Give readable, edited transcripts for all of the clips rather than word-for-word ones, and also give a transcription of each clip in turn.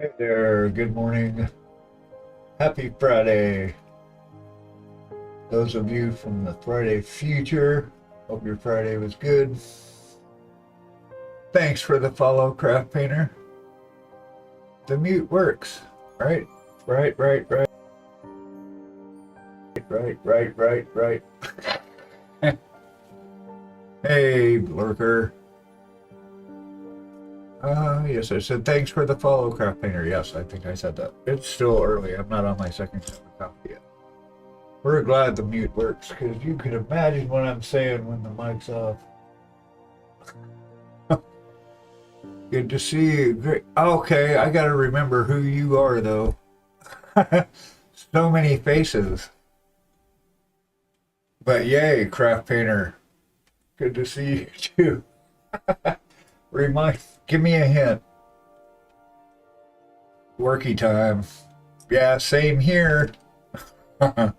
Hey there, good morning. Happy Friday. Those of you from the Friday future, hope your Friday was good. Thanks for the follow, Craft Painter. The mute works, right? Right, right, right, right, right, right, right. Hey, lurker. Yes, I said thanks for the follow, Craft Painter. Yes, I think I said that. It's still early. I'm not on my second cup of coffee yet. We're glad the mute works, because you can imagine what I'm saying when the mic's off. Good to see you. Great. Okay, I gotta remember who you are, though. So many faces. But yay, Craft Painter. Good to see you, too. Give me a hint. Worky time. Yeah, same here. Mike's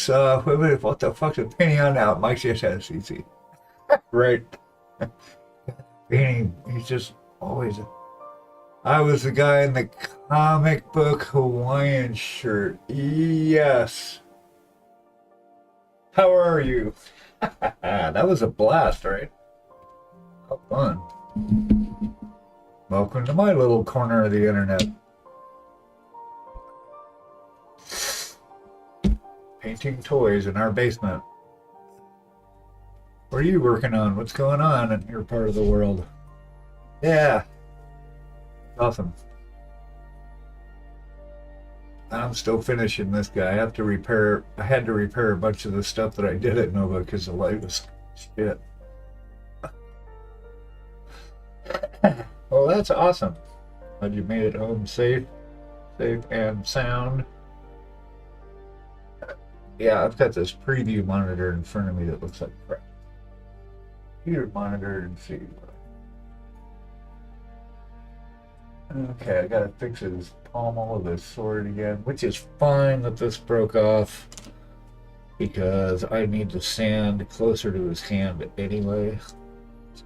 what the fuck's it painting on now? Mike's just had a CC. Right. Painting, he's just always. I was the guy in the comic book Hawaiian shirt. Yes. How are you? That was a blast, right? How fun. Welcome to my little corner of the internet. Painting toys in our basement. What are you working on? What's going on in your part of the world? Yeah. Awesome. I'm still finishing this guy. I had to repair a bunch of the stuff that I did at Nova because the light was shit. Well, that's awesome. Glad you made it home safe and sound. Yeah, I've got this preview monitor in front of me that looks like crap. Computer monitor and see. Okay, I gotta fix his pommel of his sword again, which is fine that this broke off because I need to sand closer to his hand anyway. So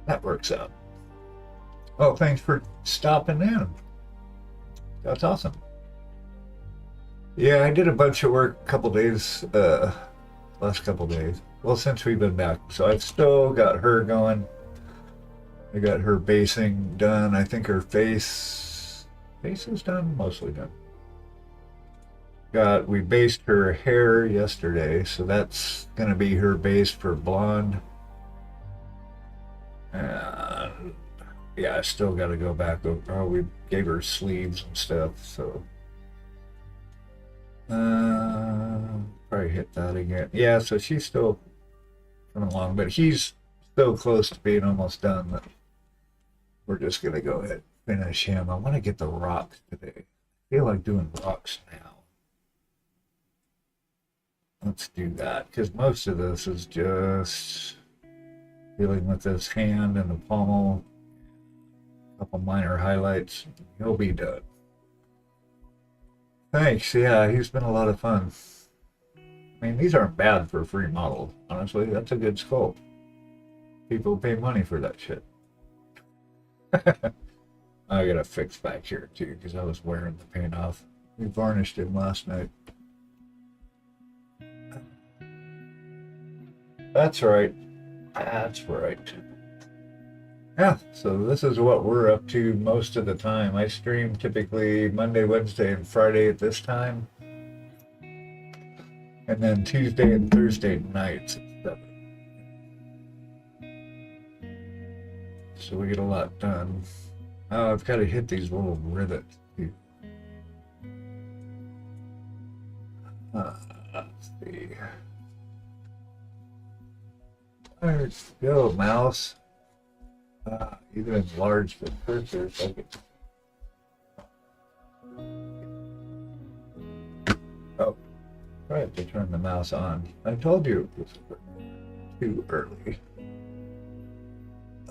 that works out. Oh, thanks for stopping in. That's awesome. Yeah, I did a bunch of work last couple days. Well, since we've been back. So I've still got her going. I got her basing done. I think her face is done, mostly done. We based her hair yesterday, so that's gonna be her base for blonde. And yeah, I still gotta go back over. Oh, we gave her sleeves and stuff, so probably hit that again. Yeah, so she's still coming along, but he's so close to being almost done that we're just gonna go ahead and finish him. I want to get the rocks today. I feel like doing rocks now. Let's do that, because most of this is just dealing with this hand and the pommel, a couple minor highlights. He'll be done. Thanks. Yeah, he's been a lot of fun. I mean, these aren't bad for a free model. Honestly, that's a good sculpt. People pay money for that shit. I gotta fix back here too, because I was wearing the paint off. We varnished him last night. That's right. That's right. Yeah, so this is what we're up to most of the time. I stream typically Monday, Wednesday, and Friday at this time. And then Tuesday and Thursday nights at 7. So we get a lot done. Oh, I've got to hit these little rivets too. Let's see. Let's go, mouse. Either enlarge the cursor so I can... Oh, I have to turn the mouse on. I told you it was too early.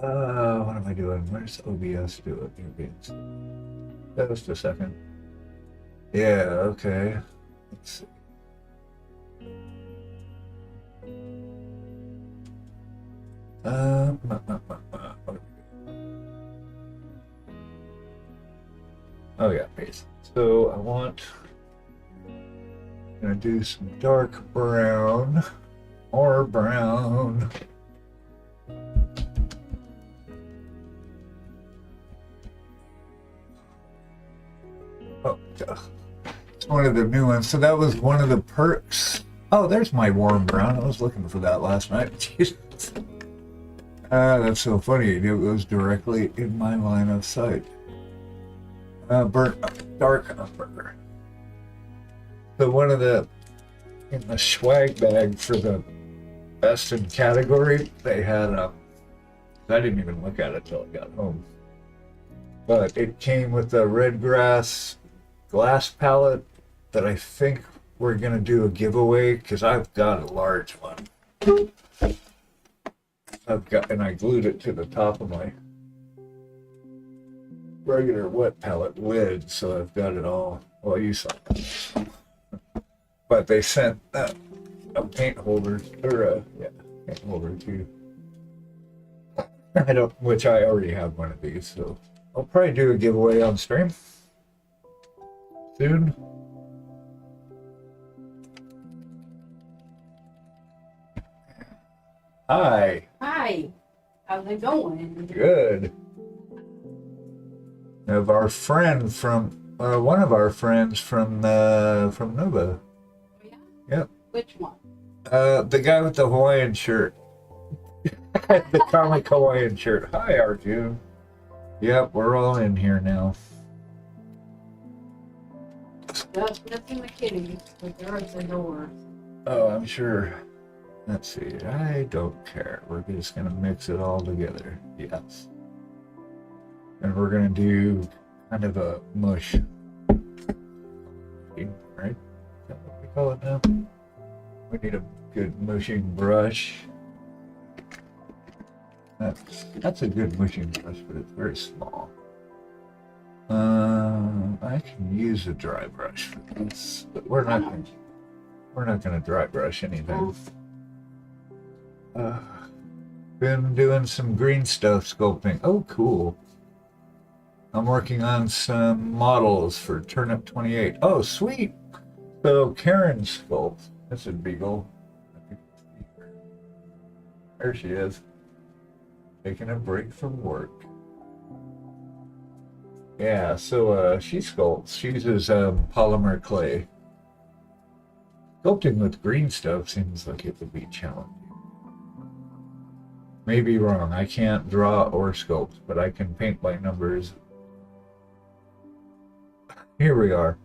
What am I doing? Where's OBS do it? Just a second. Yeah, okay. Let's see. Oh yeah, base. So I want. Gonna do some dark brown or brown. Oh, it's one of the new ones. So that was one of the perks. Oh, there's my warm brown. I was looking for that last night. Jesus. That's so funny. It was directly in my line of sight. Dark umber. So one of the in the swag bag for the best in category, they had I didn't even look at it till I got home. But it came with a red grass glass palette that I think we're gonna do a giveaway because I've got a large one. And I glued it to the top of my regular wet palette lid, so I've got it all. Well, you saw it. But they sent a paint holder, or paint holder too. Which I already have one of these, so I'll probably do a giveaway on stream soon. Hi. Hi. How's it going? Good. Of our friend from one of our friends from Nova. Oh, yeah? Yep. Which one? The guy with the Hawaiian shirt. The comic Hawaiian shirt. Hi, Arjun. Yep, we're all in here now. Just missing the kitties, but they're at the door. Oh, I'm sure. Let's see. I don't care. We're just gonna mix it all together. Yes. And we're gonna do kind of a mush. Right? Is that what we call it now? We need a good mushing brush. That's a good mushing brush, but it's very small. I can use a dry brush for this, but we're not gonna dry brush anything. Been doing some green stuff sculpting. Oh, cool. I'm working on some models for Turnip 28. Oh, sweet. So Karen sculpts. This is Beagle. There she is. Taking a break from work. Yeah, so she sculpts. She uses polymer clay. Sculpting with green stuff seems like it would be challenging. May be wrong. I can't draw or sculpt, but I can paint by numbers. Here we are.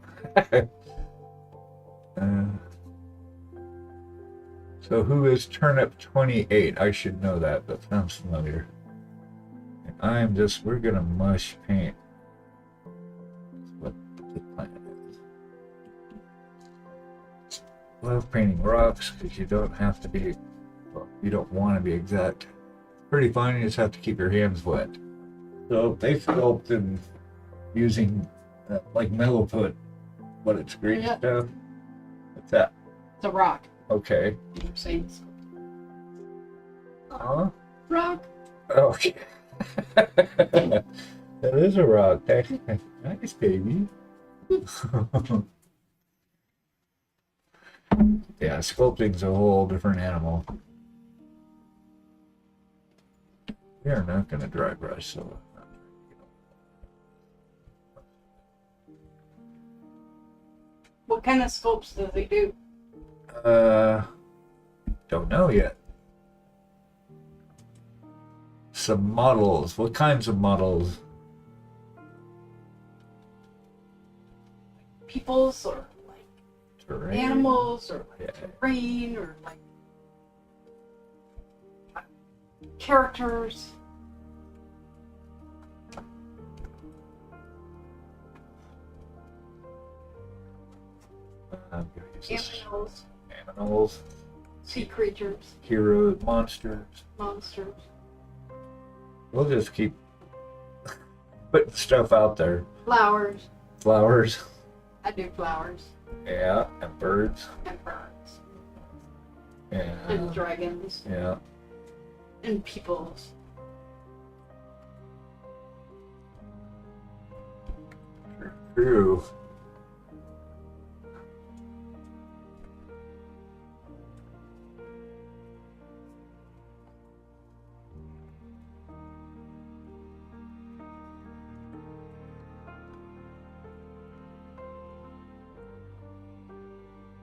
So who is Turnip 28? I should know that. That sounds familiar. And we're gonna mush paint. That's what the plan is. Love painting rocks because you don't have to be, well, you don't want to be exact. Pretty fun, you just have to keep your hands wet. So they sculpted using like Milliput, but it's green stuff. What's that? It's a rock. Okay. You're saying Huh? rock. Okay. That is a rock. Nice, baby. Yeah, sculpting's a whole different animal. We are not going to dry brush, so. What kind of sculpts does he do? Don't know yet. Some models. What kinds of models? Peoples or like Terrain? animals or like Yeah. terrain or like characters. Animals, Animals, sea creatures, heroes, monsters. monsters. We'll just keep putting stuff out there. Flowers. Flowers. I do flowers Yeah, and birds. and birds Yeah. and dragons Yeah. and peoples. True.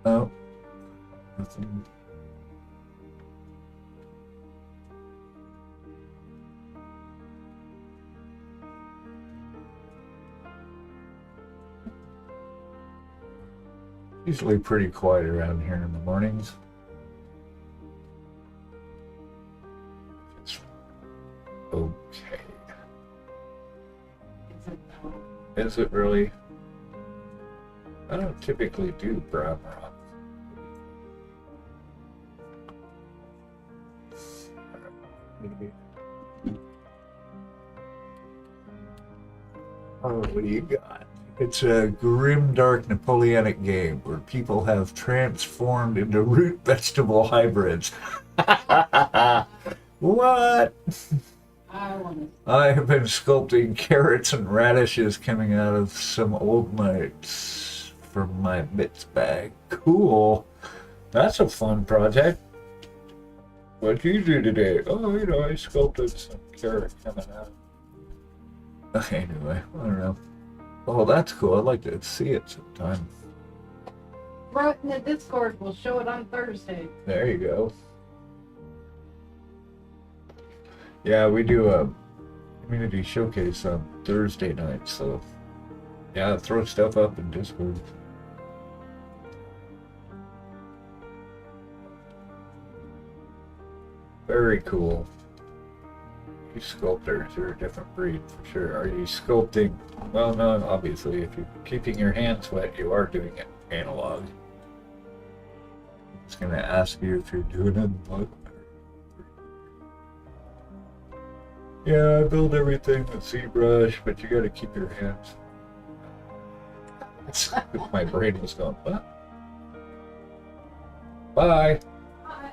Oh, nothing. Usually pretty quiet around here in the mornings. It's okay. Is it really? I don't typically do brown rock. Maybe. Oh, what do you got? It's a grim, dark Napoleonic game where people have transformed into root vegetable hybrids. What? I have been sculpting carrots and radishes coming out of some old notes from my bits bag. Cool. That's a fun project. What'd you do today? Oh, I sculpted some carrot coming out. Anyway, I don't know. Oh, that's cool. I'd like to see it sometime. Throw it in the Discord. We'll show it on Thursday. There you go. Yeah, we do a community showcase on Thursday night, so yeah, throw stuff up in Discord. Very cool. You sculptors are a different breed for sure. Are you sculpting? Well, no, obviously, if you're keeping your hands wet, you are doing it analog. I was going to ask you if you're doing it. Yeah, I build everything with ZBrush, but you got to keep your hands. My brain was going, what? Bye. Bye.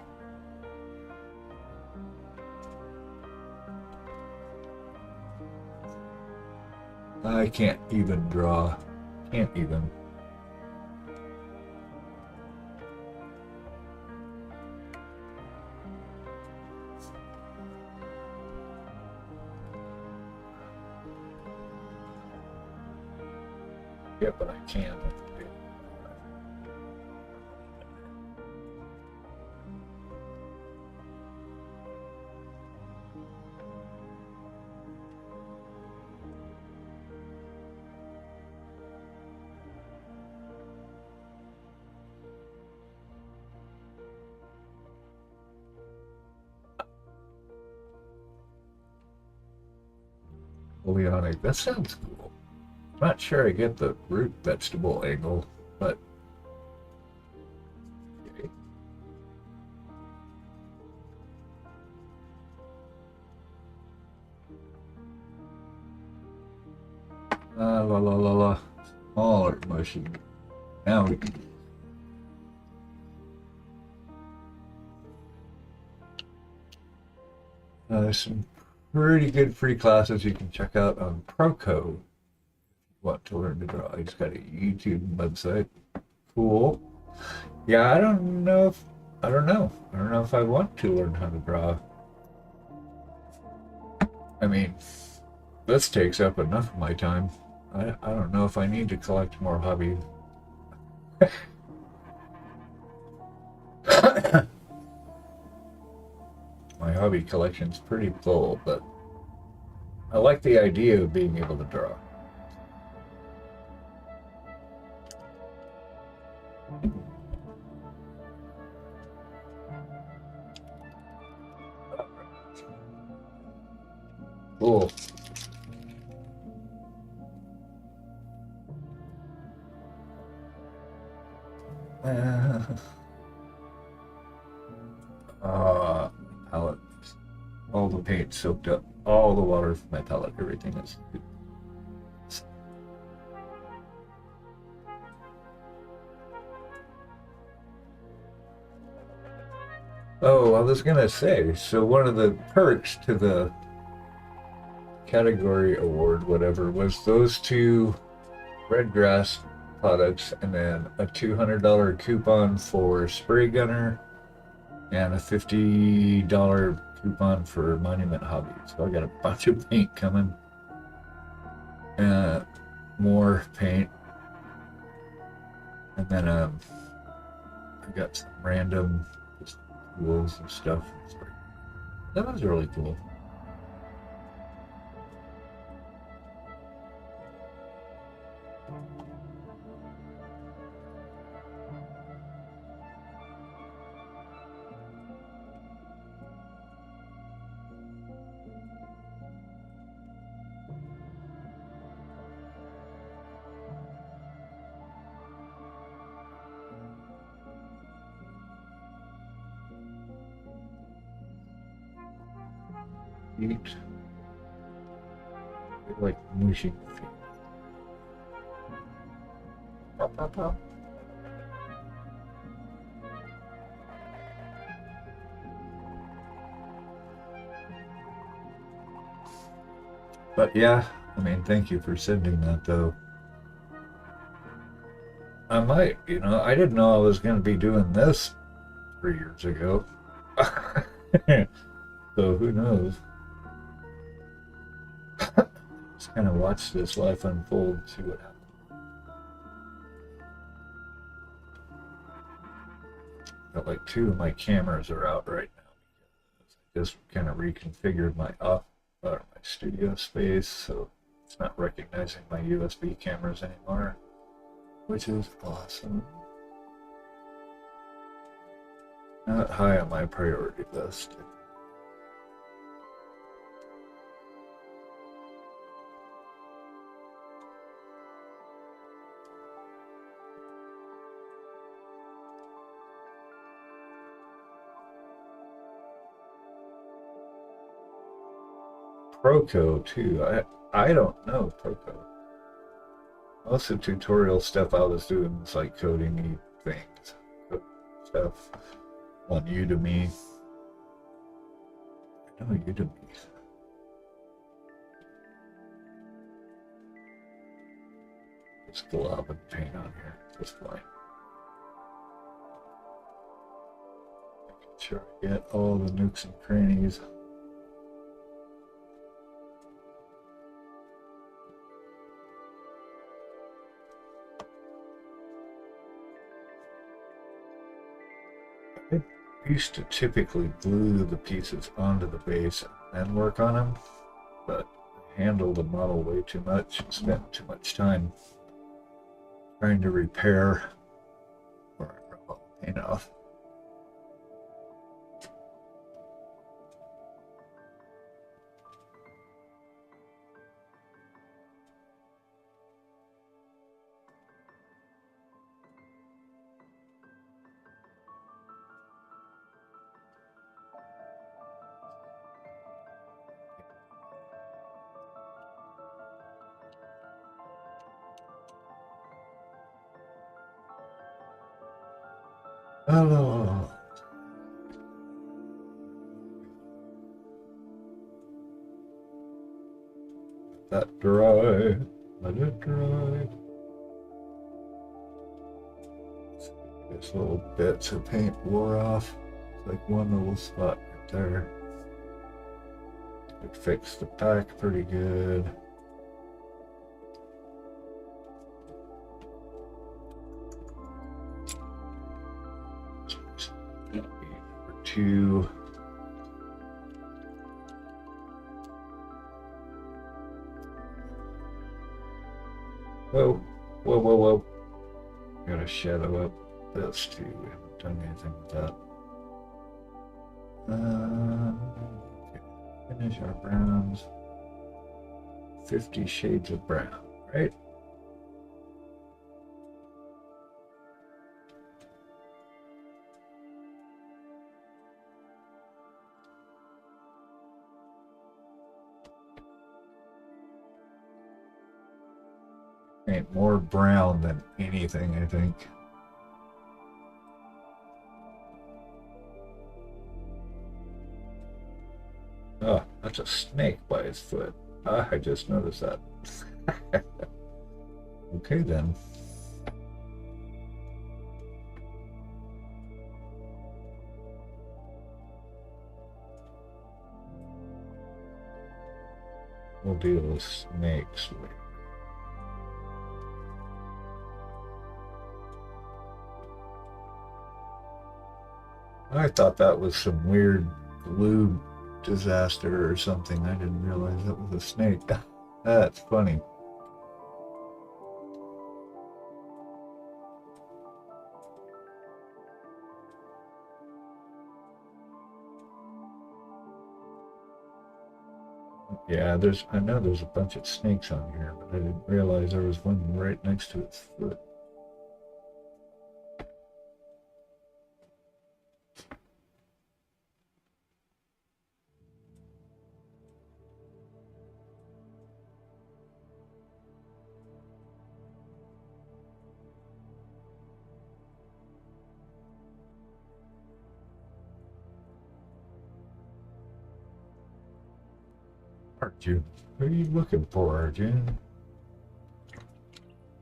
I can't even draw. Can't even. Yeah, but I can. Napoleonic. That sounds cool. I'm not sure I get the root vegetable angle, but okay. La la la la. Smaller motion. Now we can. There's some pretty good free classes you can check out on Proco. If you want to learn to draw, he's got a YouTube website. Cool. Yeah, I don't know if I want to learn how to draw. I mean, this takes up enough of my time. I don't know if I need to collect more hobbies. My hobby collection's pretty full, but I like the idea of being able to draw. Cool. Palette. All the paint soaked up. All the water from my palette. Everything is. Oh, I was gonna say, so one of the perks to the category award, whatever, was those two red grass products, and then a $200 coupon for spray gunner, and a $50 coupon for Monument Hobby. So I got a bunch of paint coming. More paint. And then I got some random tools and stuff. That was really cool. Eat. Like mushy feet. Pop, pop, pop. But yeah, I mean, thank you for sending that though. I might, I didn't know I was going to be doing this 3 years ago. So who knows? Just kind of watch this life unfold, see what happens. But like 2 of my cameras are out right now. I just kind of reconfigured my studio space, so it's not recognizing my USB cameras anymore, which is awesome. Not high on my priority list. Proco too. I don't know Proco. Most of the tutorial stuff I was doing was like coding things, stuff on Udemy. I know Udemy. It's glob and paint on here. That's fine. Making sure I get all the nooks and crannies. I used to typically glue the pieces onto the base and then work on them, but I handled the model way too much and spent too much time trying to repair or paint off. Hello. Let that dry. Let it dry. These little bits of paint wore off. It's like one little spot right there. It fixed the back pretty good. Number 2. Whoa, whoa, whoa, whoa. Gotta shadow up this too. We haven't done anything with that. Okay. Finish our browns. 50 shades of brown, right? Ain't more brown than anything, I think. Oh, that's a snake by his foot. Ah, I just noticed that. Okay then. We'll deal with snakes later. I thought that was some weird glue disaster or something. I didn't realize that was a snake. That's funny. Yeah, I know there's a bunch of snakes on here, but I didn't realize there was one right next to its foot. Arjun, who are you looking for, Arjun?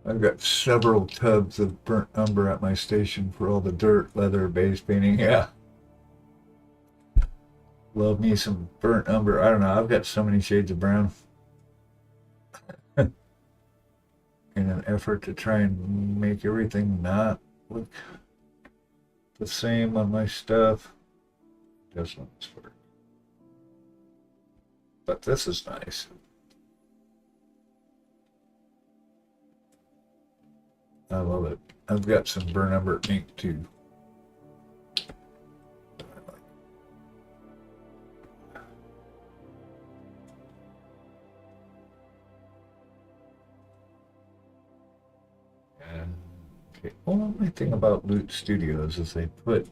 I've got several tubs of burnt umber at my station for all the dirt, leather, base painting. Yeah, love me some burnt umber. I don't know. I've got so many shades of brown in an effort to try and make everything not look the same on my stuff. Doesn't work. But this is nice. I love it. I've got some burnt umber ink too. Okay. Only thing about Loot Studios is they put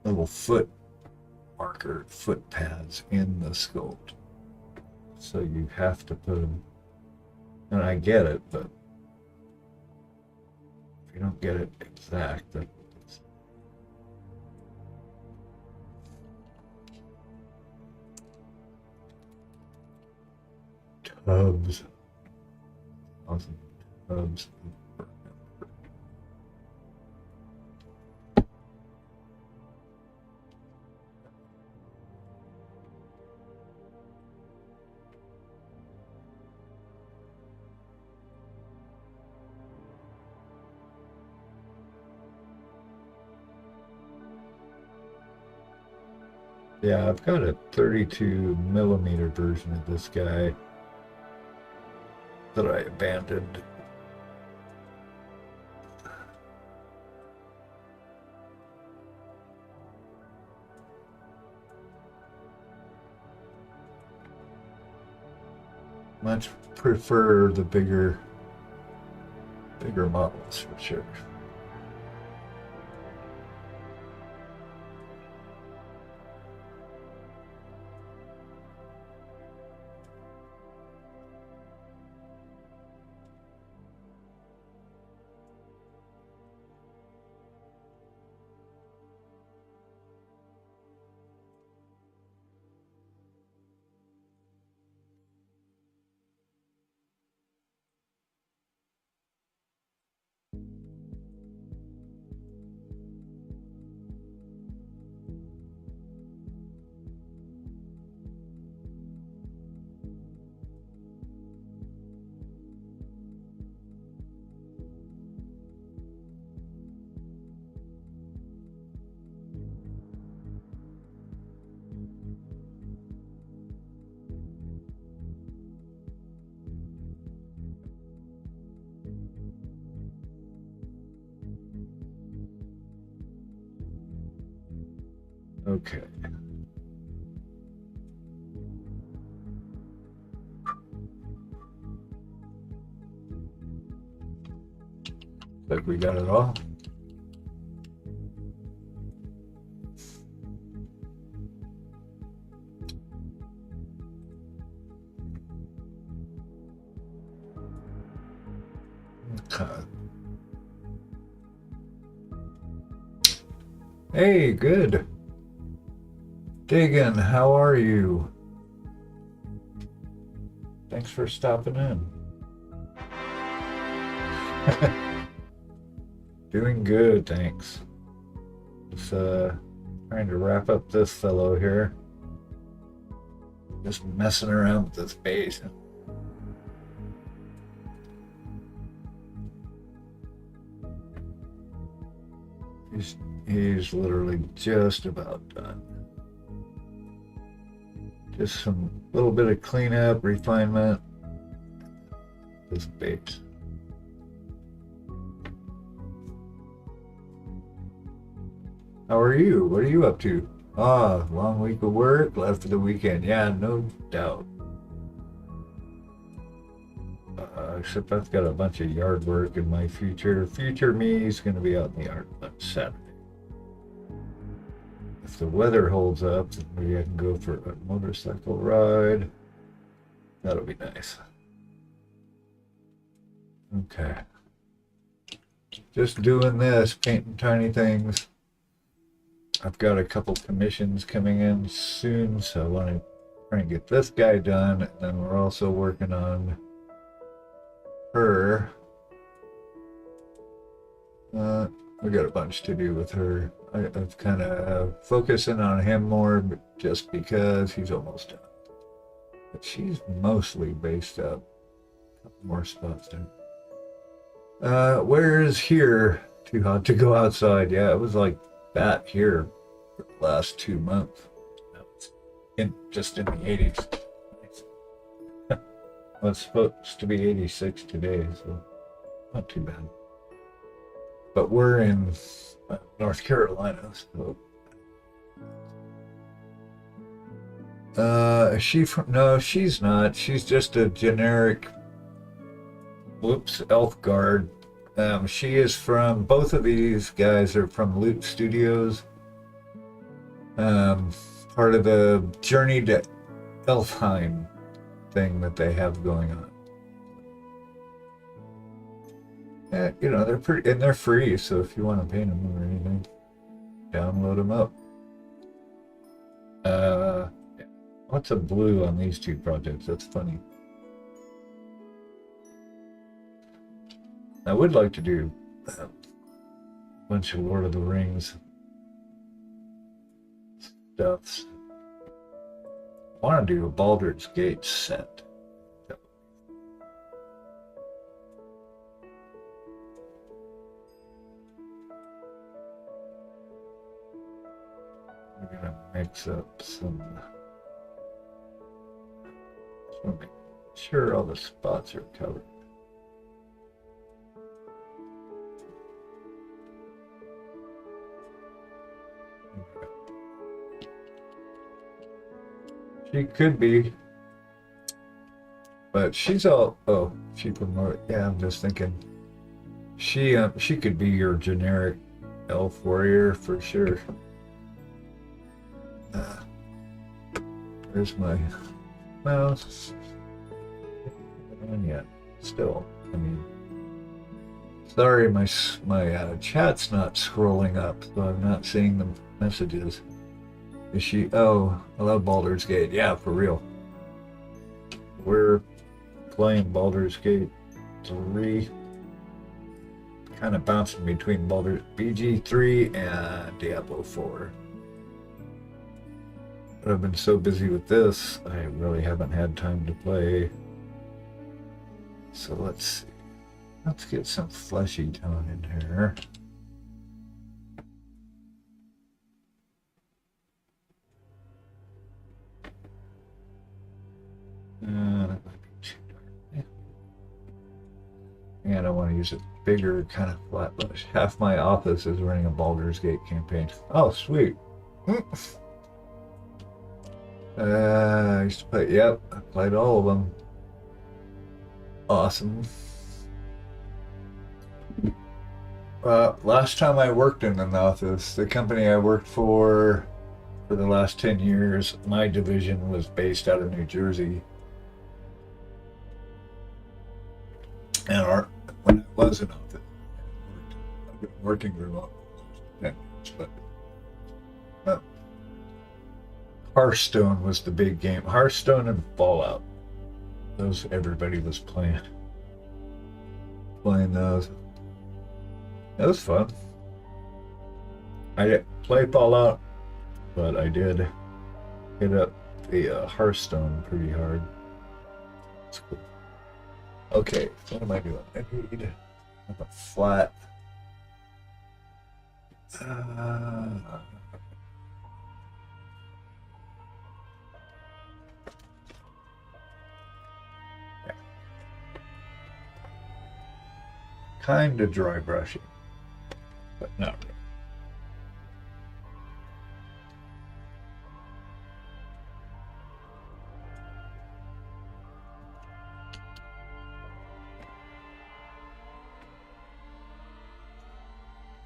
little foot pads in the sculpt. So you have to put them, and I get it, but if you don't get it exact, it's tubs, awesome tubs. Yeah, I've got a 32 millimeter version of this guy that I abandoned. Much prefer the bigger models for sure. Okay. Like we got it all. Okay. Hey, good. Diggin, how are you? Thanks for stopping in. Doing good, thanks. Just trying to wrap up this fellow here. Just messing around with this base. He's literally just about done. Just some little bit of cleanup, refinement. This base. How are you? What are you up to? Ah, long week of work, left for the weekend. Yeah, no doubt. Except I've got a bunch of yard work in my future. Future me is going to be out in the yard on Saturday. If the weather holds up, then maybe I can go for a motorcycle ride. That'll be nice. Okay. Just doing this, painting tiny things. I've got a couple commissions coming in soon, so I want to try and get this guy done. And then we're also working on her. We got a bunch to do with her. I've kind of focusing on him more just because he's almost done. But she's mostly based up. A couple more spots there. Where is here? Too hot to go outside. Yeah, it was like that here for the last 2 months. Just in the 80s. Well, it's supposed to be 86 today, so not too bad. But we're in North Carolina, so. Is she from? No, she's not. She's just a generic. Whoops, elf guard. She is from. Both of these guys are from Loot Studios. Part of the Journey to Elfheim thing that they have going on. You know, they're pretty, and they're free, so if you want to paint them or anything, download them up. Lots of blue on these two projects. That's funny. I would like to do a bunch of Lord of the Rings stuff. I want to do a Baldur's Gate set. We're gonna mix up some. Just want to make sure all the spots are covered. She could be, but she's all. Oh, she promote. Yeah, I'm just thinking. She could be your generic elf warrior for sure. There's my mouse. And yet, still, I mean, sorry, my chat's not scrolling up, so I'm not seeing the messages. Is she? Oh, I love Baldur's Gate. Yeah, for real. We're playing Baldur's Gate 3. Kind of bouncing between BG 3 and Diablo 4. But I've been so busy with this, I really haven't had time to play. So let's see. Let's get some fleshy tone in here. That might be too dark. And I want to use a bigger kind of flat brush. Half my office is running a Baldur's Gate campaign. Oh, sweet. I used to play, yep, I played all of them. Awesome. Last time I worked in an office, the company I worked for the last 10 years, my division was based out of New Jersey. And when I was in office, I've been working remote for 10 years, but Hearthstone was the big game. Hearthstone and Fallout. Those everybody was playing. playing those. It was fun. I didn't play Fallout, but I did hit up the Hearthstone pretty hard. It's cool. Okay, what am I doing? I need a flat. Uh, kind of dry brushing, but not really.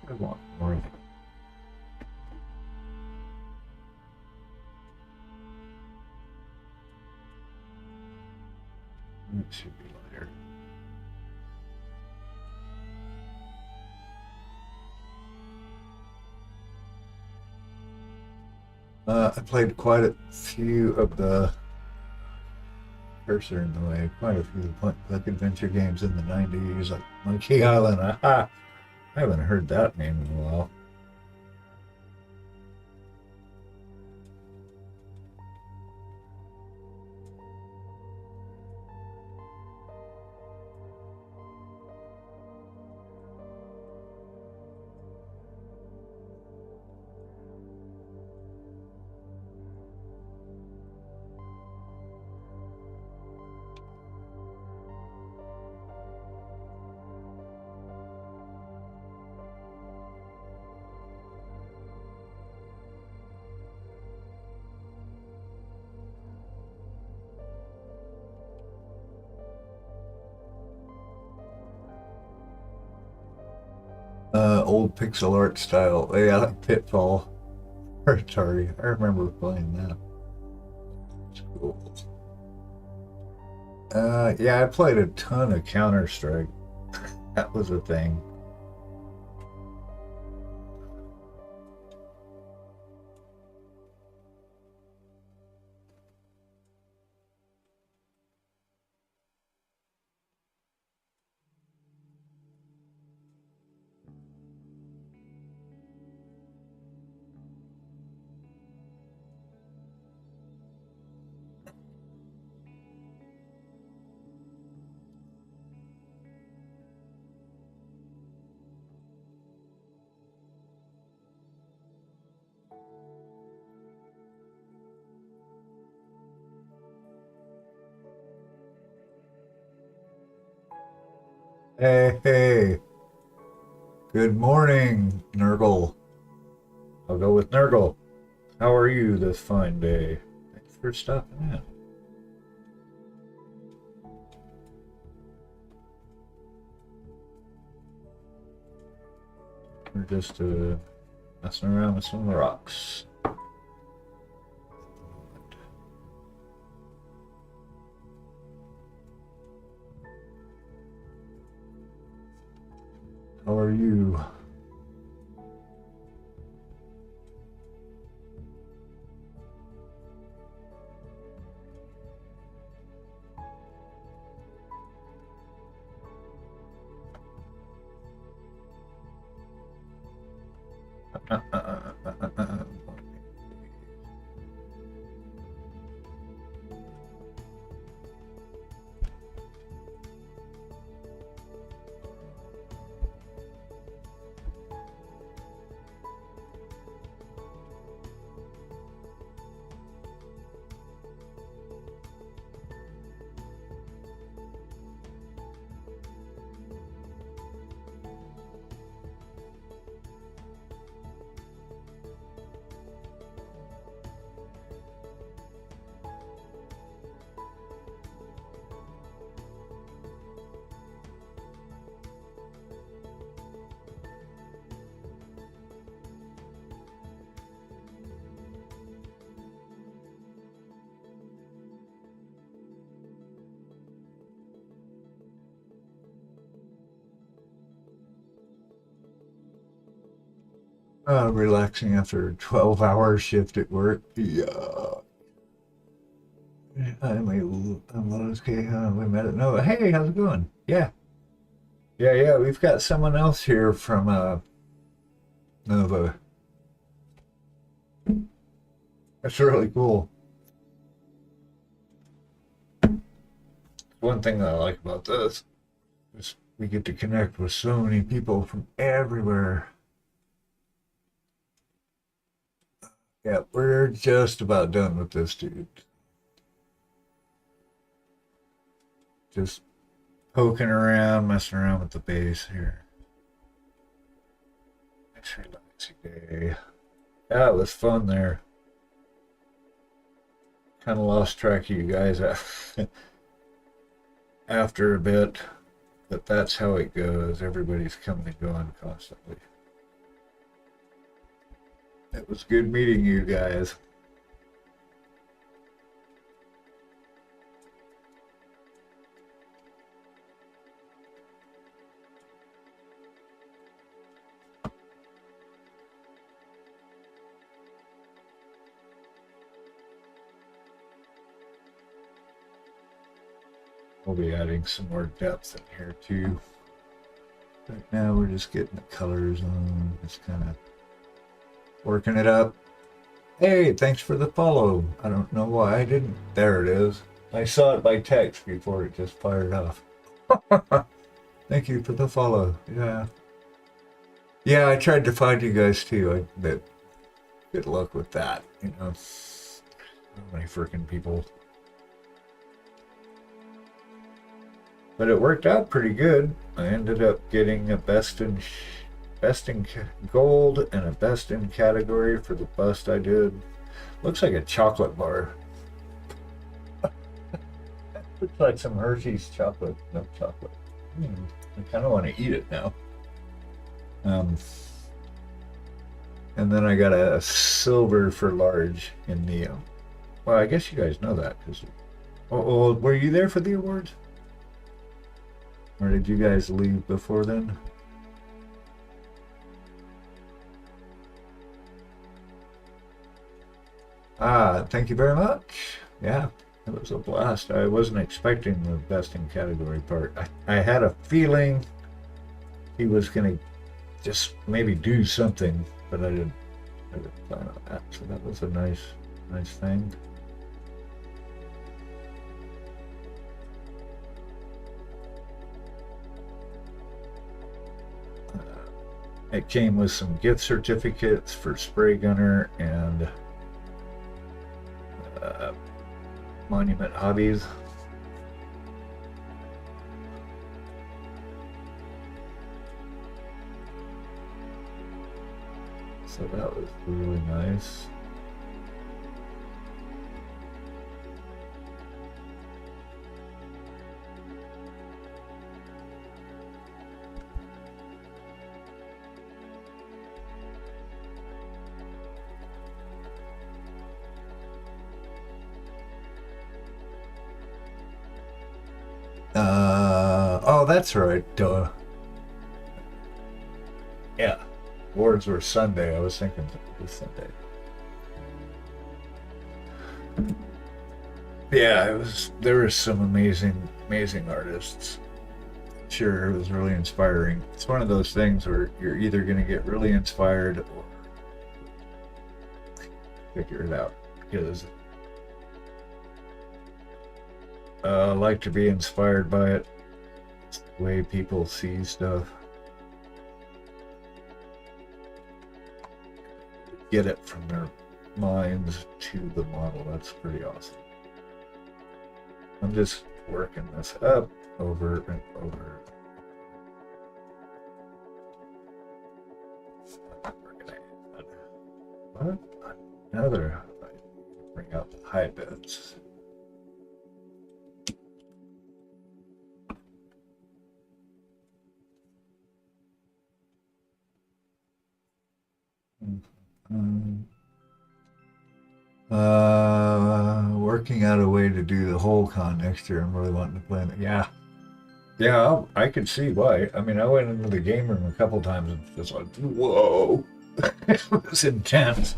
I want more of it. It should be lighter. I played quite a few of the cursor in the way, quite a few like adventure games in the 90s, like Monkey Island. Aha! I haven't heard that name in a while. Old pixel art style. Yeah, like Pitfall or Atari. I remember playing that. It's cool. Yeah, I played a ton of Counter-Strike. That was a thing. Hey, hey. Good morning, Nurgle. I'll go with Nurgle. How are you this fine day? Thanks for stopping in. We're just messing around with some of the rocks. How are you? Relaxing after a 12-hour shift at work. Yeah. I'm okay. We met it. No, hey, how's it going? Yeah. Yeah, we've got someone else here from Nova. That's really cool. One thing that I like about this is we get to connect with so many people from everywhere. Yeah, we're just about done with this dude. Just poking around, messing around with the base here. Nice relaxing day. Yeah, it was fun there. Kind of lost track of you guys after a bit, but that's how it goes. Everybody's coming and going constantly. It was good meeting you guys. We'll be adding some more depth in here too. Right now we're just getting the colors on, just kind of working it up. Hey, thanks for the follow. I don't know why I didn't. There it is. I saw it by text before it just fired off. Thank you for the follow. Yeah. Yeah, I tried to find you guys too. But good luck with that. You know, so many freaking people. But it worked out pretty good. I ended up getting a best in gold and a best in category for the bust I did. Looks like a chocolate bar. Looks like some Hershey's chocolate, milk chocolate. I kind of want to eat it now. And then I got a silver for large in the. Well, I guess you guys know that because. Oh, were you there for the awards? Or did you guys leave before then? Thank you very much. Yeah, it was a blast. I wasn't expecting the best in category part. I had a feeling he was going to just maybe do something, but I didn't plan on that. So that was a nice thing. It came with some gift certificates for Spray Gunner and Monument Hobbies. So that was really nice. Oh, that's right. Duh. Yeah. Awards were Sunday. I was thinking it was Sunday. Yeah, it was. There were some amazing artists. Sure, it was really inspiring. It's one of those things where you're either going to get really inspired or figure it out. Because I like to be inspired by it. It's the way people see stuff. Get it from their minds to the model. That's pretty awesome. I'm just working this up over and over. What? Another. Bring out the high bits. Working out a way to do the whole con next year. I'm really wanting to plan it. Yeah, I could see why. I mean, I went into the game room a couple times and just like, whoa, it was intense.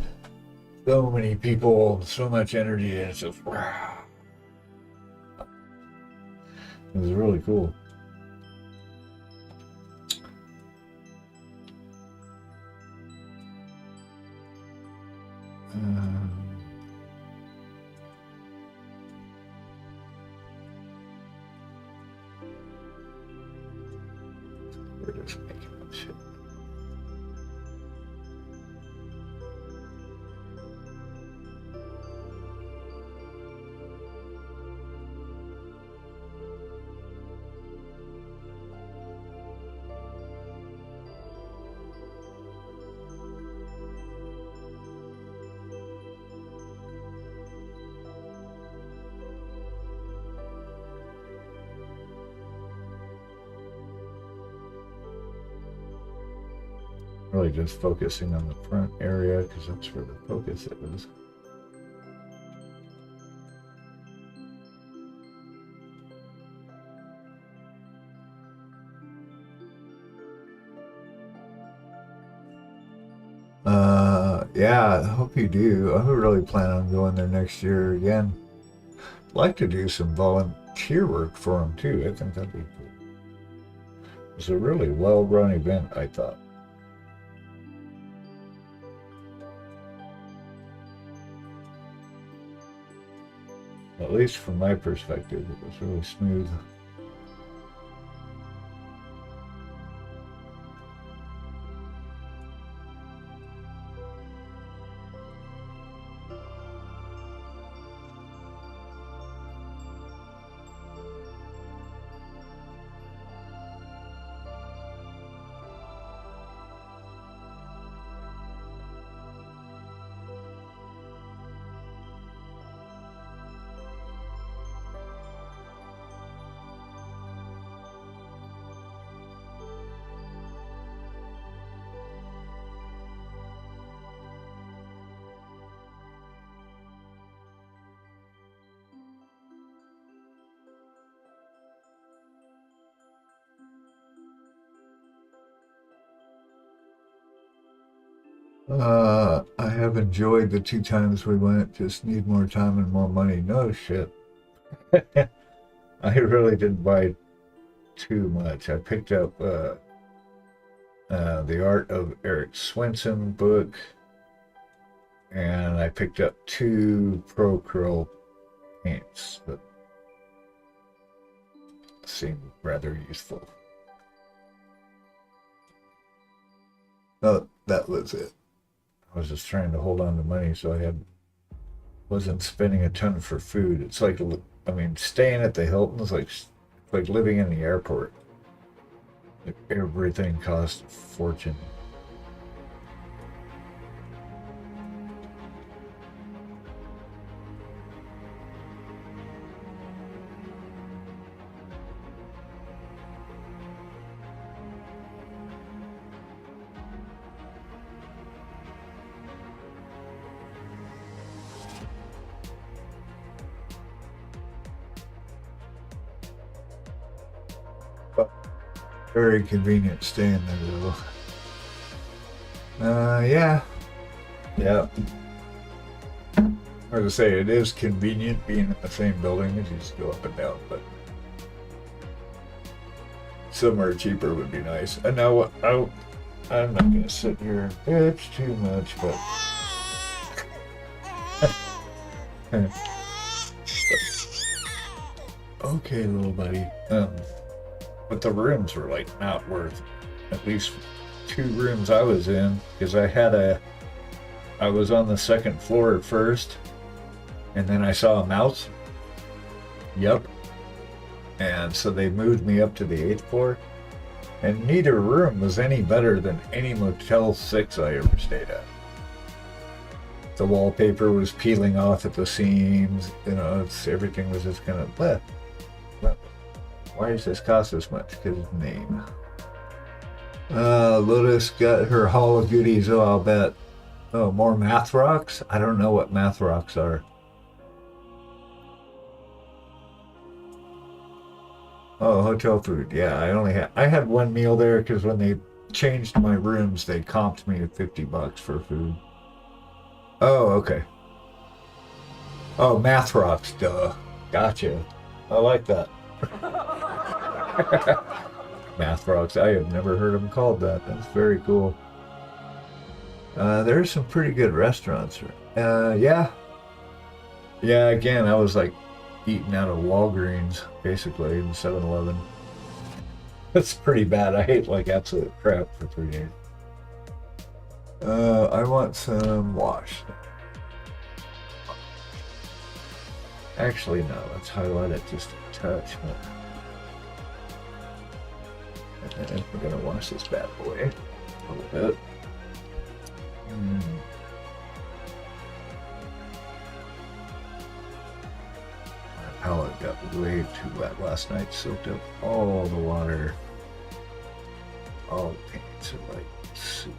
So many people, so much energy, and it's just wow. It was really cool. We're just making up shit. Really just focusing on the front area because that's where the focus is. Yeah, I hope you do. I really plan on going there next year again. I'd like to do some volunteer work for them too. I think that'd be cool. It was a really well-run event, I thought. At least from my perspective, it was really smooth. I have enjoyed the 2 times we went, just need more time and more money. No shit. I really didn't buy too much. I picked up the Art of Eric Swenson book, and I picked up 2 Pro Curl paints that seemed rather useful. No, that was it. I was just trying to hold on to money so I wasn't spending a ton for food. It's like, I mean, staying at the Hilton's like living in the airport. Like everything costs a fortune. Very convenient staying there though. Yeah. Hard to say, it is convenient being in the same building as you just go up and down, but somewhere cheaper would be nice. And now I'm not gonna sit here. It's too much, but okay, little buddy. But the rooms were like not worth at least 2 rooms I was in, because I was on the 2nd floor at first, and then I saw a mouse. Yep. And so they moved me up to the 8th floor, and neither room was any better than any Motel 6 I ever stayed at. The wallpaper was peeling off at the seams, everything was just kind of bleh. Why does this cost this much? Because of the name. Lotus got her haul of goodies. Oh, I'll bet. Oh, more math rocks? I don't know what math rocks are. Oh, hotel food. Yeah, I had 1 meal there because when they changed my rooms, they comped me $50 for food. Oh, okay. Oh, math rocks. Duh. Gotcha. I like that. Math rocks. I have never heard them called that. That's very cool. There's some pretty good restaurants. Yeah, again, I was like eating out of Walgreens, basically, in 7-Eleven. That's pretty bad. I hate like absolute crap for 3 days. I want some wash. Actually, no. Let's highlight it just a touch more. And then we're gonna wash this bad boy a little bit. My palette got way too wet last night. Soaked up all the water. All the paints are like soup.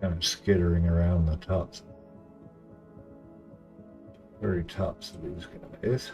Kind of skittering around the tops, very tops of these guys.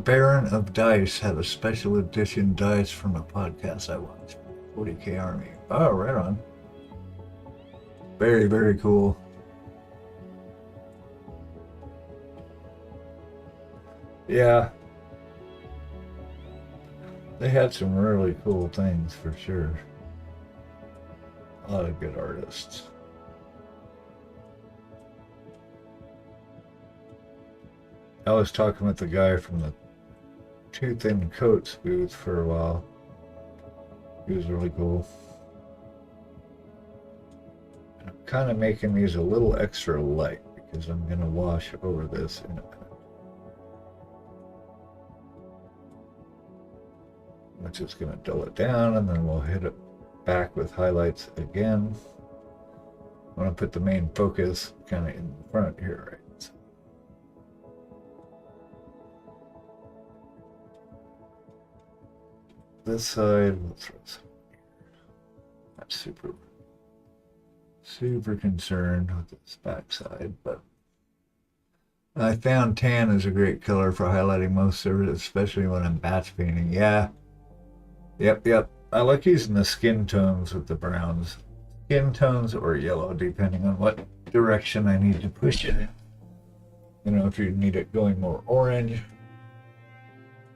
Baron of Dice had a special edition dice from a podcast I watched. 40K Army. Oh, right on. Very, very cool. Yeah. They had some really cool things for sure. A lot of good artists. I was talking with the guy from the Tooth and Coats booth for a while. He was really cool. And I'm kind of making these a little extra light because I'm going to wash over this in a minute. I'm just going to dull it down and then we'll hit it back with highlights again. I want to put the main focus kind of in the front here, right? This side, we'll throw some here. Not super concerned with this back side, but I found tan is a great color for highlighting most surfaces, especially when I'm batch painting. Yeah. Yep. I like using the skin tones with the browns. Skin tones or yellow, depending on what direction I need to push it. You know, if you need it going more orange,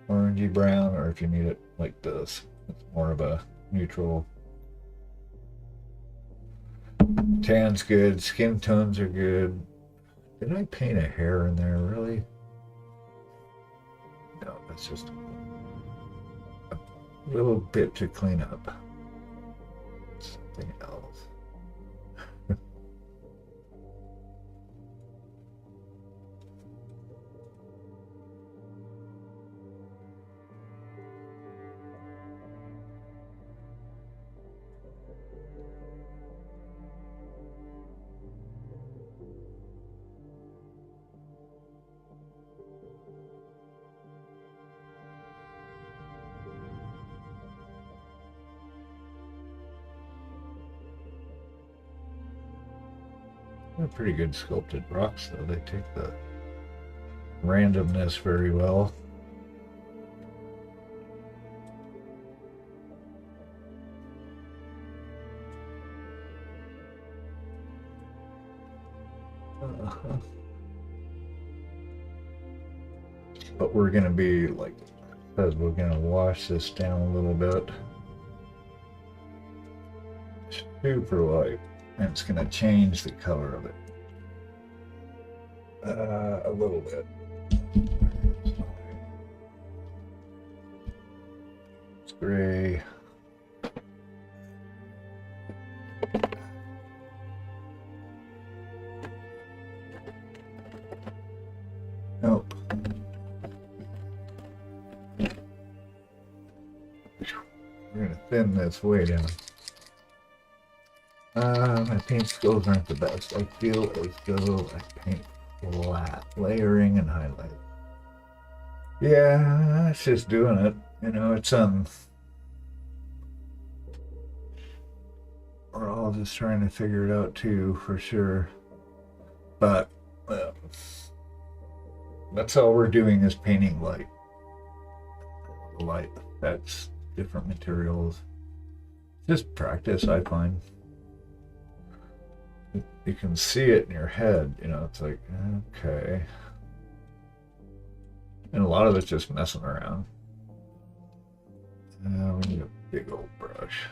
orangey brown, or if you need it like this, it's more of a neutral. Tan's good, skin tones are good. Did I paint a hair in there, really? No, that's just a little bit to clean up. Something else. They're pretty good sculpted rocks, though. They take the randomness very well. But we're going to be, like I said, we're going to wash this down a little bit. Super light. And it's going to change the color of it. A little bit. It's gray. Nope. We're going to thin this way down. My paint skills aren't the best. I feel as though I paint flat, layering and highlight. Yeah, it's just doing it. You know, it's we're all just trying to figure it out too, for sure. But that's all we're doing is painting light. Light effects, different materials. Just practice, I find. You can see it in your head, you know, it's like, okay. And a lot of it's just messing around. We need a big old brush.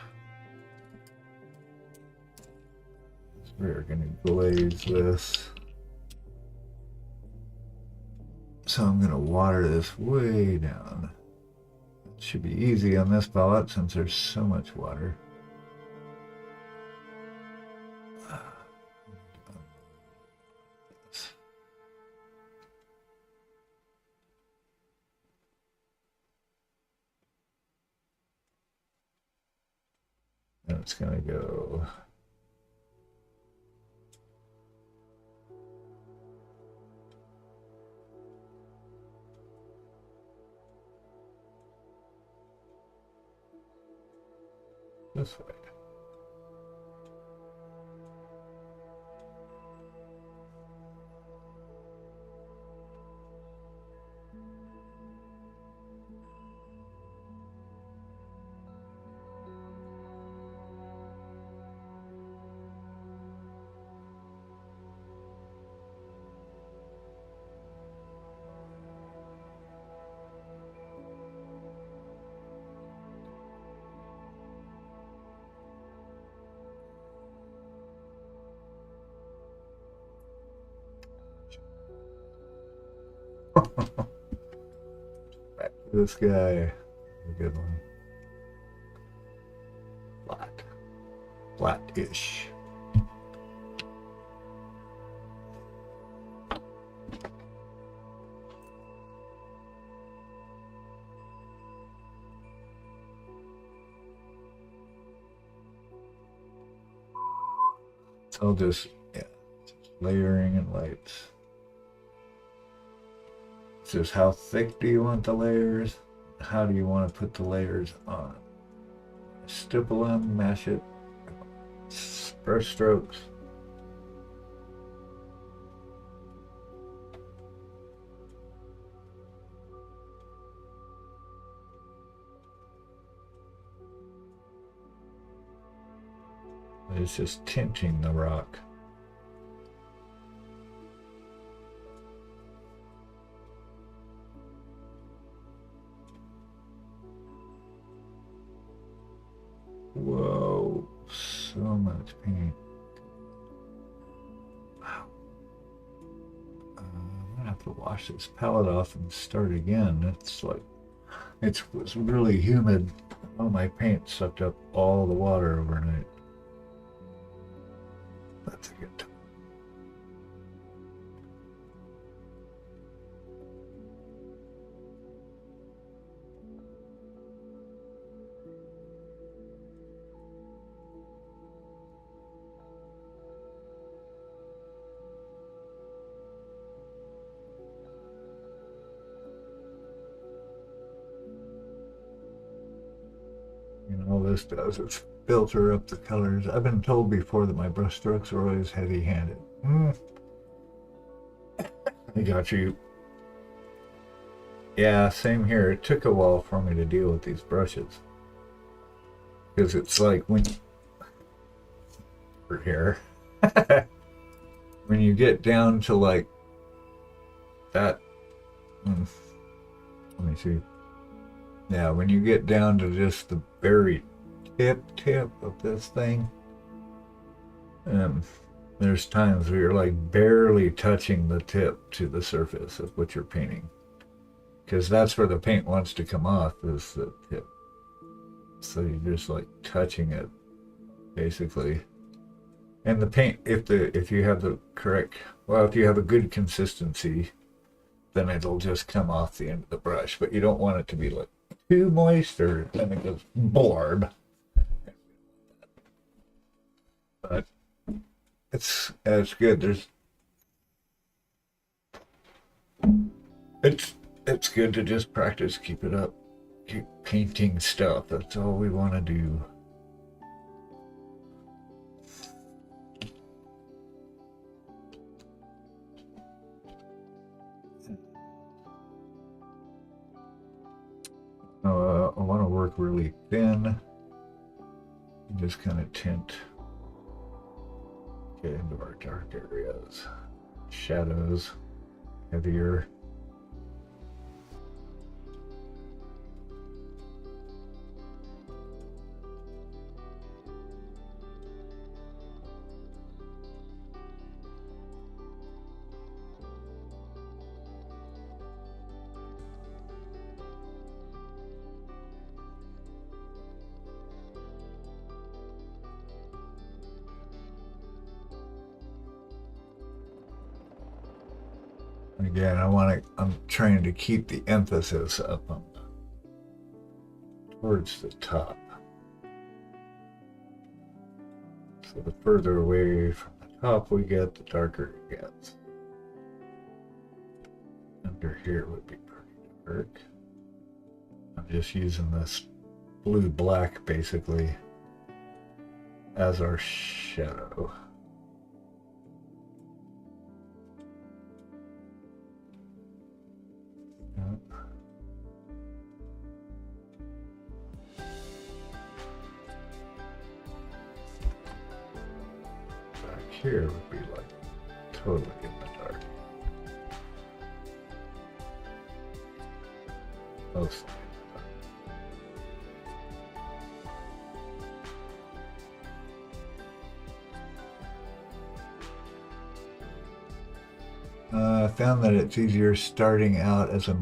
So we're going to glaze this. So I'm going to water this way down. It should be easy on this palette since there's so much water. And it's going to go this way. Back to this guy. A good one. Flat. Flat-ish. So I'll just, yeah, just layering and lights. It's just how thick do you want the layers? How do you want to put the layers on? Stipple them, mash it, brush strokes. It's just tinting the rock. Whoa, so much paint. Wow. I'm gonna have to wash this palette off and start again. It's like, it was really humid. Oh, my paint sucked up all the water overnight. That's a good time. You know, all this does is filter up the colors. I've been told before that my brush strokes are always heavy-handed. I got you. Yeah, same here. It took a while for me to deal with these brushes. Because it's like when over here. When you get down to like that. Let me see. Yeah, when you get down to just the very tip of this thing, Um, there's times where you're like barely touching the tip to the surface of what you're painting, because that's where the paint wants to come off, is the tip. So you're just like touching it, basically. And the paint, if you have the correct, well, if you have a good consistency, then it'll just come off the end of the brush. But you don't want it to be like too moist, or then it goes blorb. But it's good. It's good to just practice, keep it up, keep painting stuff. That's all we want to do. I want to work really thin and just kind of tint, get into our dark areas, shadows, heavier. Again, I'm trying to keep the emphasis up on towards the top. So the further away from the top we get, the darker it gets. Under here would be pretty dark. I'm just using this blue-black basically as our shadow. Back here would be like totally in the dark. Mostly. I found that it's easier starting out as a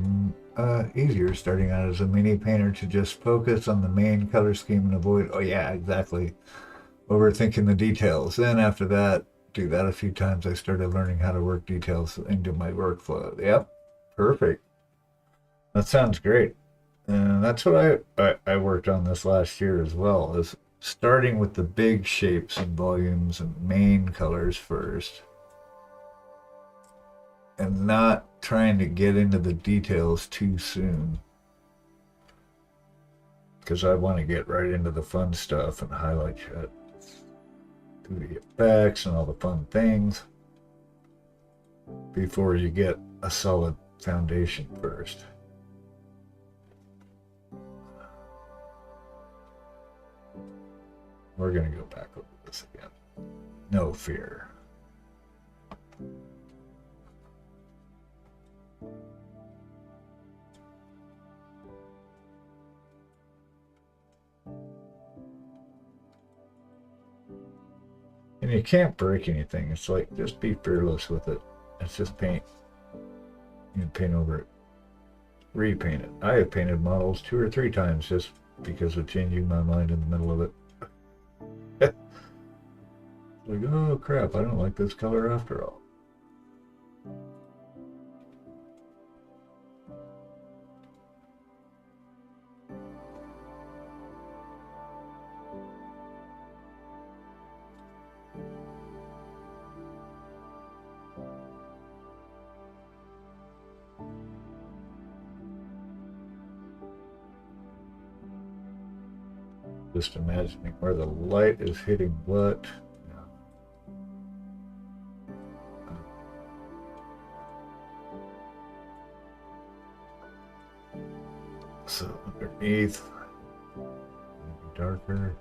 mini painter to just focus on the main color scheme and avoid. Oh yeah, exactly. Overthinking the details. Then after that, do that a few times. I started learning how to work details into my workflow. Yep, perfect. That sounds great. And that's what I worked on this last year as well. Is starting with the big shapes and volumes and main colors first, and not trying to get into the details too soon, because I want to get right into the fun stuff and highlight shit, do the effects and all the fun things before you get a solid foundation first. We're going to go back over this again. No fear. And you can't break anything. It's like, just be fearless with it. It's just paint. You can paint over it. Repaint it. I have painted models 2 or 3 times just because of changing my mind in the middle of it. Like, oh crap, I don't like this color after all. Just imagining where the light is hitting what. So underneath, maybe darker.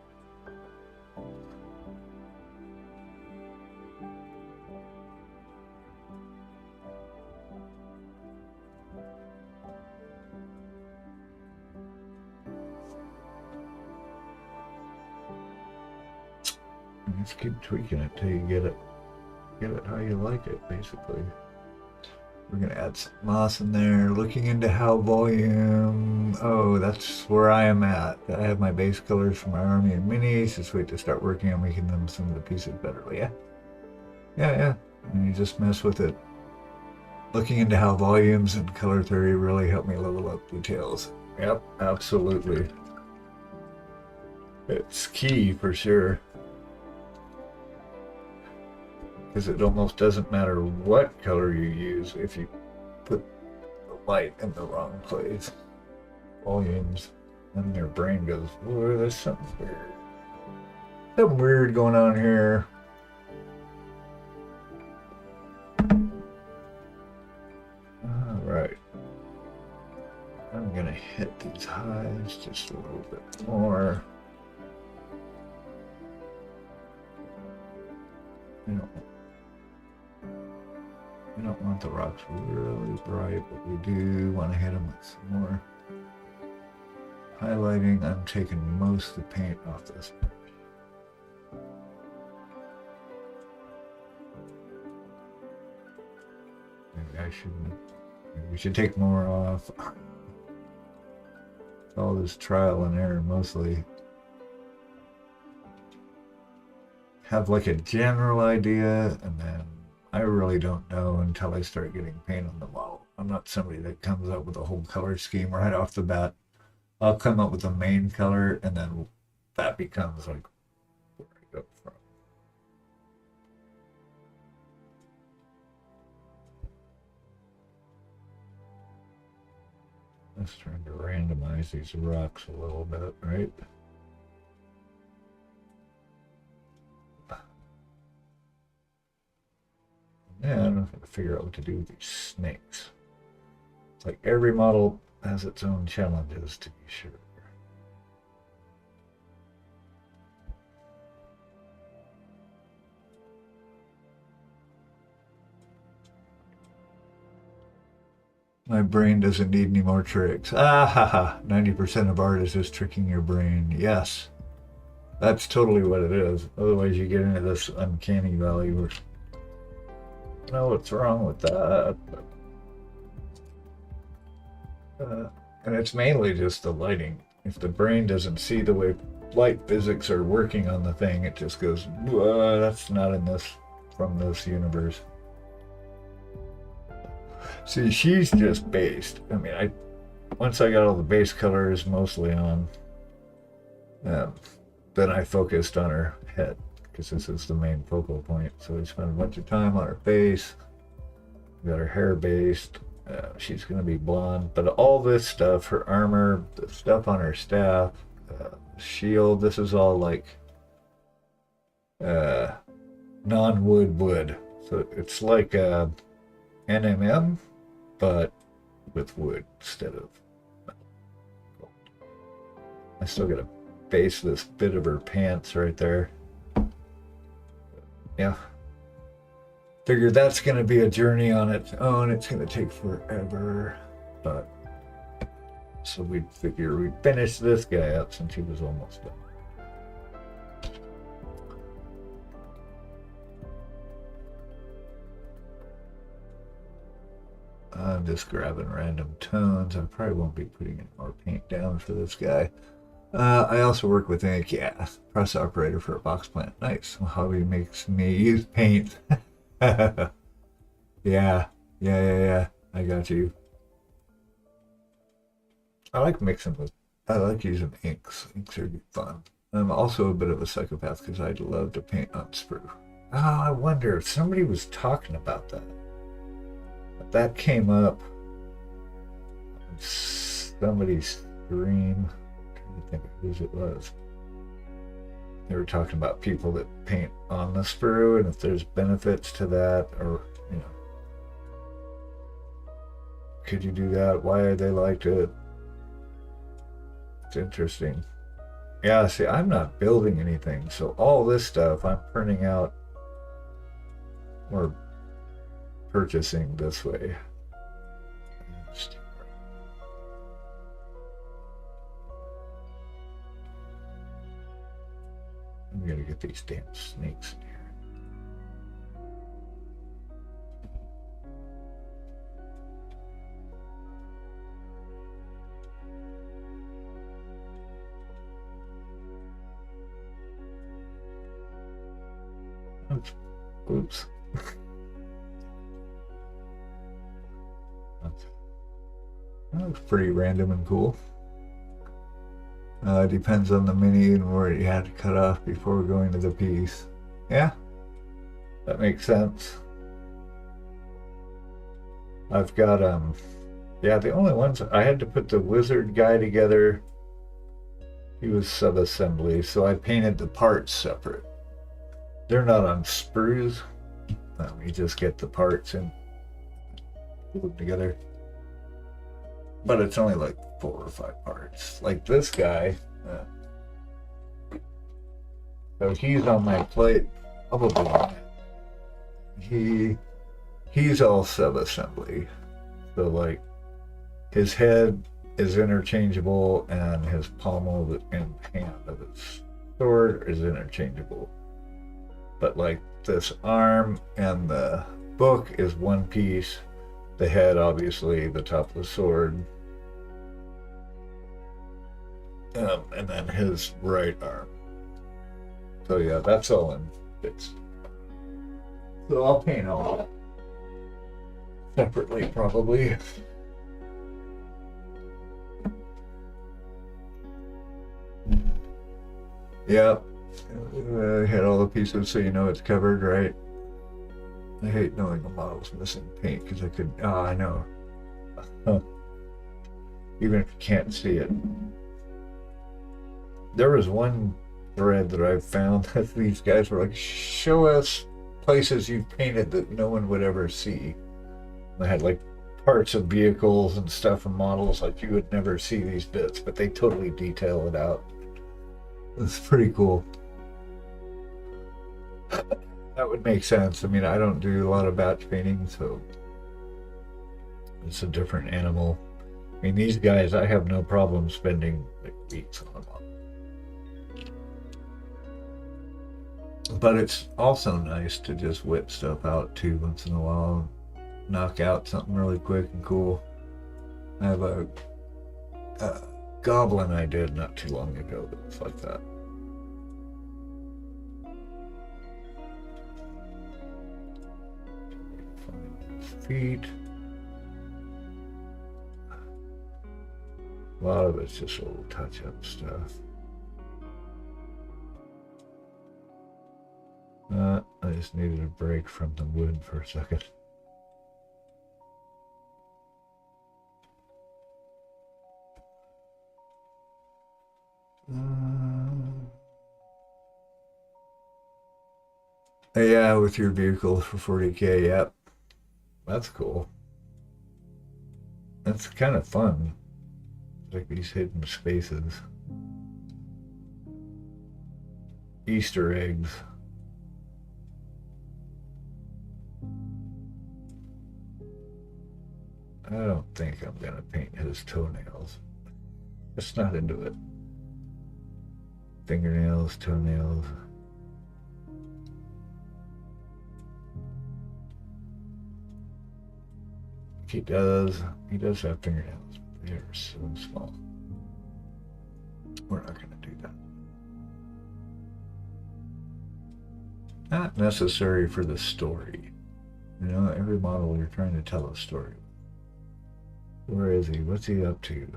Just keep tweaking it till you get it how you like it, basically. We're gonna add some moss in there. Looking into how volume. Oh, that's where I am at. I have my base colors from my army and minis. Just wait to start working on making them some of the pieces better. Yeah, yeah. And you just mess with it. Looking into how volumes and color theory really help me level up details. Yep, absolutely. It's key for sure. Because it almost doesn't matter what color you use if you put the light in the wrong place. Volumes, and your brain goes, "Whoa, there's something weird. Something weird going on here." Alright. I'm gonna hit these highs just a little bit more. We don't want the rocks really bright, but we do want to hit them with some more highlighting. I'm taking most of the paint off this. Maybe I shouldn't. Maybe we should take more off. It's all this trial and error mostly. Have like a general idea, and then I really don't know until I start getting paint on the model. I'm not somebody that comes up with a whole color scheme right off the bat. I'll come up with the main color, and then that becomes like where I go from. Let's try to randomize these rocks a little bit, right? Yeah, I don't know if I can figure out what to do with these snakes. It's like every model has its own challenges, to be sure. My brain doesn't need any more tricks. Ah ha ha. 90% of art is just tricking your brain. Yes. That's totally what it is. Otherwise you get into this uncanny valley where I don't know what's wrong with that. And it's mainly just the lighting. If the brain doesn't see the way light physics are working on the thing, it just goes, that's not in this, from this universe. See, she's just based. I mean, once I got all the base colors mostly on, then I focused on her head, because this is the main focal point. So we spent a bunch of time on her face. We got her hair based. She's going to be blonde, but all this stuff, her armor, the stuff on her staff, shield, this is all like non-wood wood. So it's like NMM, but with wood instead of gold. I still got to base this bit of her pants right there. Yeah. Figure that's going to be a journey on its own. It's going to take forever. But so we'd figure we'd finish this guy up since he was almost done. I'm just grabbing random tones. I probably won't be putting any more paint down for this guy. I also work with ink. Yeah, press operator for a box plant. Nice. Well, hobby makes me use paint. Yeah. I got you. I like mixing with. I like using inks. Inks are fun. I'm also a bit of a psychopath because I'd love to paint on sprue. Oh, I wonder if somebody was talking about that. That came up on somebody's stream. I'm trying to think of whose it was. They were talking about people that paint on the sprue and if there's benefits to that, or could you do that? Why they liked it? It's interesting. Yeah, see, I'm not building anything, so all this stuff I'm printing out or purchasing this way. I'm gonna get at these damn snakes. Oops. That was pretty random and cool. Depends on the mini and where you had to cut off before going to the piece. Yeah, that makes sense. I've got, yeah, the only ones, I had to put the wizard guy together. He was sub-assembly, so I painted the parts separate. They're not on sprues. You just get the parts and put them together. But it's only like 4 or 5 parts. Like this guy. So he's on my plate. Probably. He's all sub-assembly. So like his head is interchangeable and his pommel and hand of his sword is interchangeable. But like this arm and the book is one piece. The head, obviously, the top of the sword. And then his right arm. So yeah, that's all in bits. So I'll paint all that separately, probably. Yeah, hit all the pieces so you know it's covered, right? I hate knowing the model's missing paint because I could. Oh, I know. Even if you can't see it. There was one thread that I found that these guys were like, show us places you've painted that no one would ever see. They had like parts of vehicles and stuff and models like you would never see these bits, but they totally detail it out. It's pretty cool. That would make sense. I mean, I don't do a lot of batch painting, so it's a different animal. I mean, these guys, I have no problem spending like weeks on them. But it's also nice to just whip stuff out too once in a while, knock out something really quick and cool. I have a goblin I did not too long ago that was like that. Feet. A lot of it's just little touch-up stuff. I just needed a break from the wood for a second. Yeah, with your vehicle for 40K, yep. That's cool. That's kind of fun. Like these hidden spaces. Easter eggs. I don't think I'm gonna paint his toenails. Just not into it. Fingernails, toenails. He does have fingernails, but they are so small. We're not gonna do that. Not necessary for the story. You know, every model you're trying to tell a story. Where is he? What's he up to?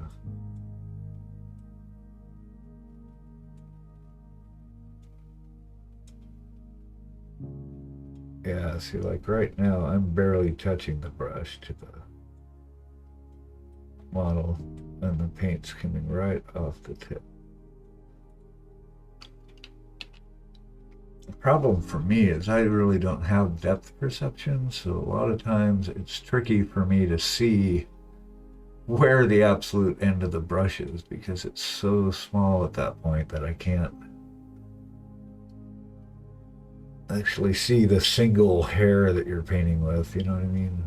Yeah, see, like right now, I'm barely touching the brush to the model, and the paint's coming right off the tip. The problem for me is I really don't have depth perception, so a lot of times it's tricky for me to see where the absolute end of the brush is because it's so small at that point that I can't actually see the single hair that you're painting with, you know what I mean?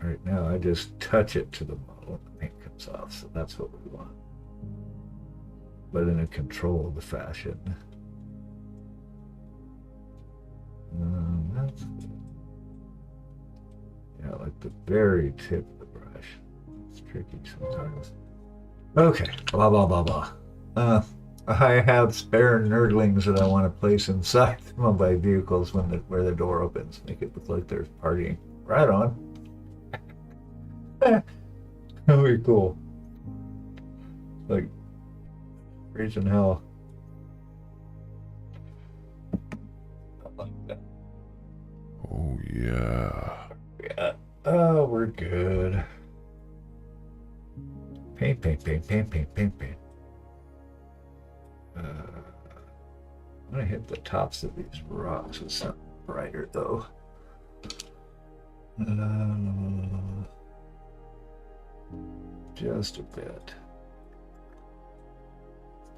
Right now I just touch it to the model and the paint comes off, so that's what we want. But in a controlled fashion. That's good. Yeah, like the very tip of the brush. It's tricky sometimes. Okay, blah blah blah blah. I have spare nerdlings that I want to place inside some of my vehicles where the door opens, make it look like there's partying. Right on. That'd be cool. Like raising hell. I like that. Oh, yeah. Yeah. Oh, we're good. Paint, paint, paint, paint, paint, paint, paint. I'm gonna hit the tops of these rocks with something brighter, though. Just a bit.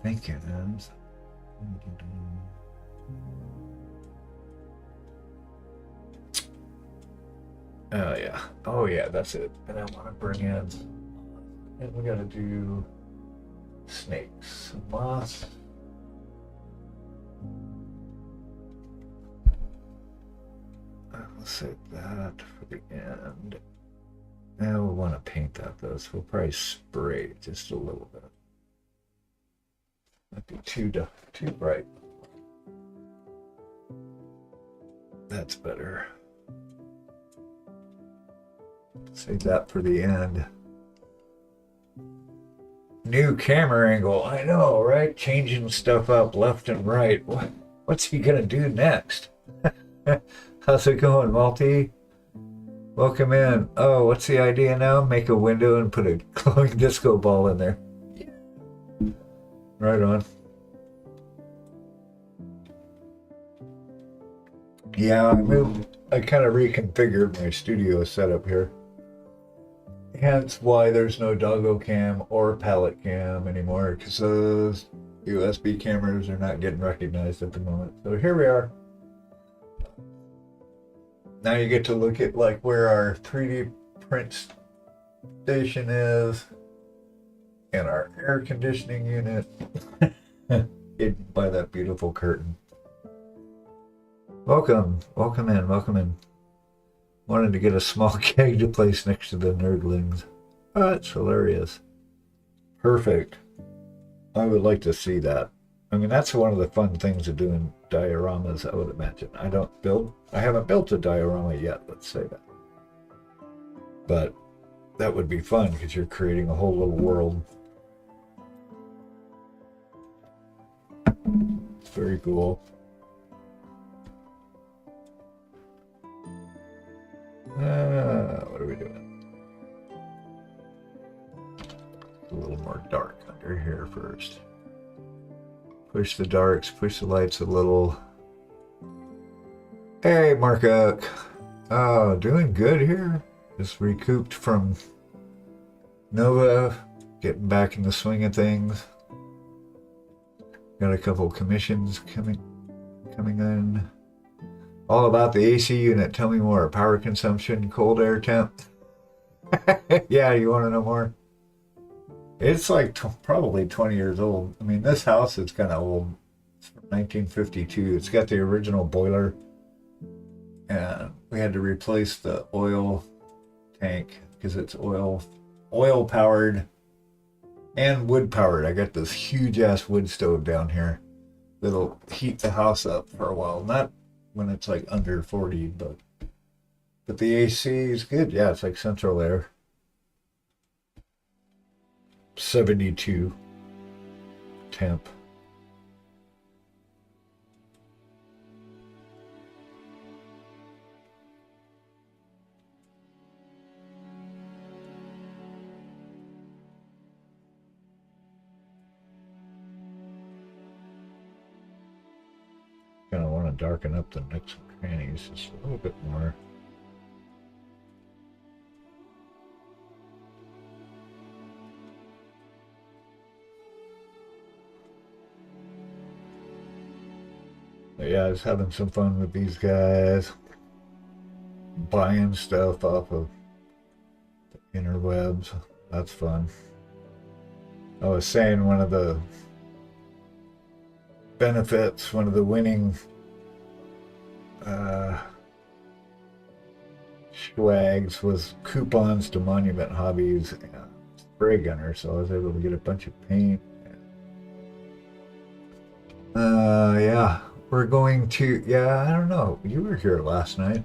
Thinking. Oh yeah. Oh yeah, that's it. And I want to bring in. And we gotta do snakes, moss. I'll save that for the end. Now we'll want to paint that though, so we'll probably spray just a little bit. Might be too bright. That's better. Save that for the end. New camera angle. I know, right? Changing stuff up left and right. What's he gonna do next? How's it going, Malty? Welcome in. Oh, what's the idea now? Make a window and put a glowing disco ball in there. Right on. Yeah, I kind of reconfigured my studio setup here. Hence why there's no doggo cam or palette cam anymore, because those USB cameras are not getting recognized at the moment. So here we are. Now you get to look at like where our 3D print station is and our air conditioning unit hidden by that beautiful curtain. Welcome in. Wanted to get a small keg to place next to the nerdlings. Oh, that's hilarious. Perfect. I would like to see that. I mean, that's one of the fun things of doing dioramas, I would imagine. I haven't built a diorama yet, let's say that. But that would be fun because you're creating a whole little world. It's very cool. What are we doing? A little more dark under here first. Push the darks, push the lights a little. Hey, Markup. Oh, doing good here. Just recouped from Nova, getting back in the swing of things. Got a couple commissions coming in. All about the AC unit. Tell me more. Power consumption, cold air temp. Yeah, you want to know more? It's like probably 20 years old. I mean, this house is kind of old. It's from 1952. It's got the original boiler. And we had to replace the oil tank because it's oil powered and wood powered. I got this huge ass wood stove down here that'll heat the house up for a while. Not when it's like under 40, but the AC is good. Yeah, it's like central air. 72 temp. Kind of want to darken up the nooks and crannies just a little bit more. But yeah, I was having some fun with these guys. Buying stuff off of the interwebs. That's fun. I was saying one of the benefits, one of the winning Schwags was coupons to Monument Hobbies and Spray Gunner, so I was able to get a bunch of paint. Yeah, we're going to, yeah, I don't know. You were here last night.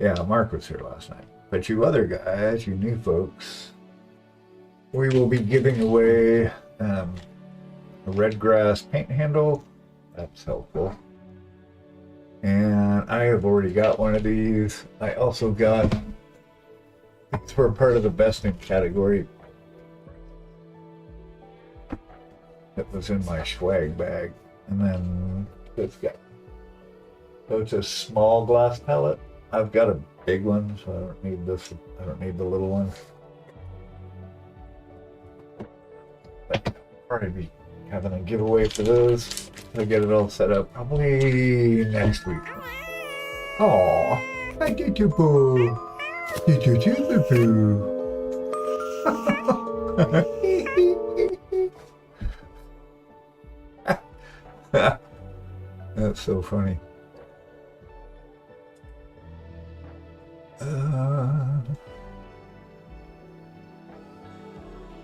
Yeah, Mark was here last night. But you other guys, you new folks, we will be giving away a red grass paint handle. That's helpful. And I have already got one of these. I also got, these were part of the best in category. It was in my swag bag. And then this guy. So it's a small glass palette. I've got a big one, so I don't need this. I don't need the little one. But I'll probably be having a giveaway for those. I'll get it all set up probably next week. Aw, I did you boo. Did you do the boo? That's so funny.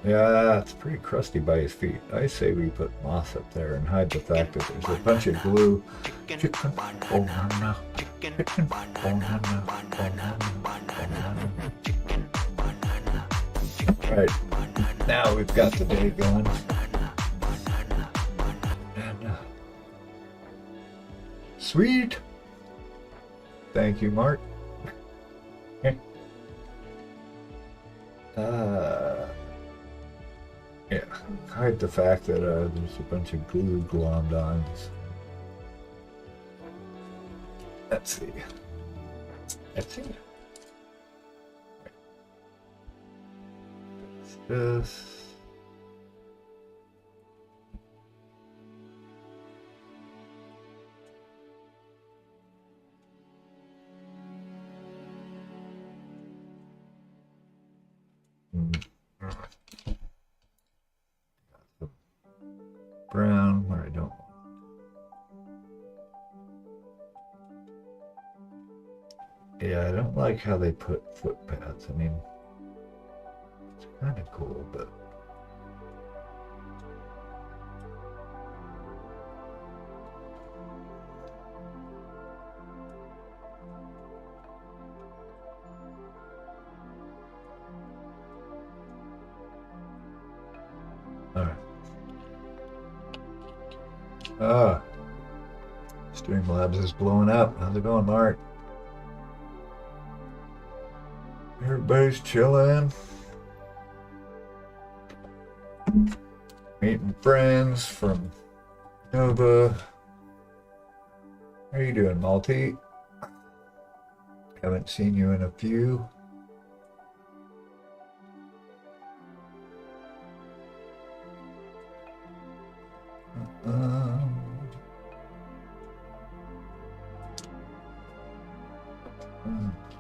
Yeah, it's pretty crusty by his feet. I say we put moss up there and hide the fact that there's a bunch of glue. Chicken, banana, chicken, banana, banana. Right, now we've got the day going. And, sweet. Thank you, Mark. Yeah, hide the fact that there's a bunch of glue glommed on. Let's see. Let's see. This. Brown where I don't want. Yeah, I don't like how they put foot pads. I mean, it's kind of cool, but all right. Streamlabs is blowing up. How's it going, Mark? Everybody's chilling. Meeting friends from Nova. How you doing, Malty? Haven't seen you in a few.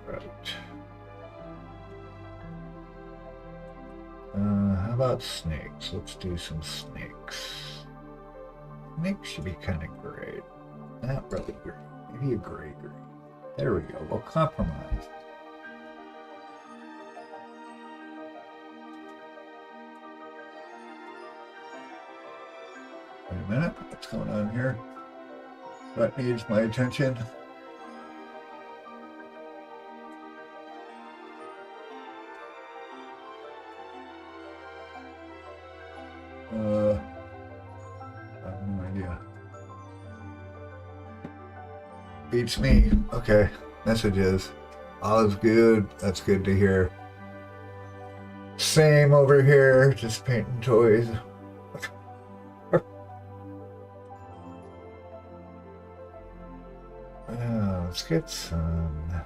Right. How about snakes? Let's do some snakes. Snakes should be kind of gray. Not really gray. Maybe a gray green. There we go. We'll compromise. Wait a minute. What's going on here? That needs my attention. I have no idea. Beats me. Okay. Messages. All is good. That's good to hear. Same over here. Just painting toys. Let's get a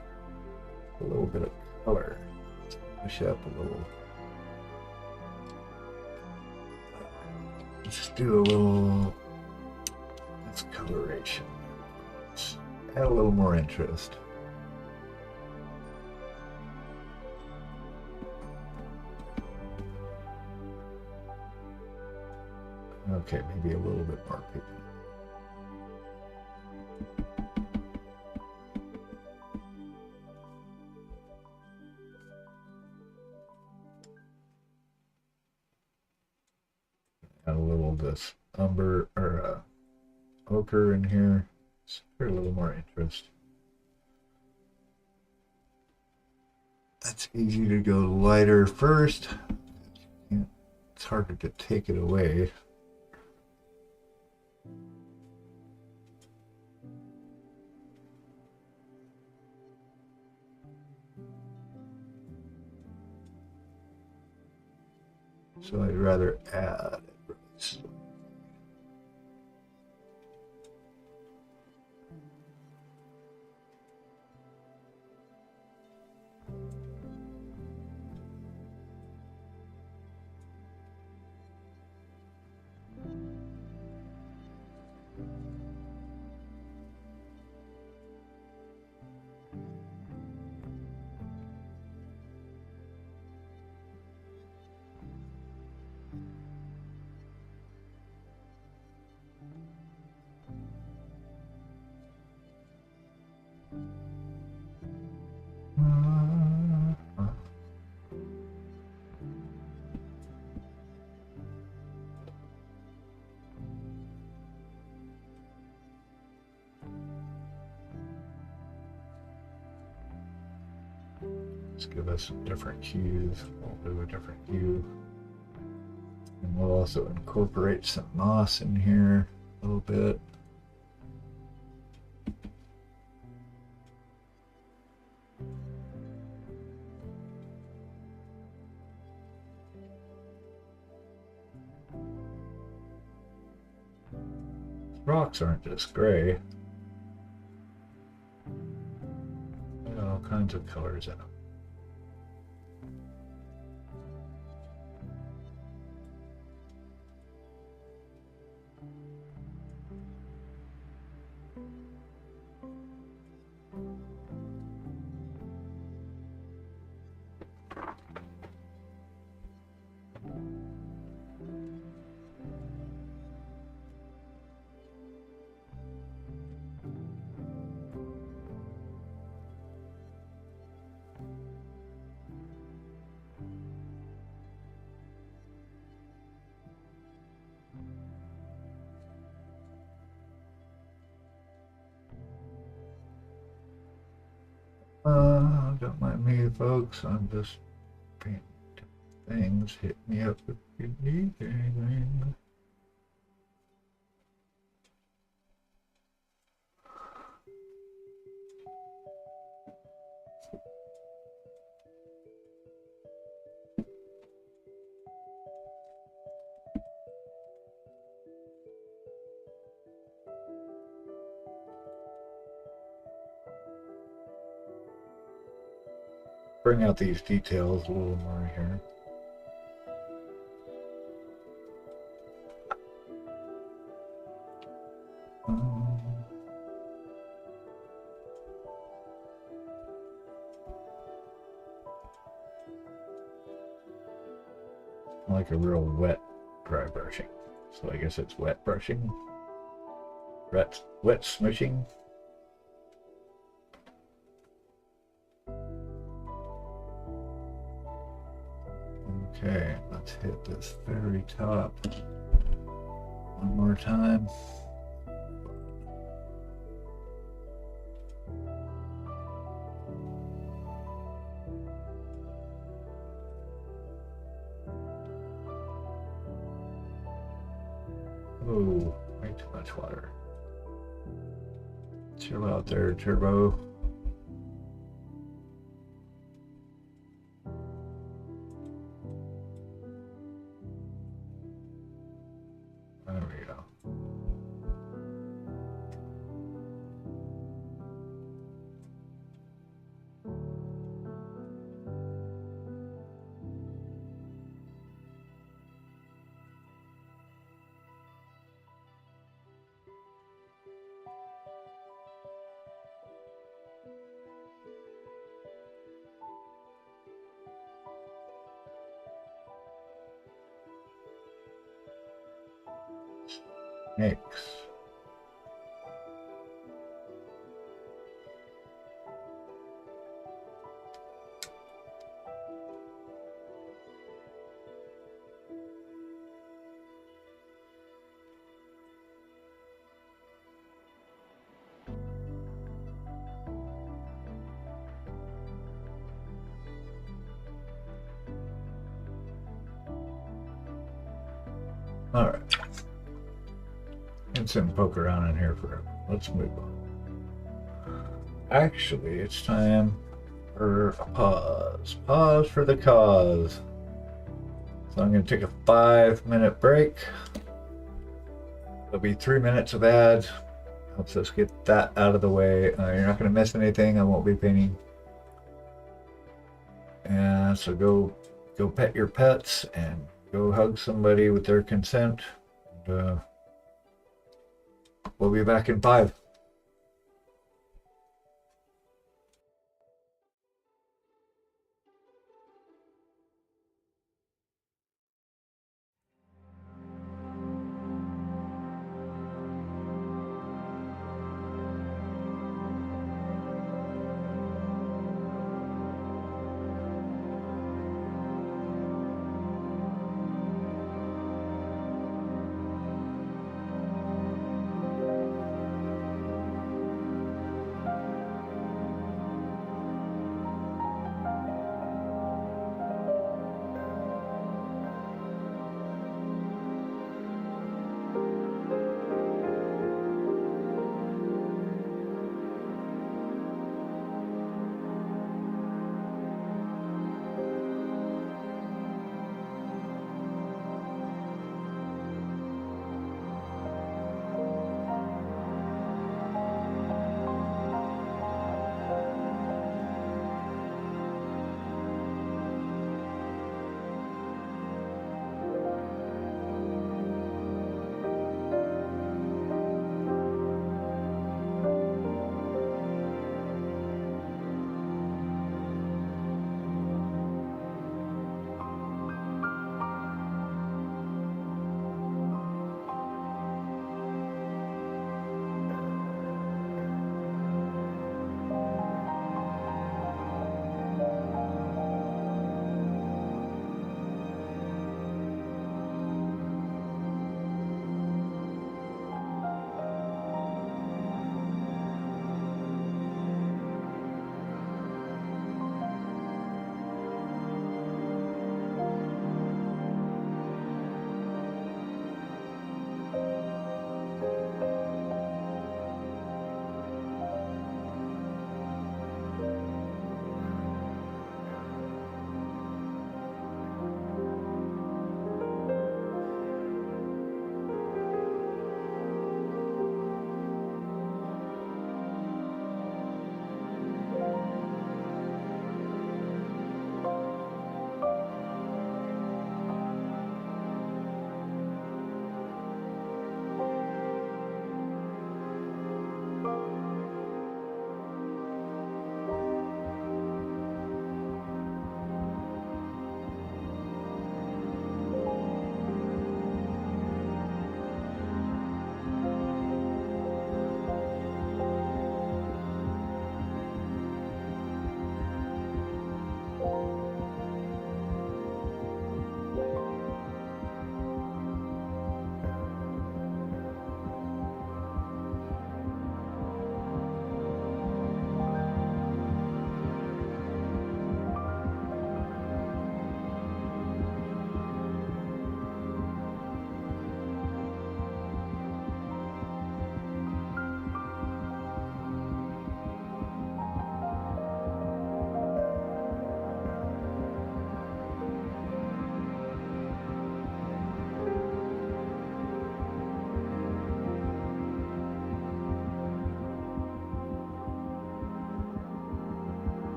little bit of color. Let's push up a little. Let's do a little, that's coloration. Let's add a little more interest. Okay, maybe a little bit more pigment. of this umber or ochre in here. It's for a little more interest. That's easy to go lighter first. It's harder to take it away. So I'd rather add it really slowly. Let's give us some different hues. We'll do a different hue. And we'll also incorporate some moss in here a little bit. Rocks aren't just gray. They got all kinds of colors in them. Don't mind me, folks. I'm just painting things. Hit me up if you need anything. Bring out these details a little more here. Like a real wet dry brushing. So I guess it's wet brushing. Wet smooshing. Okay, let's hit this very top one more time. Oh, way too much water. Chill out there, Turbo. There we go. Snakes. Alright. Let's sit and poke around in here forever. Let's move on. Actually, it's time for a pause. Pause for the cause. So I'm going to take a 5-minute break. There'll be 3 minutes of ads. Helps us get that out of the way. You're not going to miss anything. I won't be painting. And so go pet your pets and go hug somebody with their consent. And, we'll be back in 5.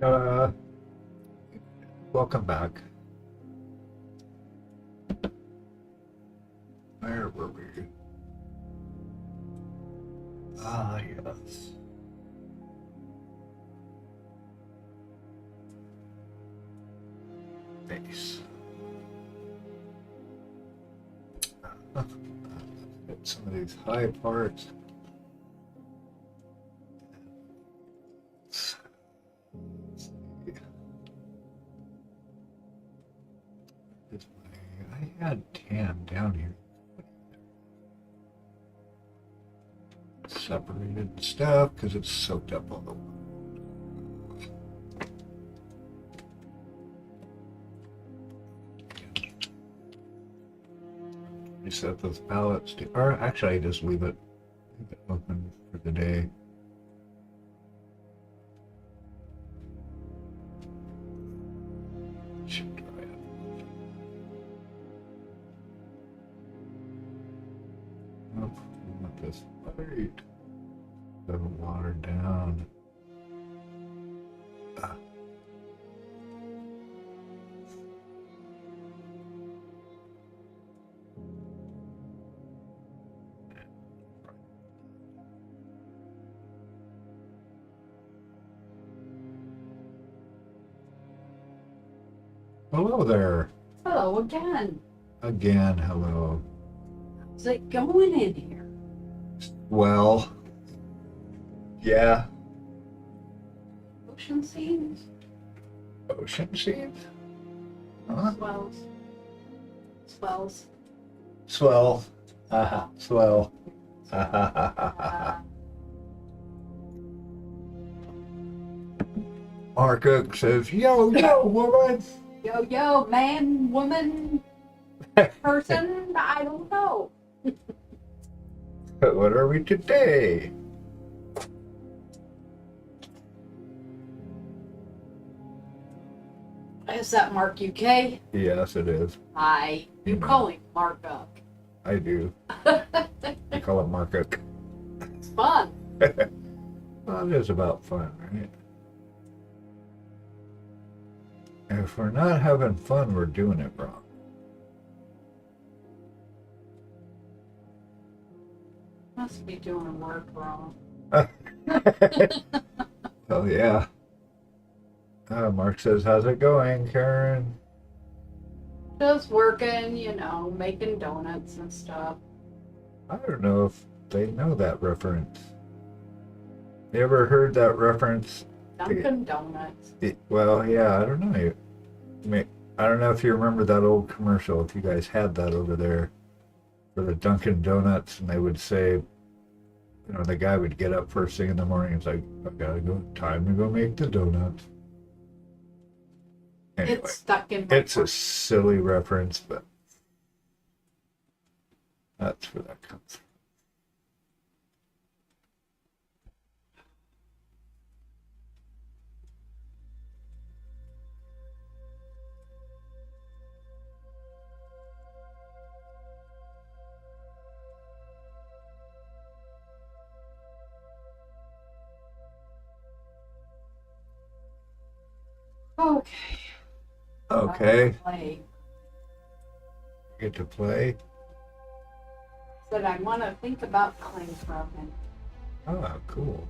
Uh, welcome back. Where were we? Ah, yes. Base. Get some of these high parts. I had tan down here. Separated stuff because it's soaked up on the wood. Reset those pallets to, or actually I just leave it open for the day. Should try it. Oh, I want this light. Go water down. Ah. Hello there. Hello again. Again, hello. How's it going in here? Well, yeah. Ocean scenes? Ocean scenes? Huh? Swells. Swells. Swell. Haha, swell. Uh, Mark Cook says, yo, woman. yo, man, woman, person, I don't know. What are we today? Is that Mark UK? Yes, it is. Hi. You Mhm. call him Mark Up. I do. I call it Mark Cook. It's fun. Well, it is about fun, right? If we're not having fun, we're doing it wrong. Must be doing work wrong. Oh, yeah. Mark says, how's it going, Karen? Just working, making donuts and stuff. I don't know if they know that reference. You ever heard that reference? Dunkin' Donuts. Well, yeah, I don't know. I don't know if you remember that old commercial, if you guys had that over there for the Dunkin' Donuts, and they would say, the guy would get up first thing in the morning. It's like, I gotta go, time to go make the donuts. Anyway, It's stuck in my it's a silly reference, but that's where that comes from. Okay. Okay, Play. get to play. Said I want to think about clay carving. Oh, cool.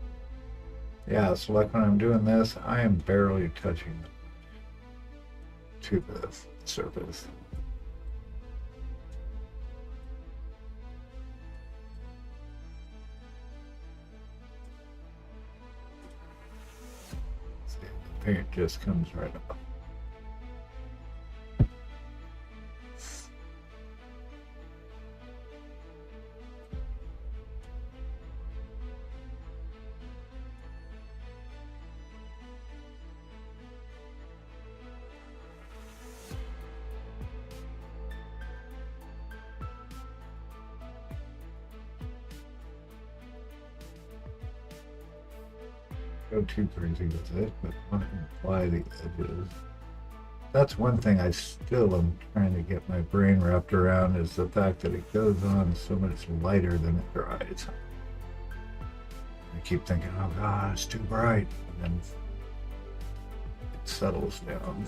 Yeah, so like when I'm doing this, I am barely touching to the surface. See, the paint just comes right off. Go too crazy with it, but not apply the edges. That's one thing I still am trying to get my brain wrapped around, is the fact that it goes on so much lighter than it dries. I keep thinking, oh God, it's too bright. And then settles down.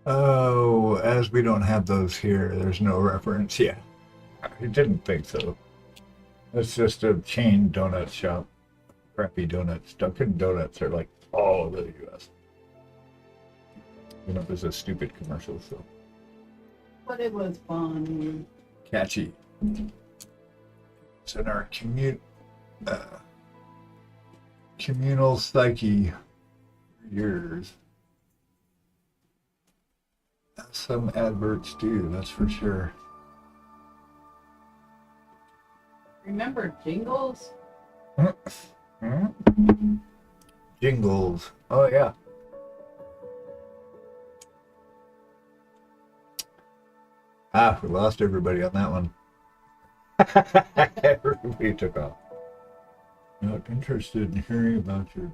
Oh, as we don't have those here, there's no reference. Yeah, I didn't think so. It's just a chain donut shop. Crappy donuts. Dunkin' Donuts are like all over the U.S. You know, there's a stupid commercial, so But it was fun. catchy. It's in our communal psyche for years. Some adverts do, that's for sure. Remember Jingles? Jingles. Oh, yeah. Ah, we lost everybody on that one. Everybody took off. Not interested in hearing about your...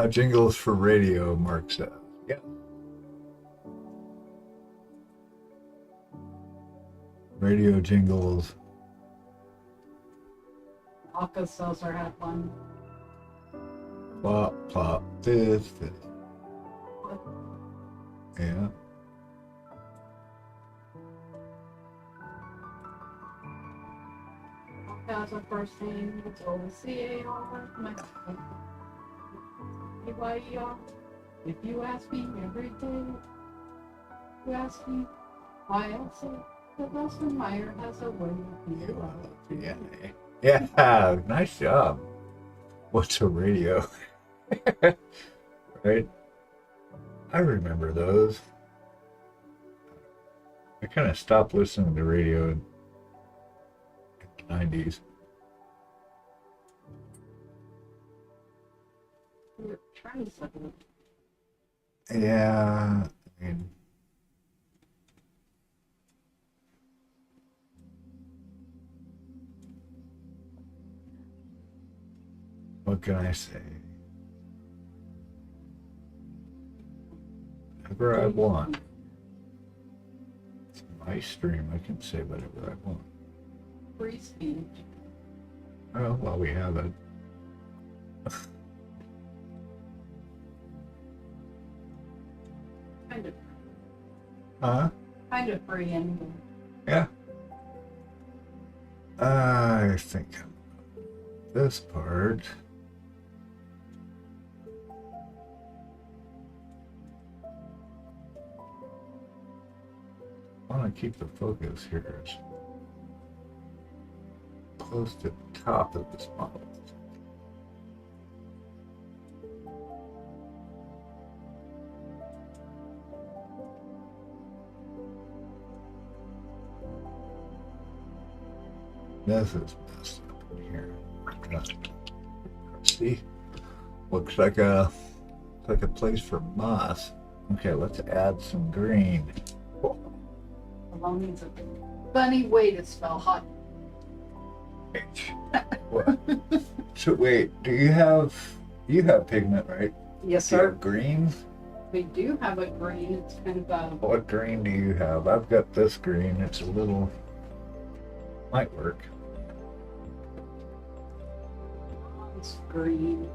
Jingles for radio, Mark says. Yeah. Radio jingles. Alka-Seltzer had one. Plop, plop, this. Yeah. Alka's a first name. It's O-C-A-R. My A-Y-E-R. If you ask me every day, you ask me why I say the Nelson Meyer has a way of being Yeah. Yeah. Nice job. What's a radio? Right? I remember those. I kind of stopped listening to radio in the 90s. We're trying to settle it. Yeah. I mean, what can I say? Whatever I want. It's my stream. I can say whatever I want. Free speech. Oh, well, we have it. Kind of. Huh? Kind of free anyway. Yeah. I think this part. I want to keep the focus here as close to the top of this model. This is messed up in here. see. Looks like a place for moss. Okay, let's add some green. Along needs a funny way to spell hot. What? So wait, you have pigment, right? Yes, Do you sir. have green? We do have a green. It's kind of a What green do you have? I've got this green. It's a little, might work. bronze green.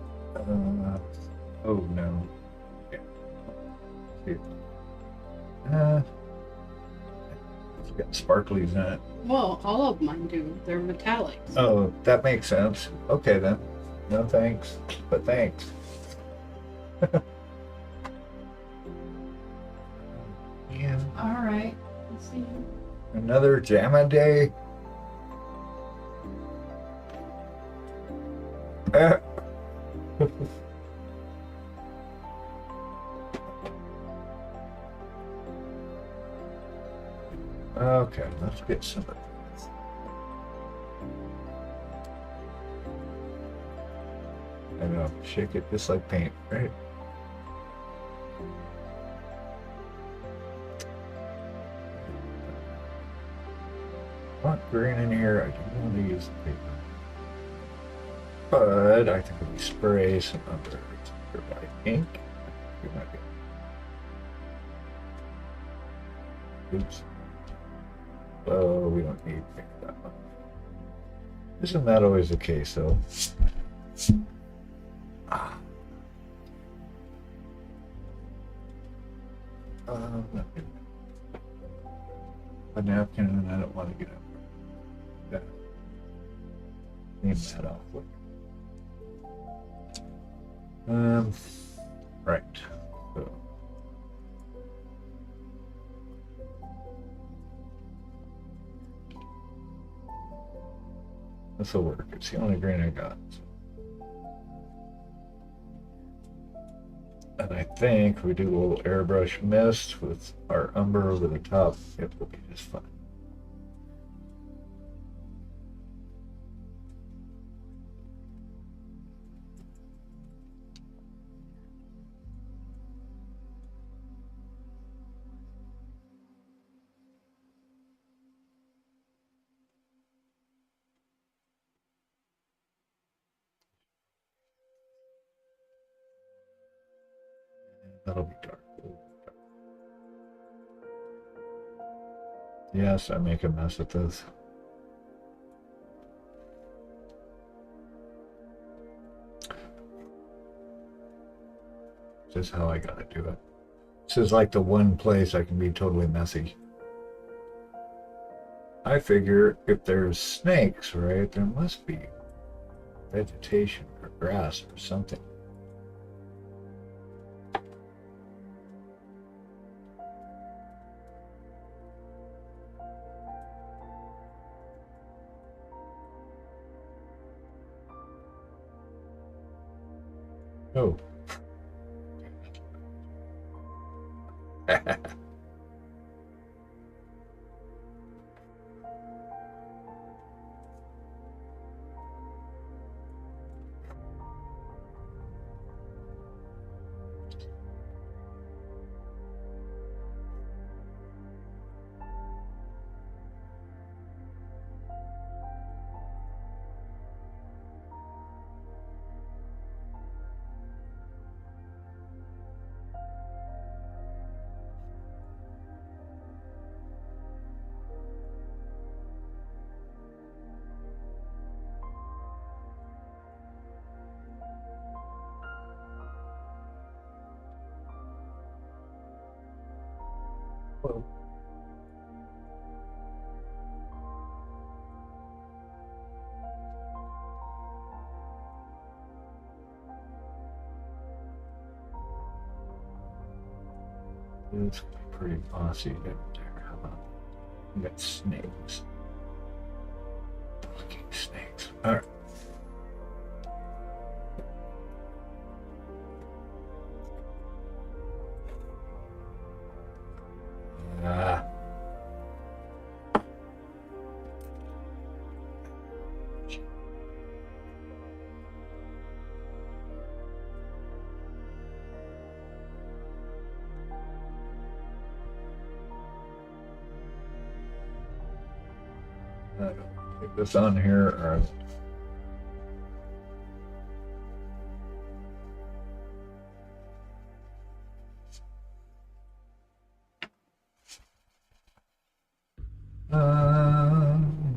Oh no. Yeah. Here. It's got sparklies in it. Well, all of mine do. They're metallics. Oh, that makes sense. Okay then. No thanks, but thanks. Yeah. All right. Let's see. Another JAMA day. Okay, let's get some of this. I know, shake it just like paint, right? I want green in here. I do want to use the paper. But I think if we spray some other white ink, we might be. Oops. Oh, we don't need ink that much. Isn't that always the case, though? Ah. A napkin, and I don't want to get up. Yeah. Clean that off. Right. So. This will work. It's the only green I got. And I think we do a little airbrush mist with our umber over the top. It will be just fine. That'll be dark. Yes, I make a mess with this. This is how I gotta do it. This is like the one place I can be totally messy. I figure if there's snakes, right, there must be vegetation or grass or something. Oh. Well, it's pretty bossy right there. How about we got snakes? Looking snakes. All right. Ah. Take this on here, or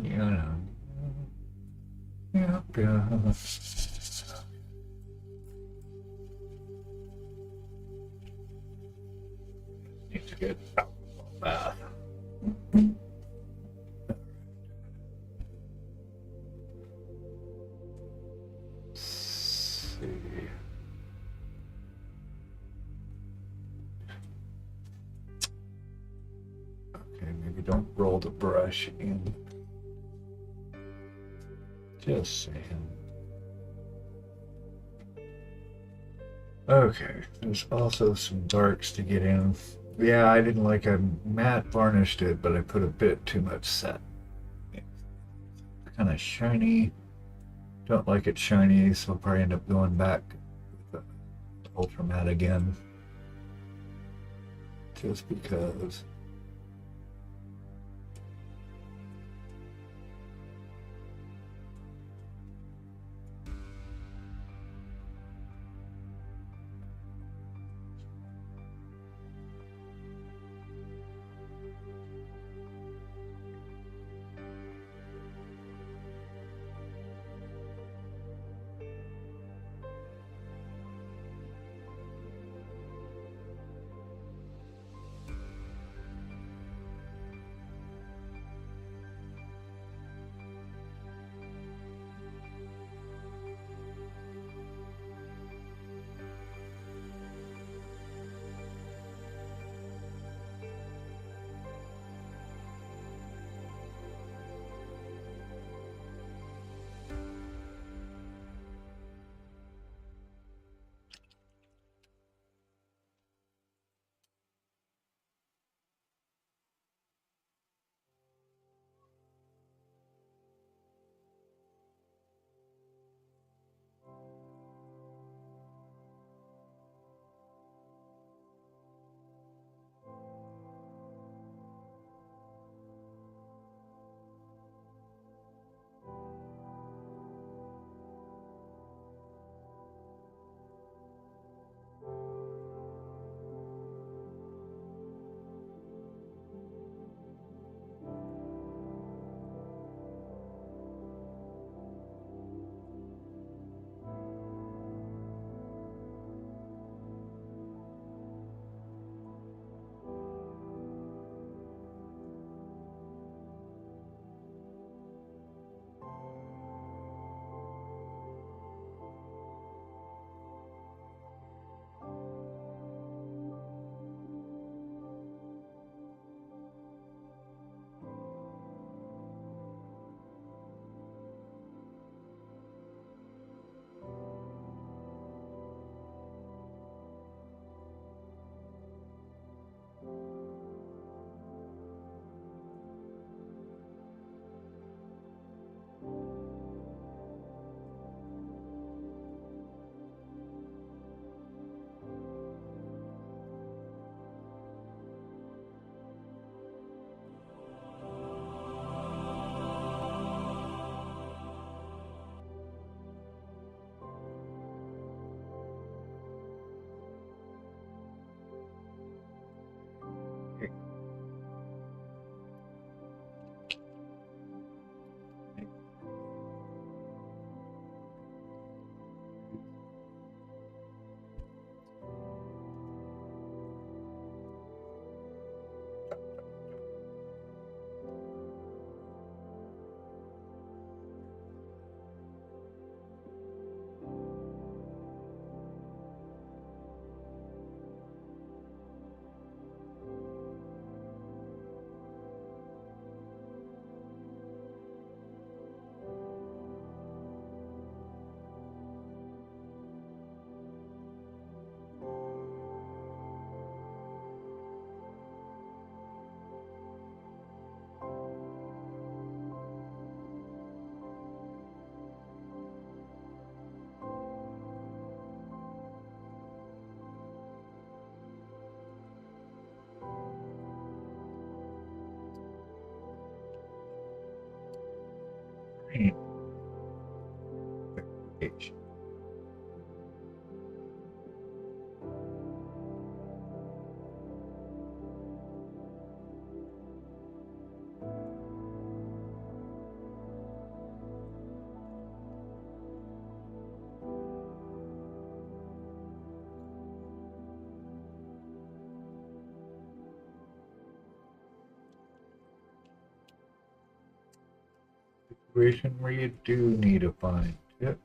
you know, yep, yeah. Need to get out of the bath. Let's see. Okay, maybe don't roll the brush in. Just saying. Okay, there's also some darks to get in. Yeah, I didn't like I matte varnished it, but I put a bit too much set. Kind of shiny. Don't like it shiny, so I'll probably end up going back with the ultra matte again. Just because. Green. H. Situation where you do need a fine tip.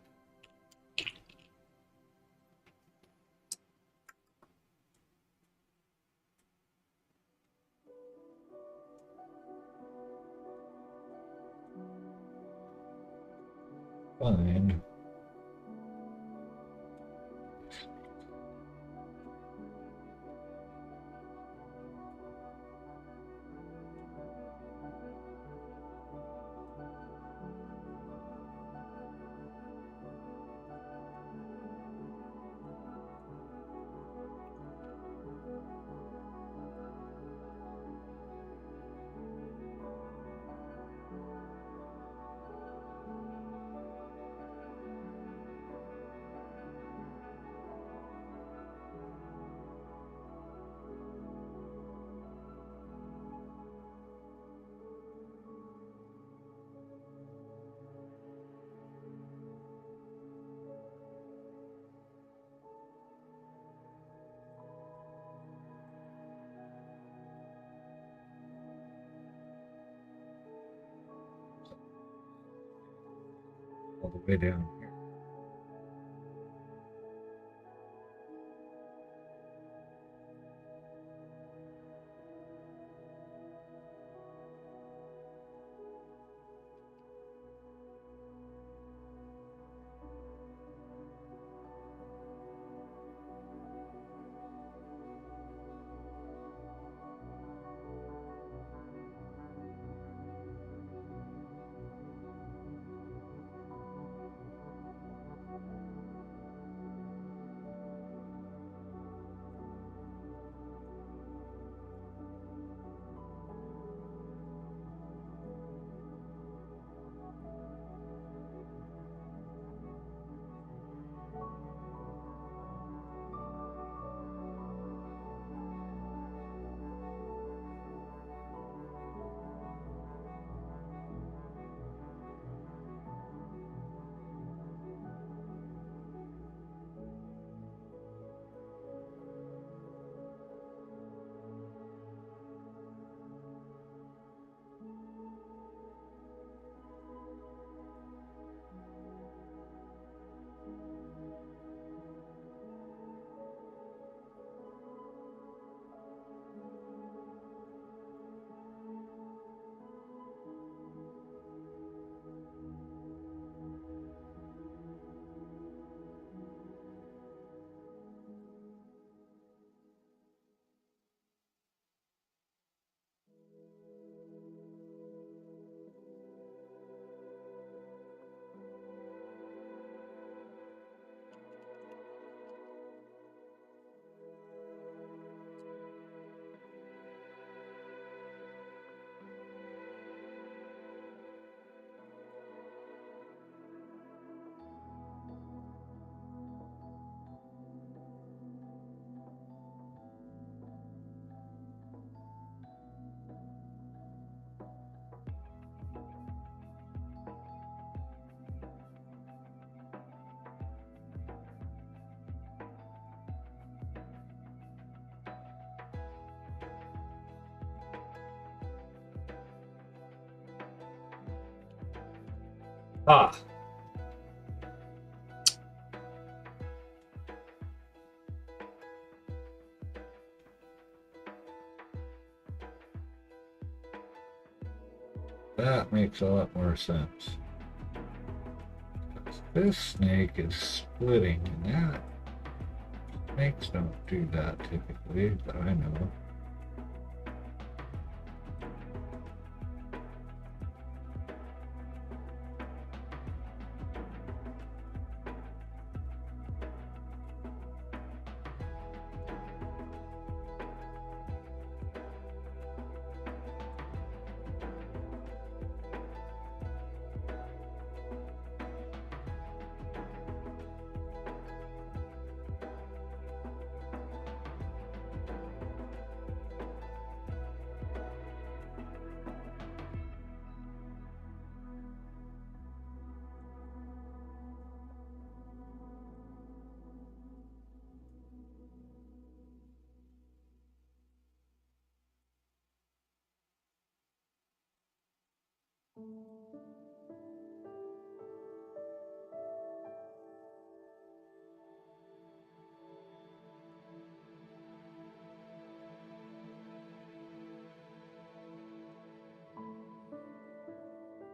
Find. All the way down here. Ah. That makes a lot more sense. This snake is splitting, and that snakes don't do that typically, but I know.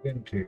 into.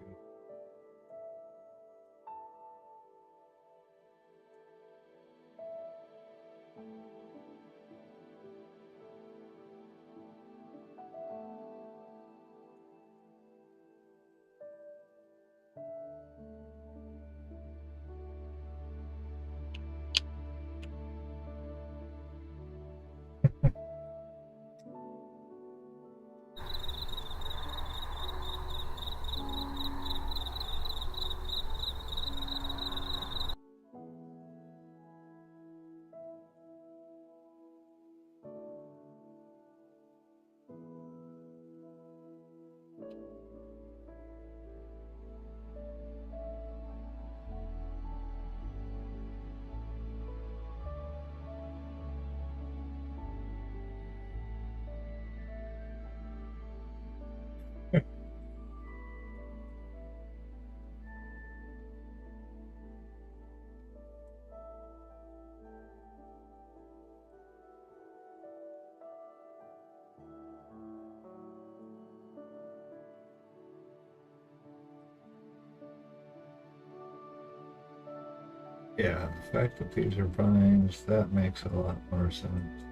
Yeah, the fact that these are vines, that makes a lot more sense.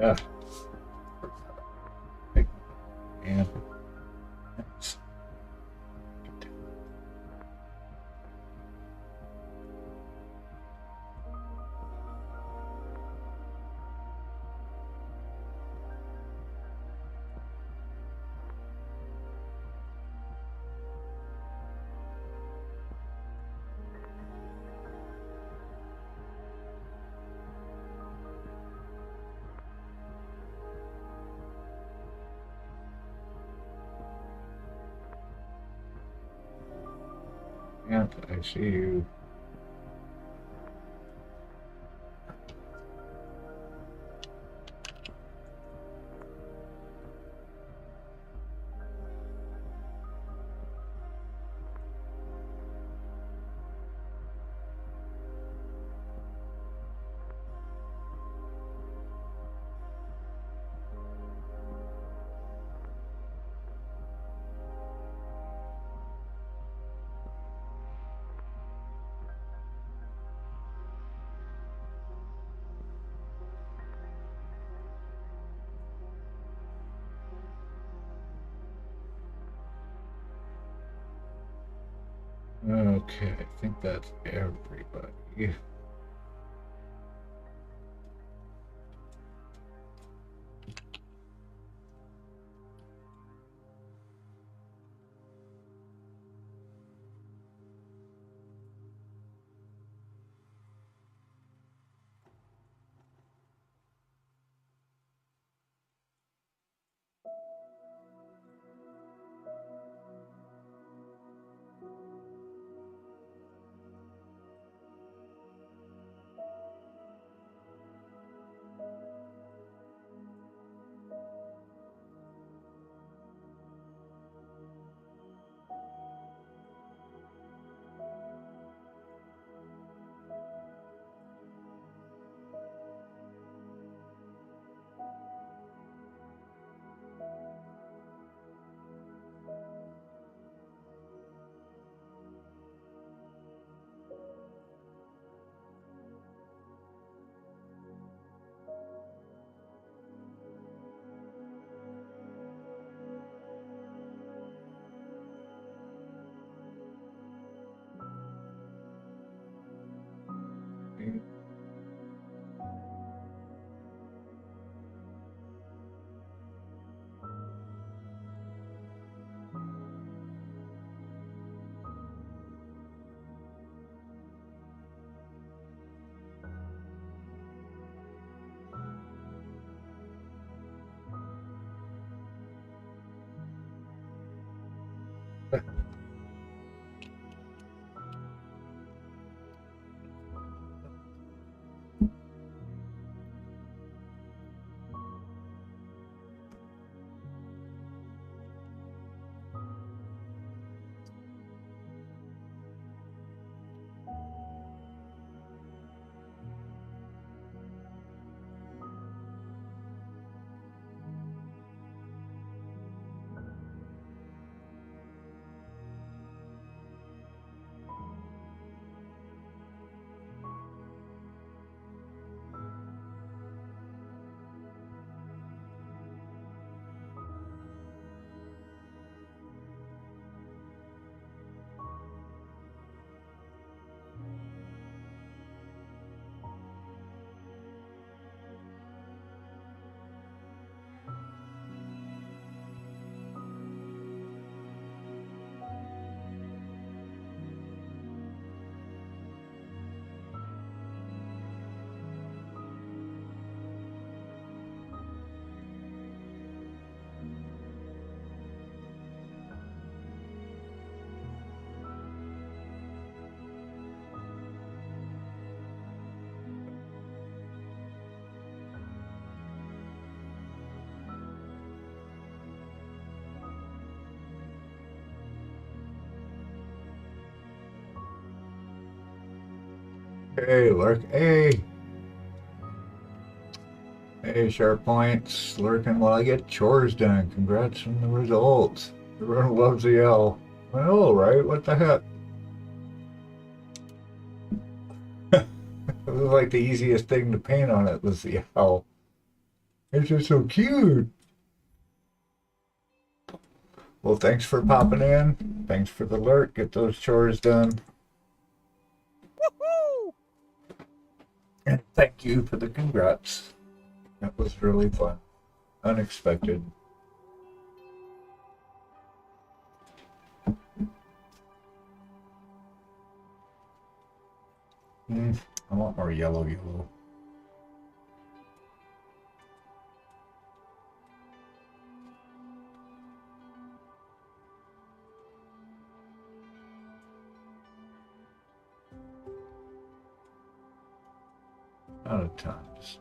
Yeah. And it's- Grant. I see you. Okay, I think that's everybody. Hey, Lurk. Hey. Hey, Sharp Points. Lurking while I get chores done. Congrats on the results. Everyone loves the L. I know, right? What the heck? It was like the easiest thing to paint on it was the owl. It's just so cute. Well, thanks for popping in. Thanks for the alert. Get those chores done. Woohoo! And thank you for the congrats. That was really fun. Unexpected. I want more yellow. of times.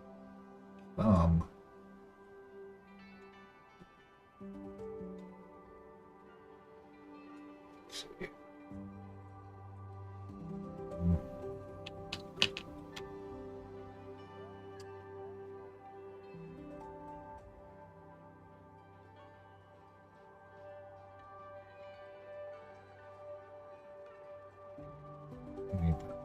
Let's see. Need that.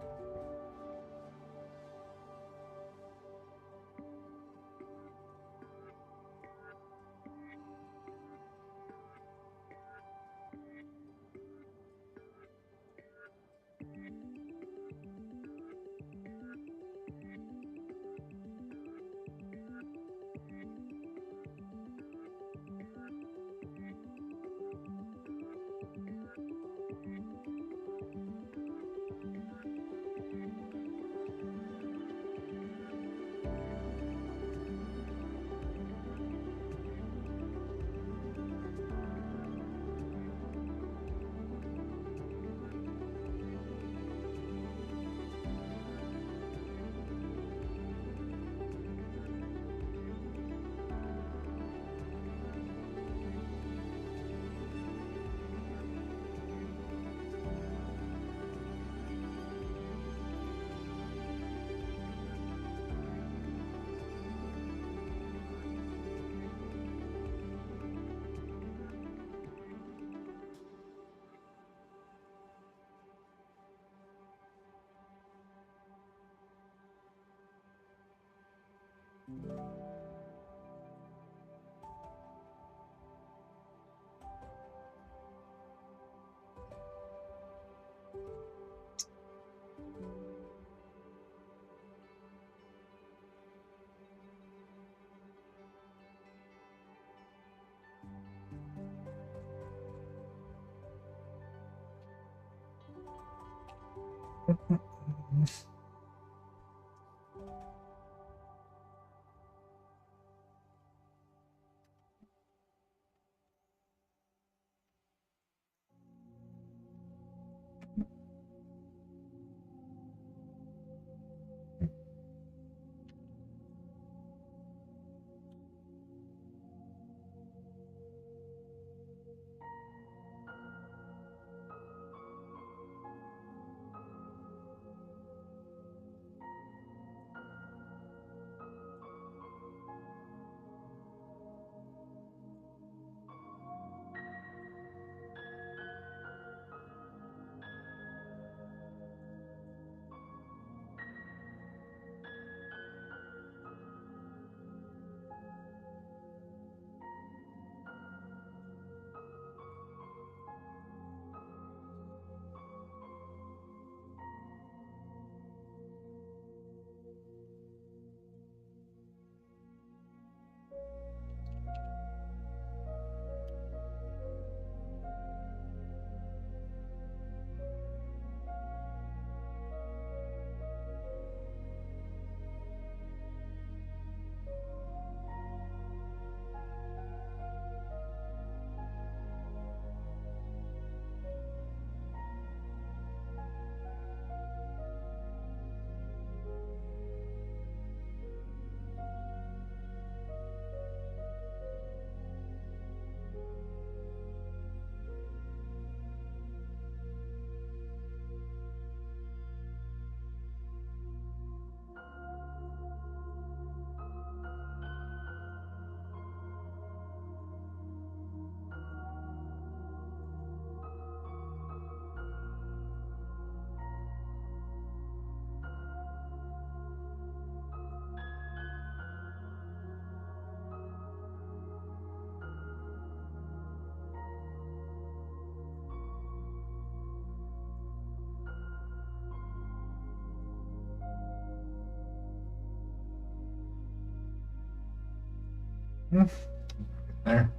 There.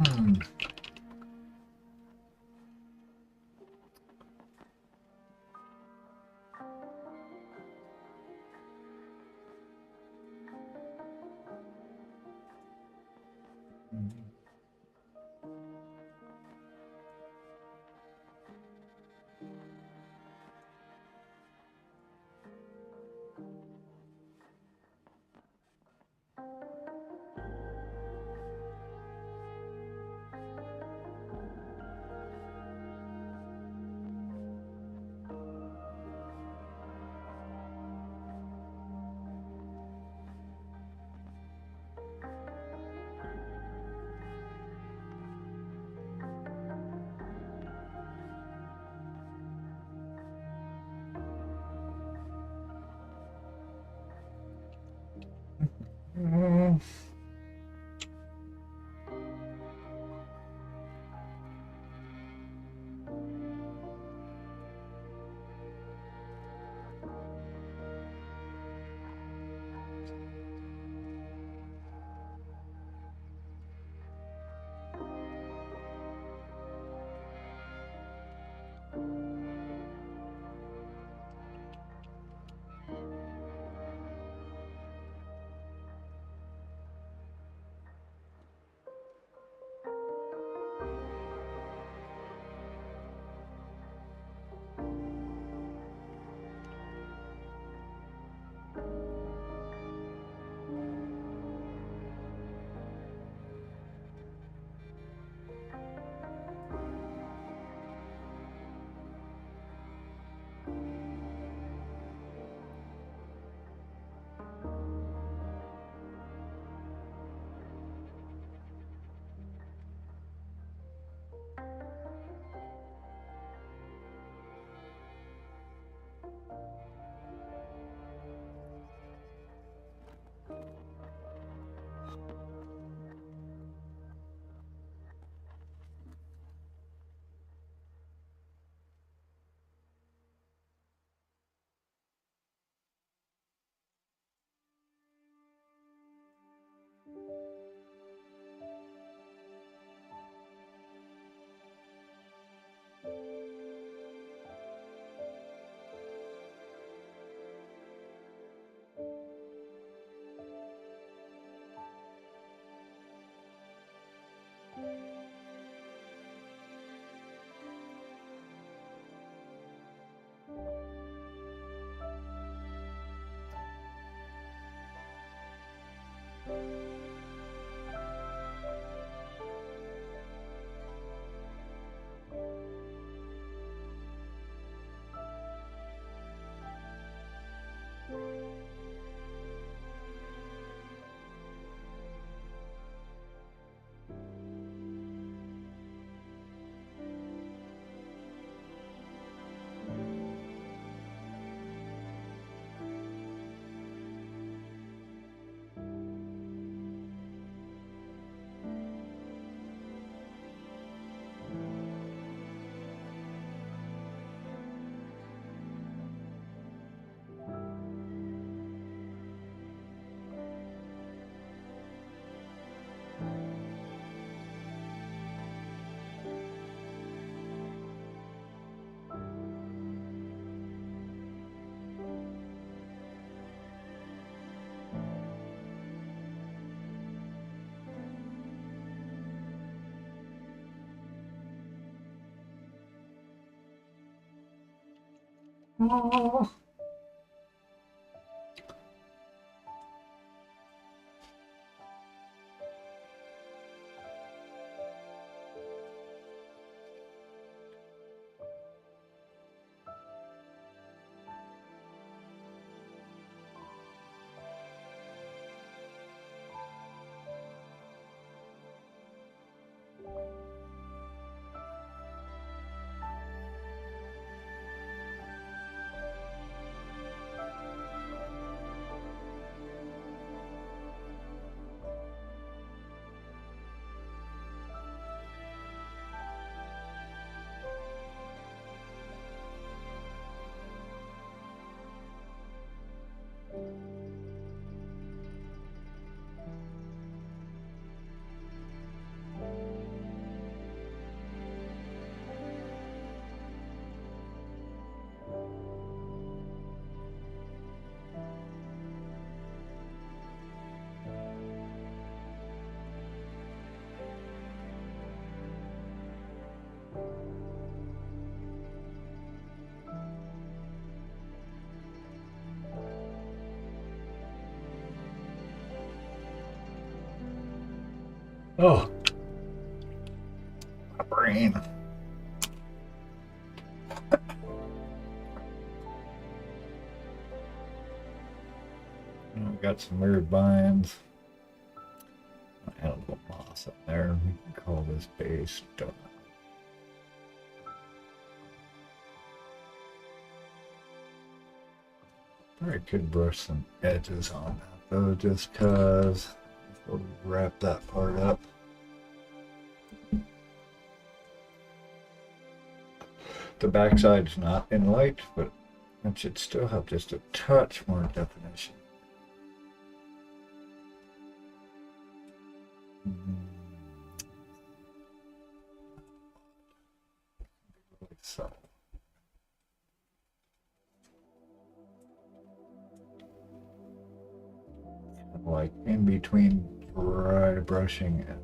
Hmm. Hmm. Oh. Oh, my brain. We got some weird vines. I have a little moss up there. We can call this base done. I could brush some edges on that though, just cause before we wrap that part up. The backside's not in light, but it should still have just a touch more definition. Like so. Like in between dry brushing and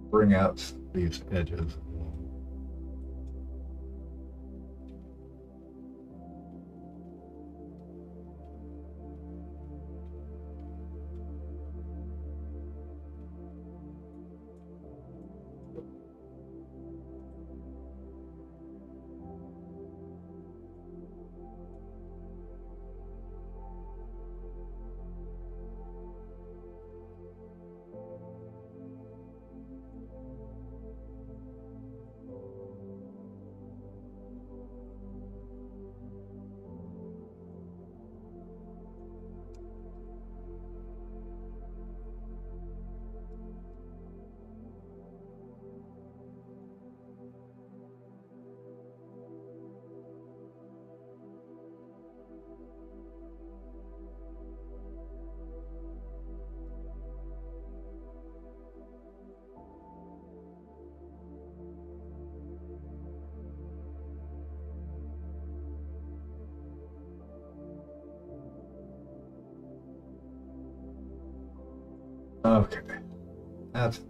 bring out these edges. Okay, that's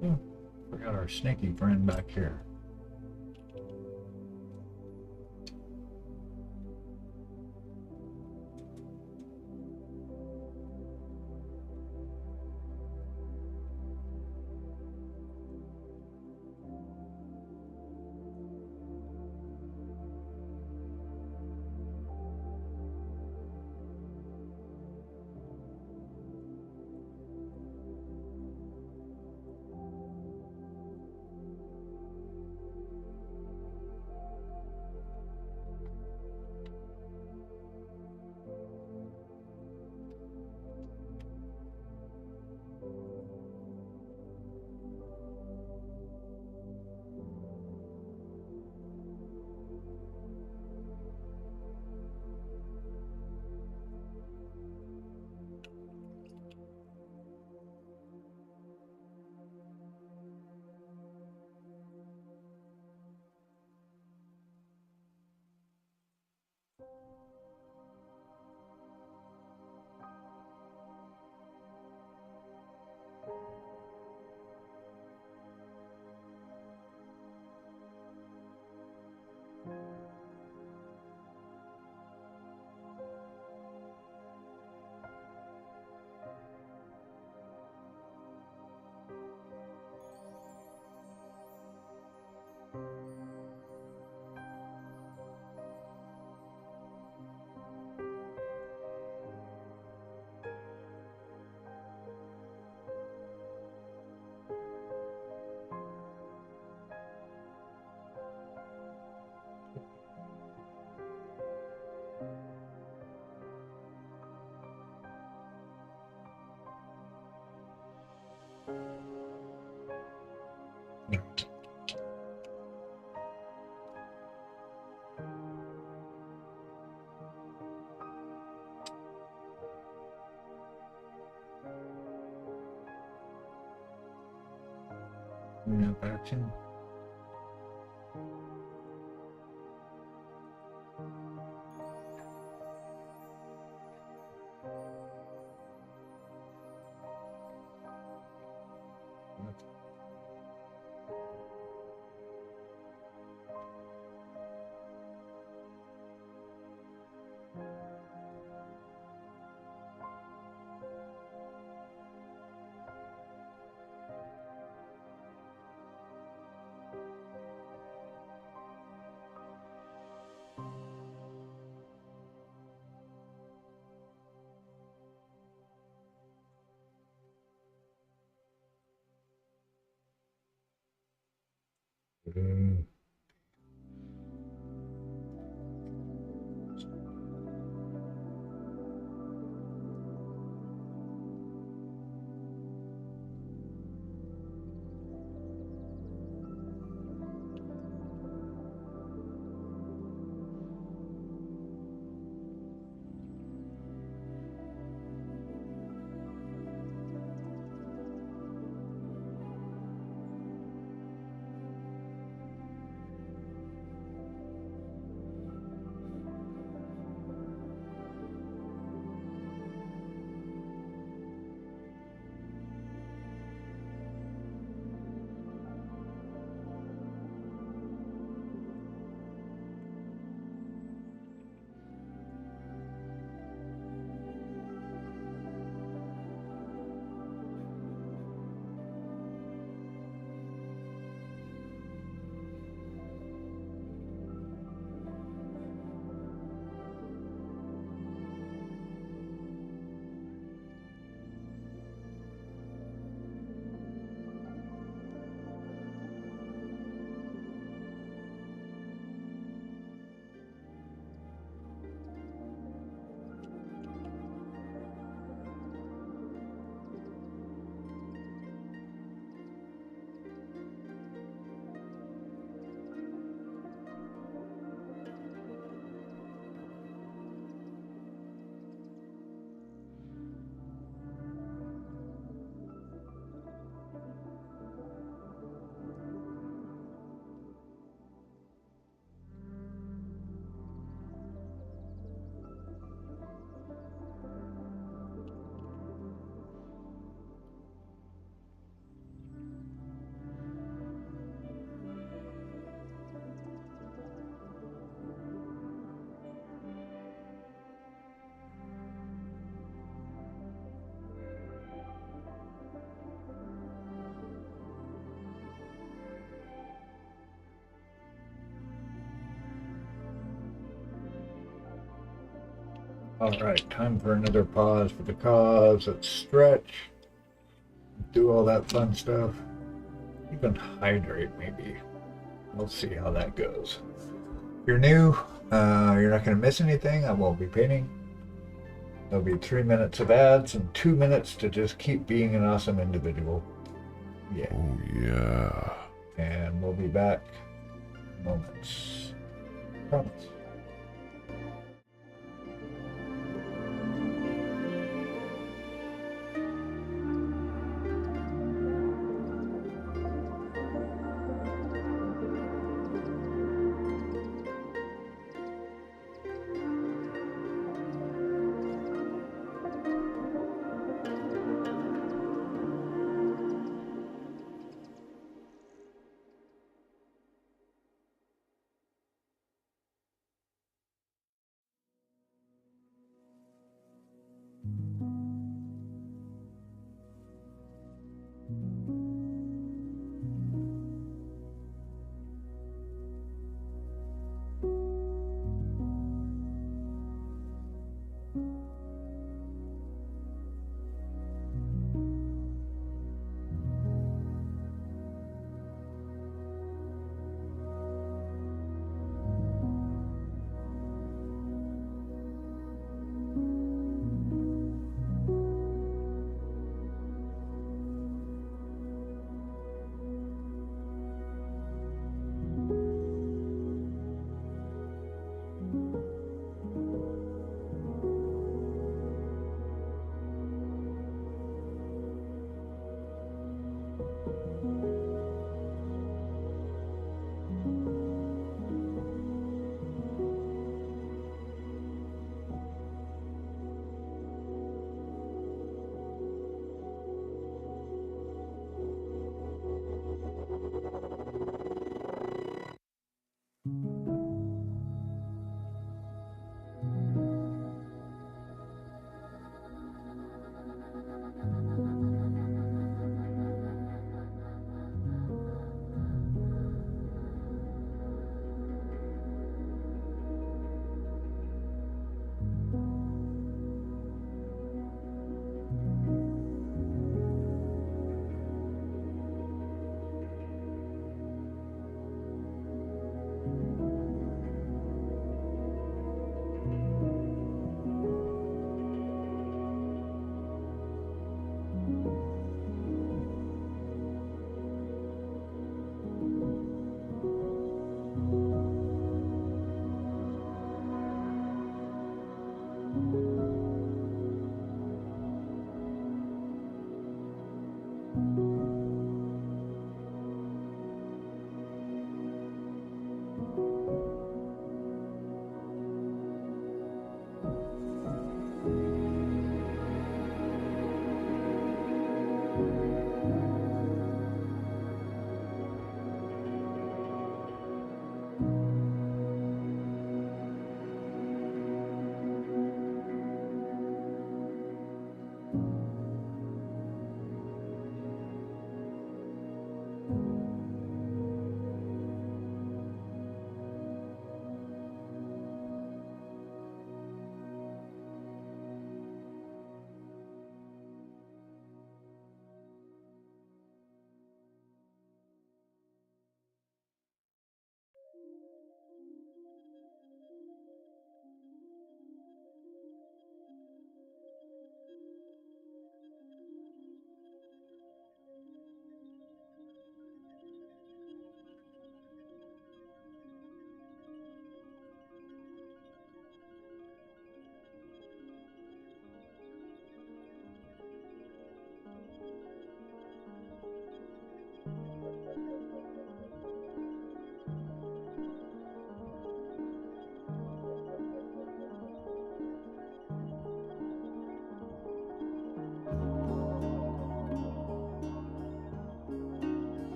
we got our sneaky friend back here. No action. Mm. All right, time for another pause for the cause. Let's stretch, do all that fun stuff. Even hydrate, maybe. We'll see how that goes. If you're new, you're not going to miss anything. I won't be painting. There'll be 3 minutes of ads and 2 minutes to just keep being an awesome individual. Yeah. Oh, yeah. And we'll be back in moments. Promise.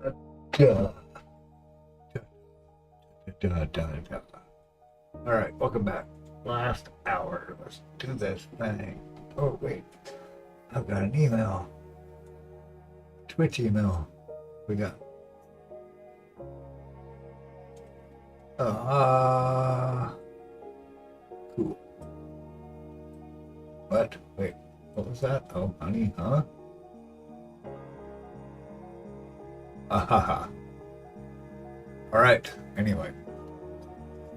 Duh. Duh, duh, duh. All right, welcome back. Last hour. Let's do this thing. Oh, wait. I've got an email. Twitch email. We got. Cool. What? Wait, what was that? Oh, honey, huh? Ahaha. All right. Anyway,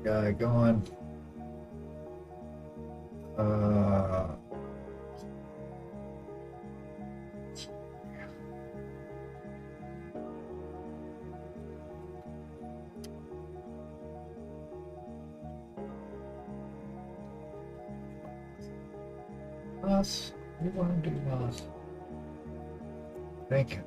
guy going. Moss. We want to do moss. Thank you.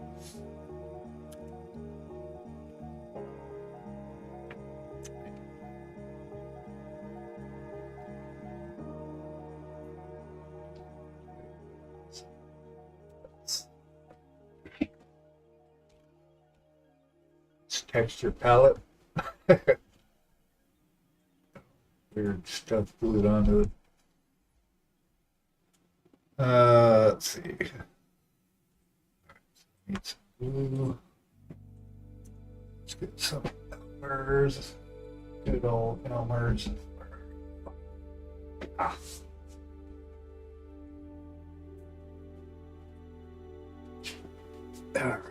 Texture palette. Weird stuff glued onto it. Let's see. Need some glue. Let's get some Elmer's. Good old Elmer's. Ah. All right.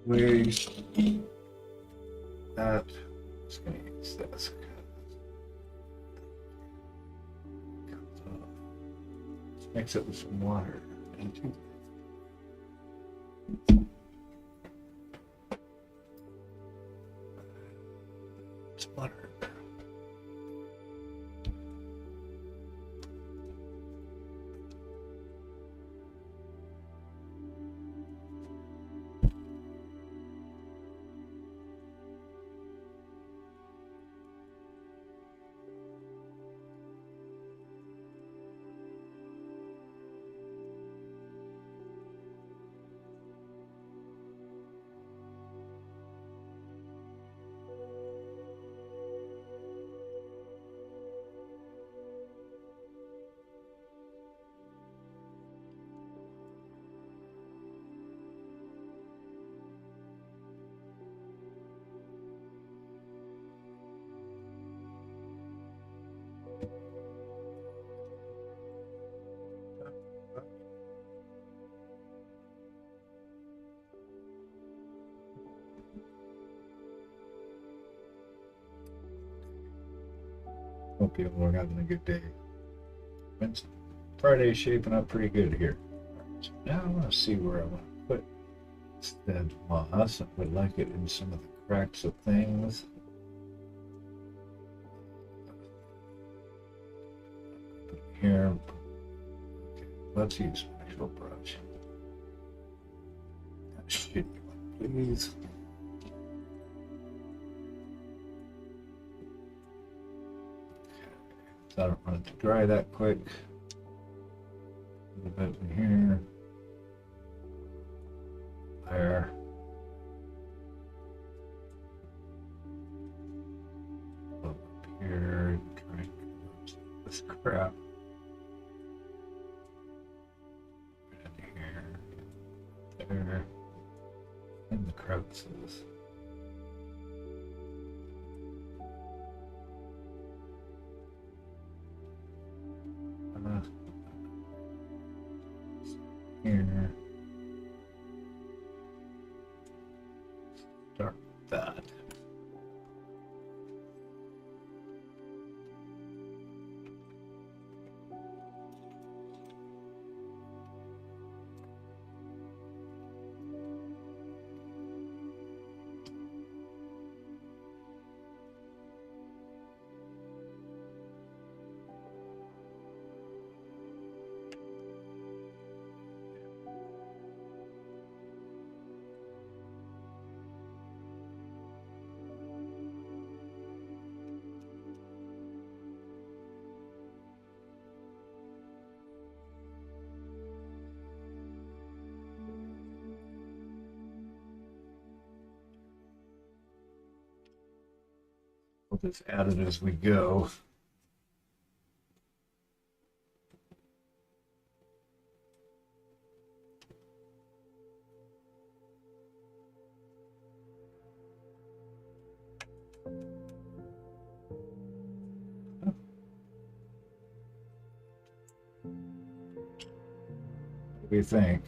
Waste that. Just gonna use this. Let's mix it with some water. It's water. Hope people are having a good day. Friday's shaping up pretty good here. So now I want to see where I want to put instead moss. I would like it in some of the cracks of things. Put it here. Okay, let's use an actual brush. That shitty one, please. So I don't want it to dry that quick. A little bit in here. There. A little up here. Try and get this crap. Right in here. There. In the crevices. Here. Start with that. We'll just add it as we go. What do you think?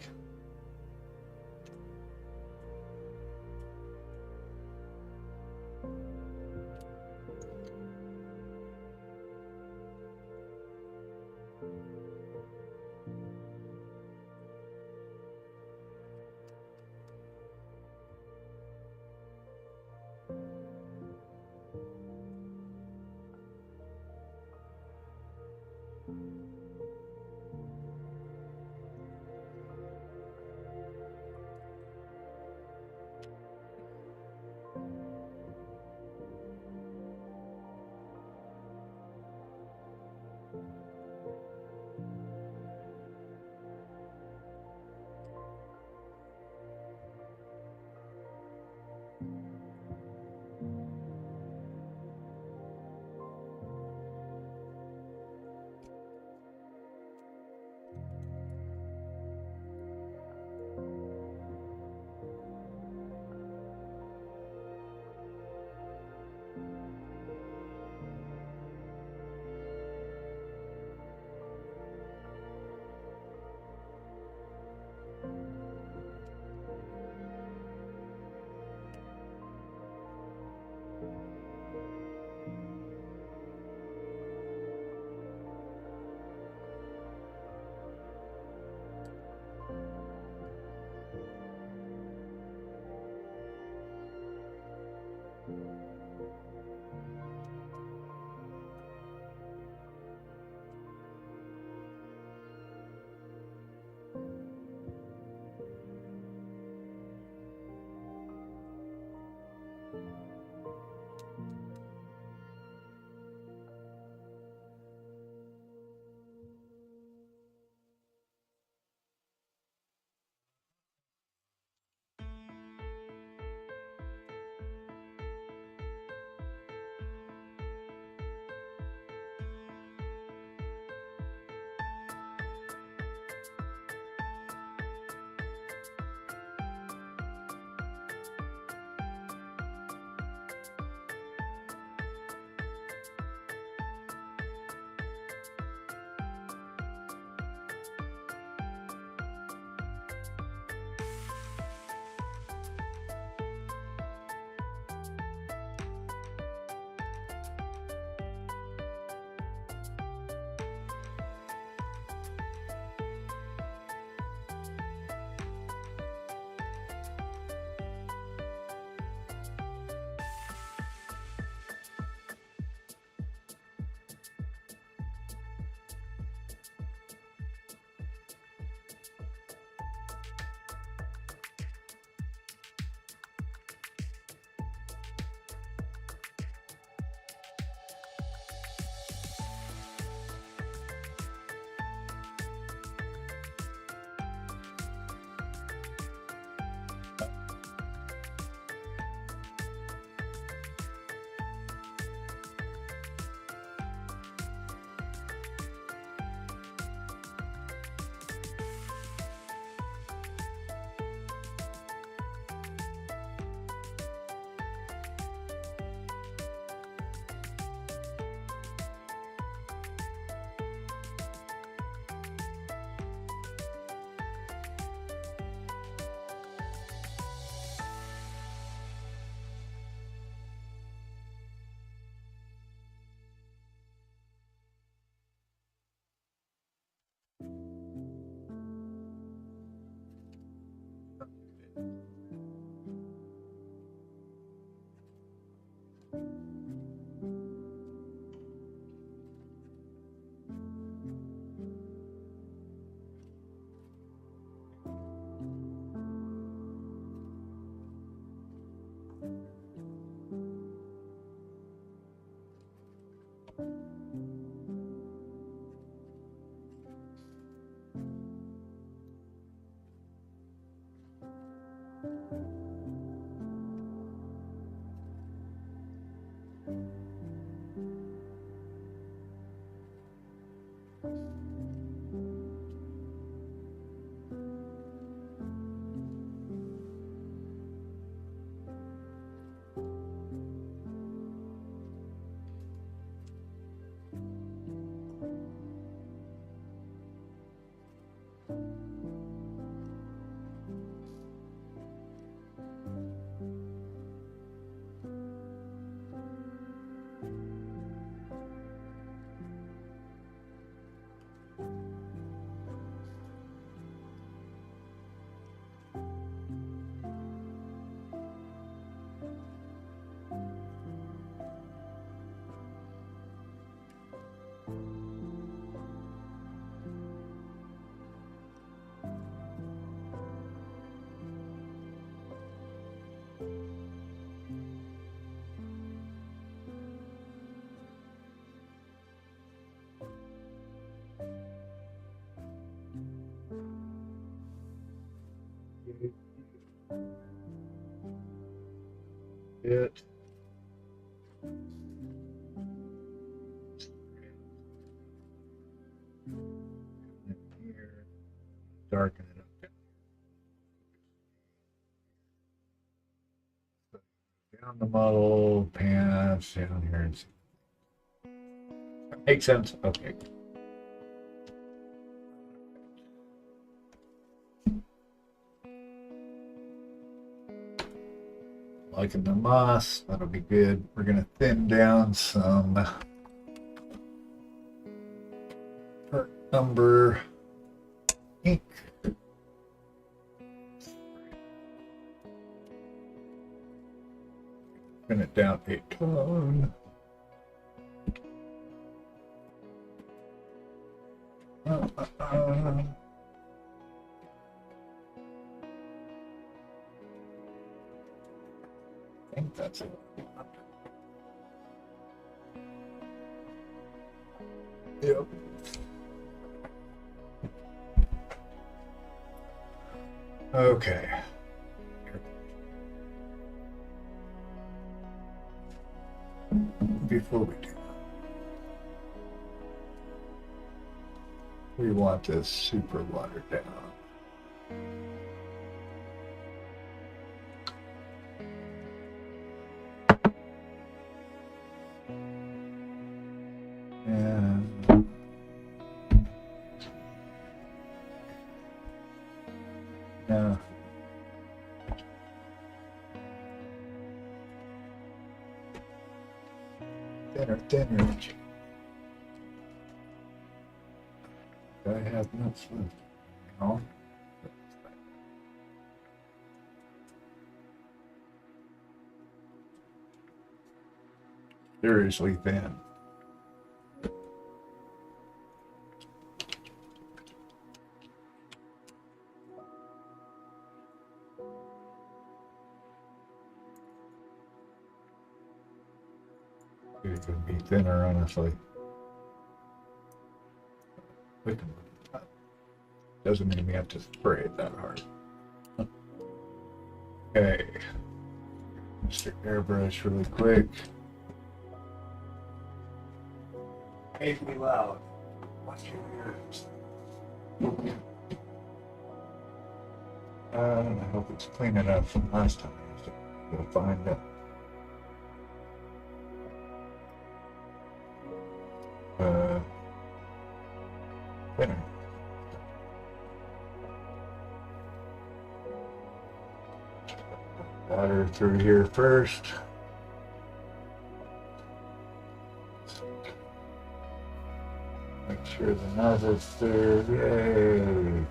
it. In here, darken it up. Down the model, pants, down here. And that makes sense. Okay. Liking the moss, that'll be good. We're gonna thin down some part number ink. Thin it down a ton. I think that's it. Yep. Okay. Before we do that, we want this super watered down. And now thinner. I have nuts left. No. Seriously thin. It could be thinner, honestly. Doesn't mean we have to spray it that hard. Okay. Mr. Airbrush really quick. Make me loud. Watch your ears. I hope it's clean enough from last time. We'll find out. Thinner. Water through here first. Make sure the nozzle's there. Yay!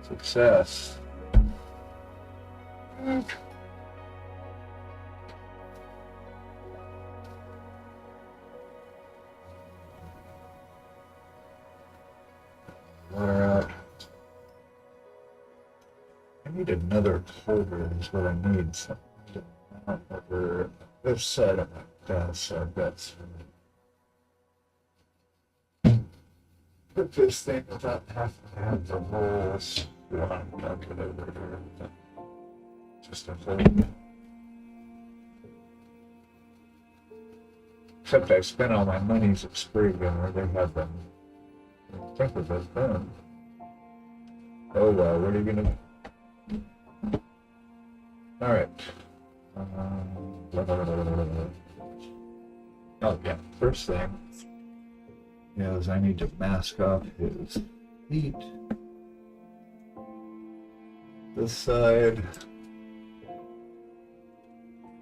Success. Water out. I need another holder is what I need. Something over this side of my desk. I've got some. Put this thing without having to have the holes. Just a thing. Except I've spent all my monies at Spree where they have them. I think of it then. Oh well, what are you gonna do? Alright. Oh yeah, first thing is I need to mask off his feet. This side,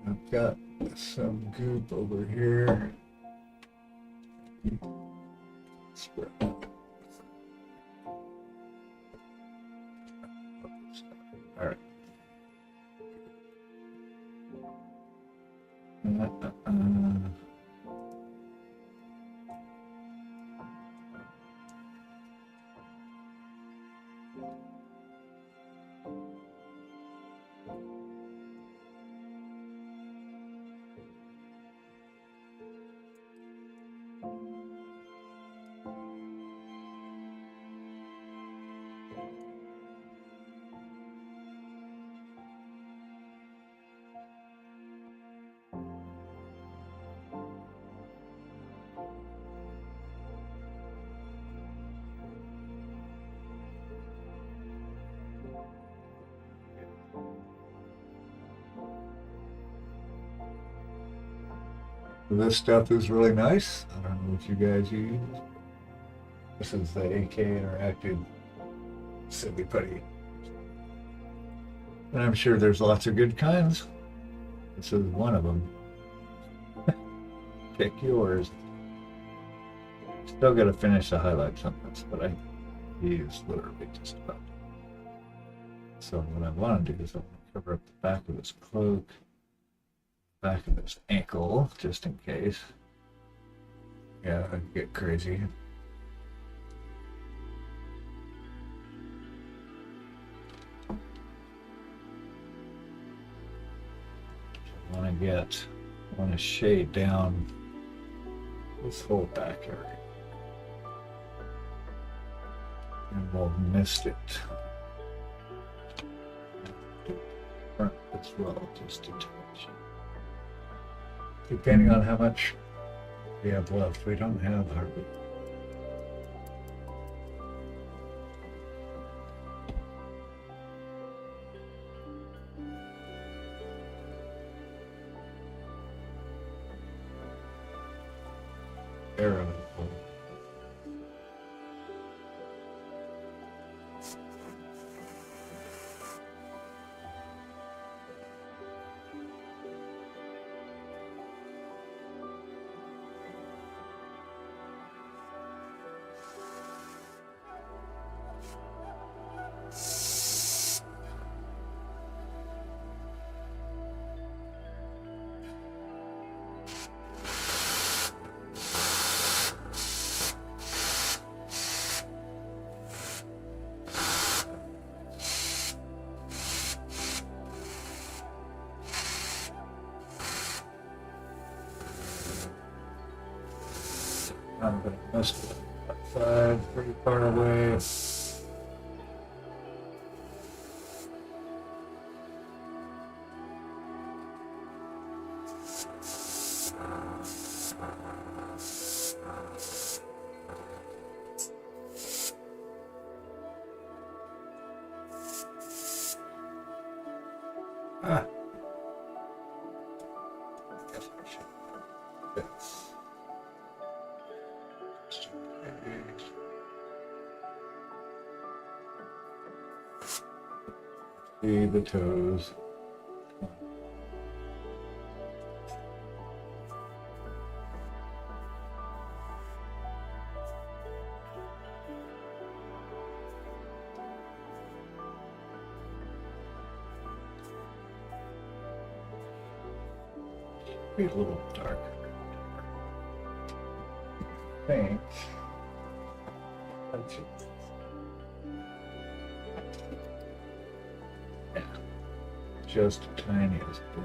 I've got some goop over here. Spread it. All right. This stuff is really nice. I don't know what you guys use. This is the AK Interactive Silly Putty. And I'm sure there's lots of good kinds. This is one of them. Pick yours. Still got to finish the highlights on this, but I use literally just about. So what I want to do is I want to cover up the back of this cloak, back of this ankle, just in case. Yeah, I could get crazy. I want to shade down this whole back area. And we'll mist it. Front as well, just a touch. Depending on how much we have left, we don't have hardly. Arrow. I'm going to mist it outside, pretty far away. Ah. Guess I should fix. See the toes. Be a little darker. Thanks. That's it. Yeah, just the tiniest bit.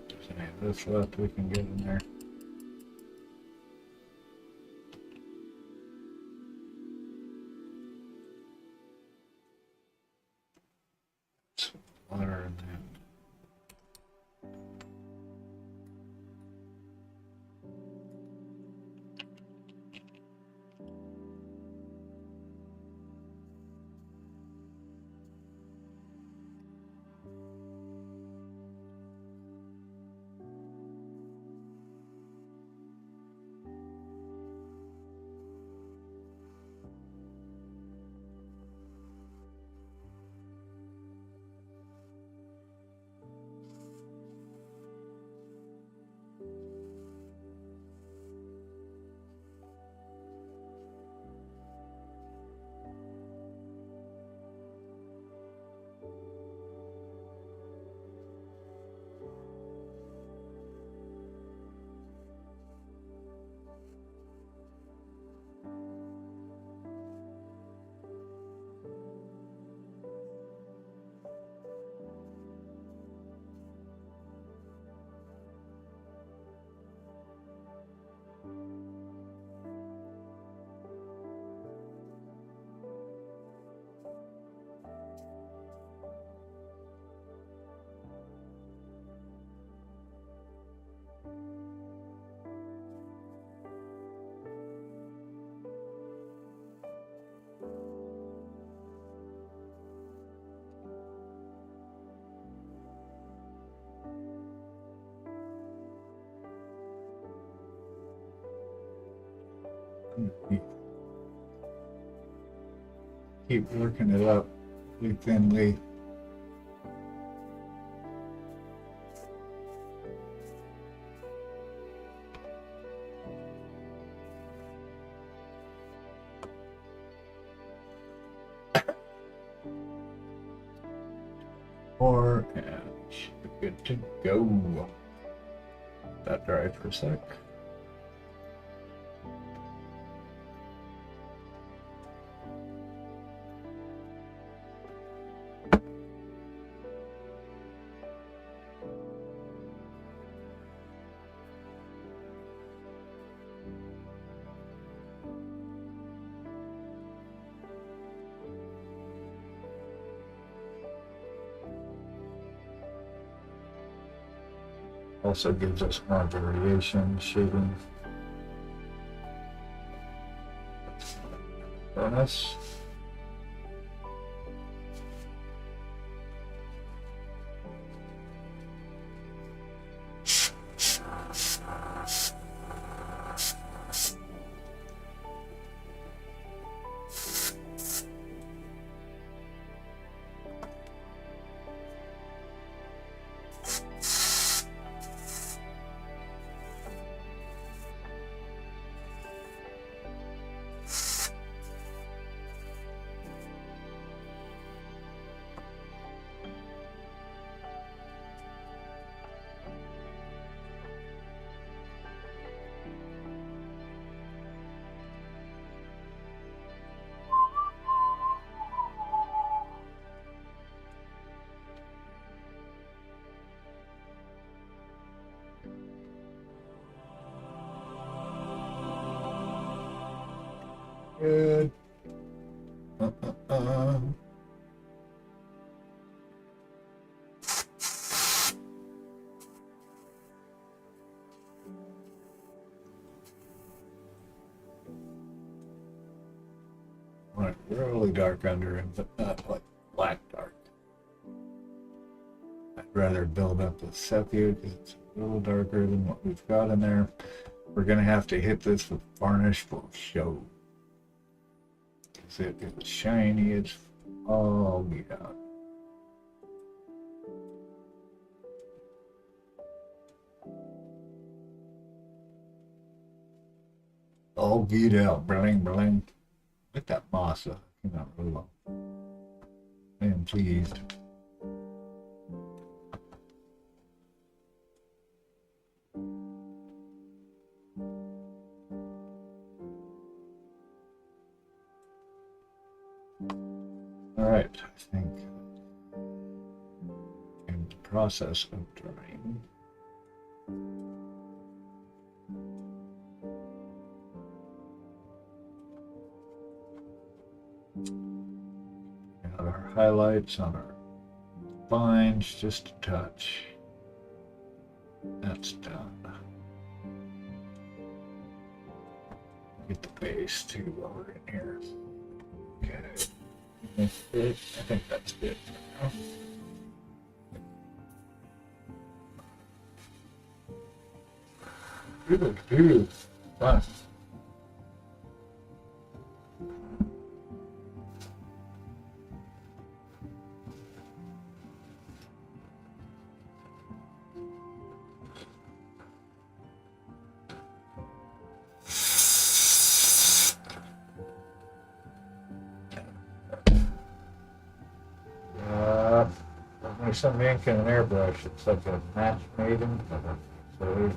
If there's any of this left we can get in there. Water in there. Keep working it up really thinly. And should be good to go. That dry for a sec. Also gives us more variation, shading. Bonus. Good. Right, really dark under him, but not like black dark. I'd rather build up the sepia because it's a little darker than what we've got in there. We're gonna have to hit this with varnish for show. Because it is shiny as all get out. All get out, bling bling. Look at that moss up. Came out really well. I am pleased. Alright, I think in the process of drying. Got our highlights on our vines, just a touch. That's done. Get the base too while we're in here. Okay. I think that's good for now. Good. Fun. There's some ink in an airbrush. It's like a match maiden. So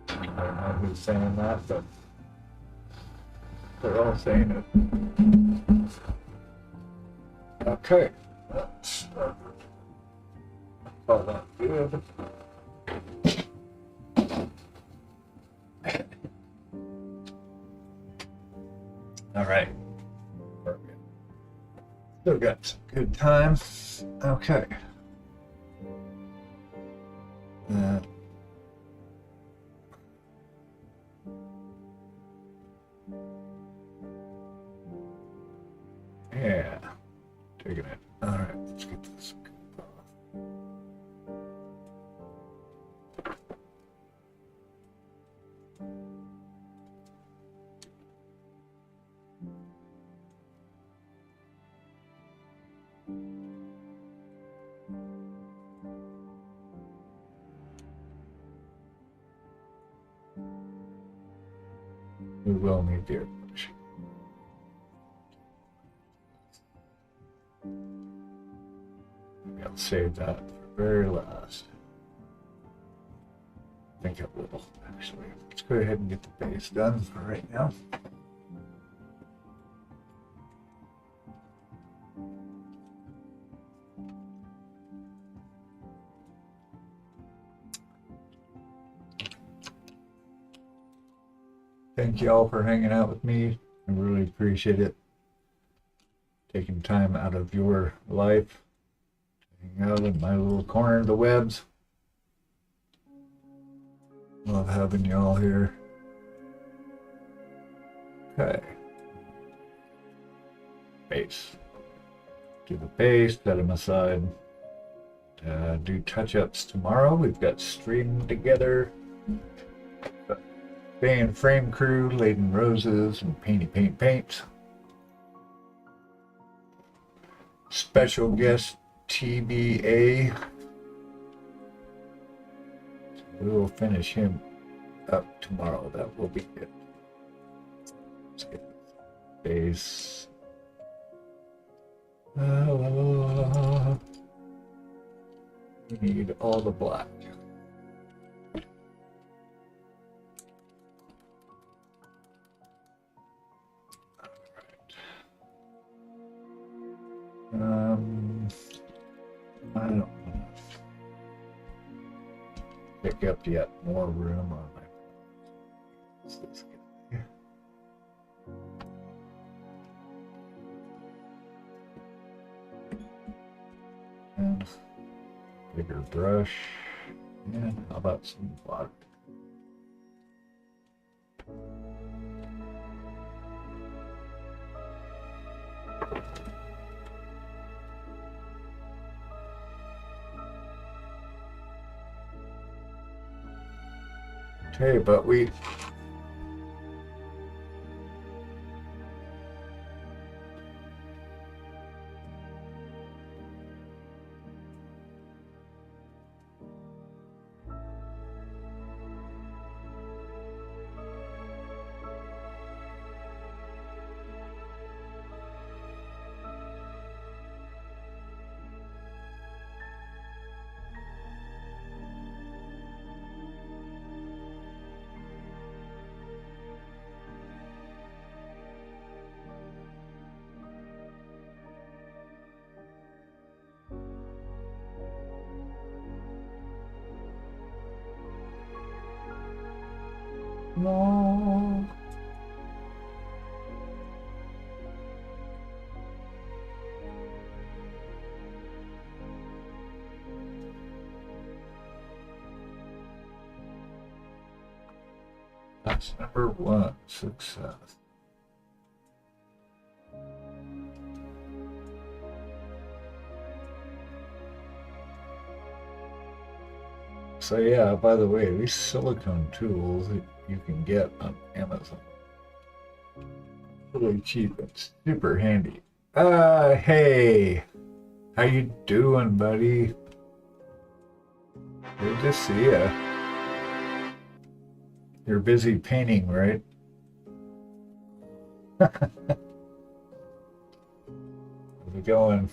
I don't know who's saying that, but they're all saying it. Okay. That's all that good. All right. Still got some good time. Okay. Yeah. Taking it. All right. Let's get this off. We will need the airbrush. Maybe I'll save that for very last. I think I will, actually. Let's go ahead and get the base done for right now. Thank you all for hanging out with me. I really appreciate it. Taking time out of your life to hang out in my little corner of the webs. Love having you all here. Okay. Base. Do the base, set them aside. Do touch-ups tomorrow. We've got streaming together. Band frame crew, laden roses and paints. Special guest TBA. We will finish him up tomorrow. That will be it. Let's get this base. We need all the black. I don't want to pick up yet more room on my. What's this guy? And bigger brush. And how about some water? Okay, but we no. That's number one, success. So yeah, by the way, these silicone tools that you can get on Amazon, really cheap and super handy. Hey, how you doing, buddy? Good to see ya. You're busy painting, right? How's it going?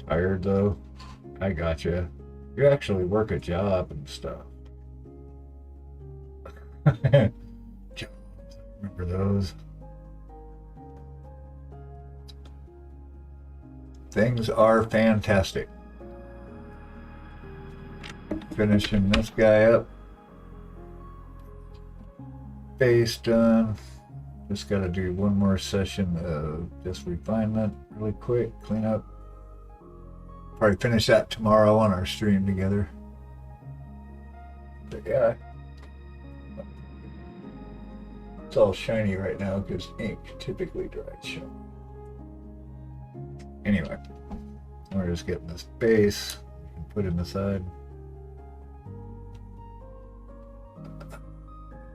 Tired though? I gotcha. You actually work a job and stuff. Jobs, I remember those. Things are fantastic. Finishing this guy up. Base done. Just gotta do one more session of just refinement really quick, clean up. Probably finish that tomorrow on our stream together. But yeah, it's all shiny right now because ink typically dries shiny. Anyway, we're just getting this base and put him aside.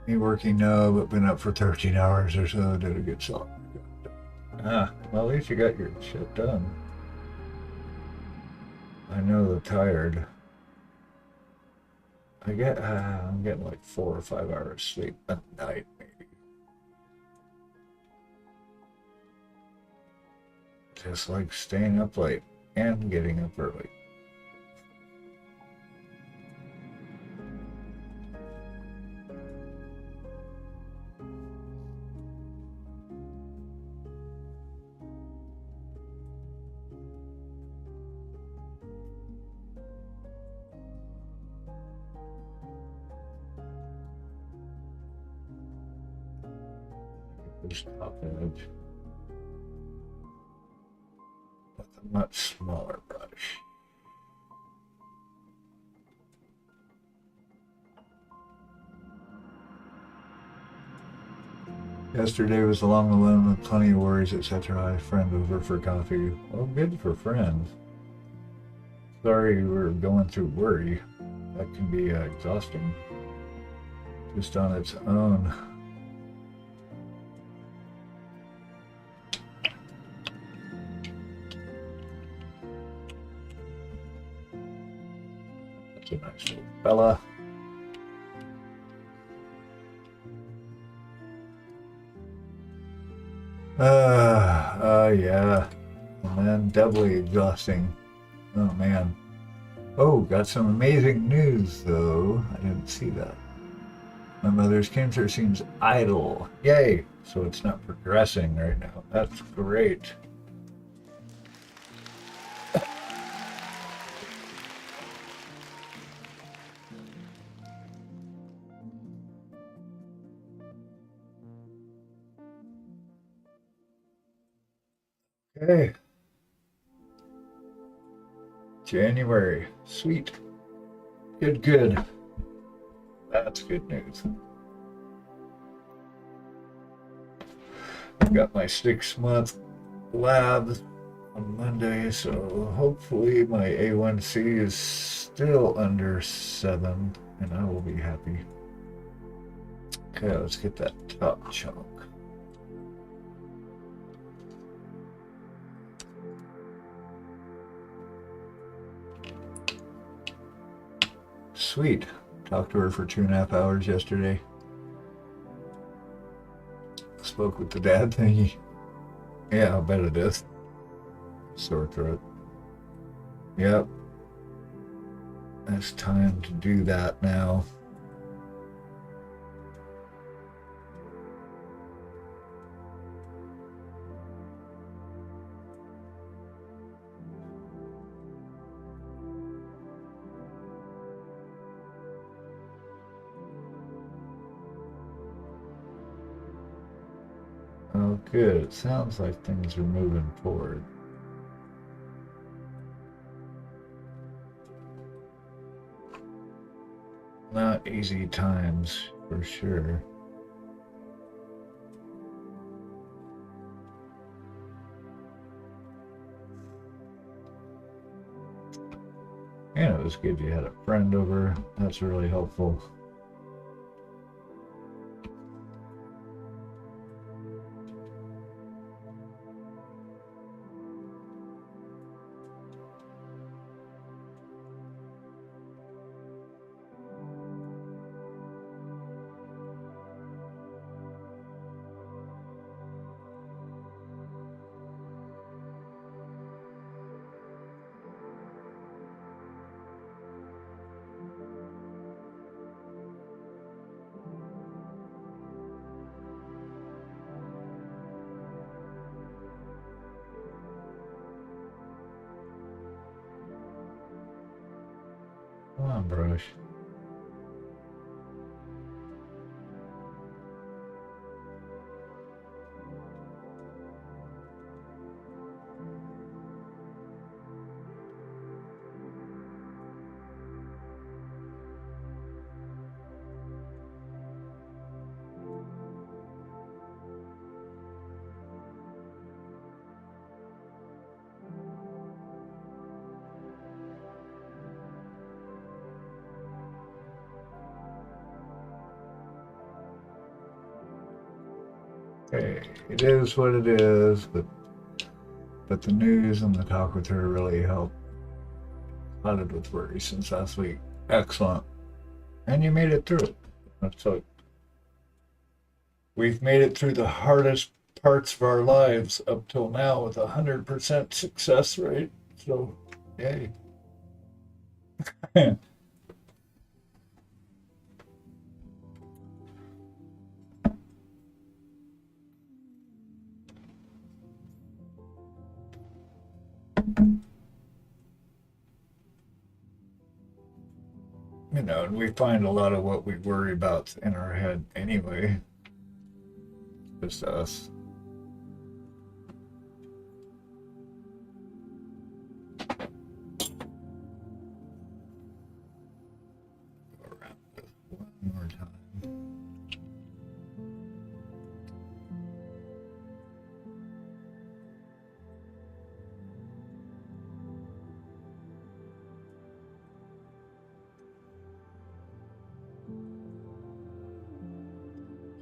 Me working now, but been up for 13 hours or so. Did a good job. Well, at least you got your shit done. I know they're tired. I'm getting like 4 or 5 hours sleep a night, maybe. Just like staying up late and getting up early. This top edge with a much smaller brush. Yesterday was a long alone with plenty of worries, etc. I had a friend over for coffee. Well, good for friends. Sorry you were going through worry. That can be exhausting. Just on its own. That's a nice little fella. Yeah. And then doubly exhausting. Oh, man. Oh, got some amazing news, though. I didn't see that. My mother's cancer seems idle. Yay! So it's not progressing right now. That's great. Okay. January. Sweet. Good, good. That's good news. I've got my 6-month lab on Monday, so hopefully my A1C is still under 7, and I will be happy. Okay, let's get that top chunk. Sweet. Talked to her for 2.5 hours yesterday. Spoke with the dad thingy. Yeah, I bet it is. Sore throat. Yep. It's time to do that now. Oh, good. It sounds like things are moving forward. Not easy times, for sure. And it was good you had a friend over. That's really helpful. Come on, brush. Okay, it is what it is, but the news and the talk with her really helped clouded with worry since last week. Excellent. And you made it through it. So we've made it through the hardest parts of our lives up till now with 100% success rate. So, yay. You know, and we find a lot of what we worry about in our head anyway. Just us. Go around this one more time.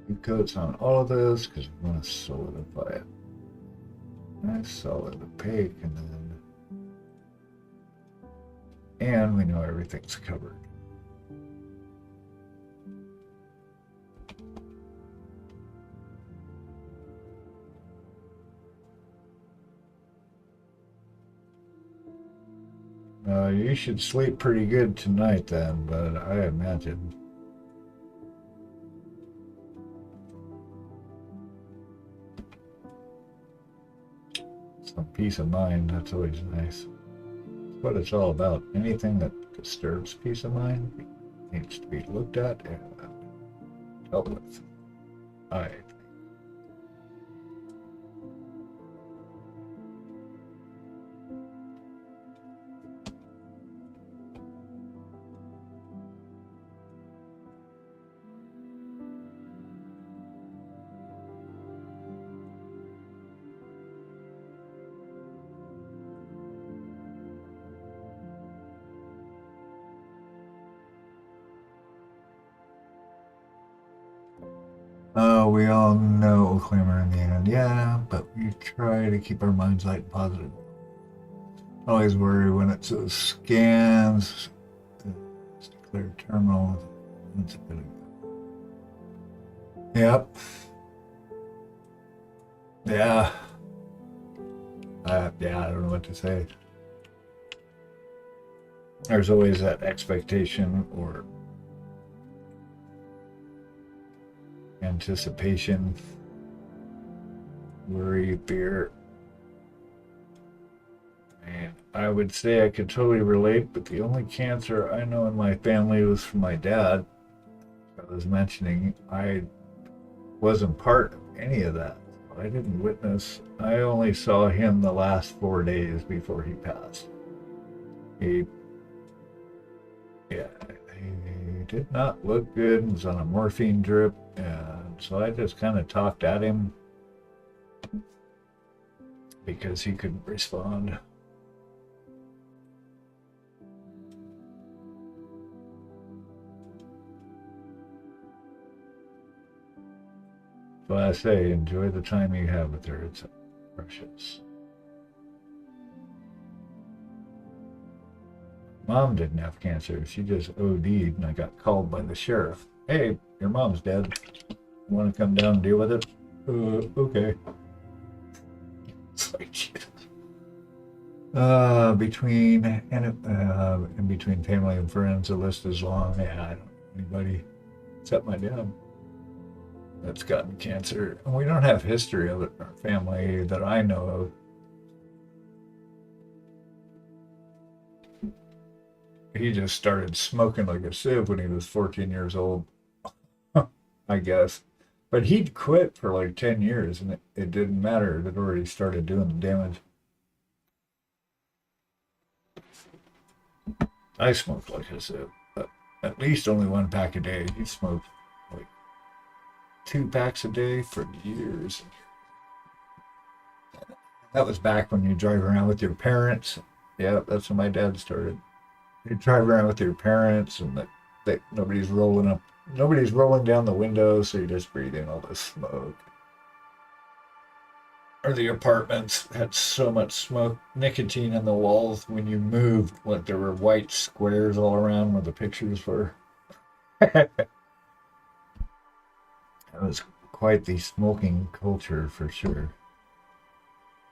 Keep coats on all of this because we want to solidify it. Nice solid opaque, and we know everything's covered. You should sleep pretty good tonight then, but I imagine. Some peace of mind, that's always nice. That's what it's all about. Anything that disturbs peace of mind needs to be looked at and dealt with. I we all know it will clamor in the end. Yeah, but we try to keep our minds light and positive. Always worry when it says scans, it's declared terminal. It's a bit of... Yep. Yeah. Yeah, I don't know what to say. There's always that expectation or anticipation, worry, fear. And I would say I could totally relate, but the only cancer I know in my family was from my dad. I was mentioning I wasn't part of any of that. I didn't witness. I only saw him the last 4 days before he passed. He did not look good. He was on a morphine drip, and so I just kind of talked at him because he couldn't respond. So I say, enjoy the time you have with her. It's precious. Mom didn't have cancer. She just OD'd, and I got called by the sheriff. Hey, your mom's dead. You want to come down and deal with it? Okay. It's like shit. In between family and friends, the list is long. Yeah, I don't know anybody except my dad that's gotten cancer. And we don't have history of it in our family that I know of. He just started smoking like a sieve when he was 14 years old, I guess. But he'd quit for like 10 years and it didn't matter. It had already started doing the damage. I smoked like a sieve, but at least only 1 pack a day. He smoked like 2 packs a day for years. That was back when you drive around with your parents. Yeah, that's when my dad started. You drive around with your parents, and nobody's rolling down the window, so you just breathe in all this smoke. or the apartments had so much smoke, nicotine in the walls when you moved, like there were white squares all around where the pictures were. It was quite the smoking culture for sure.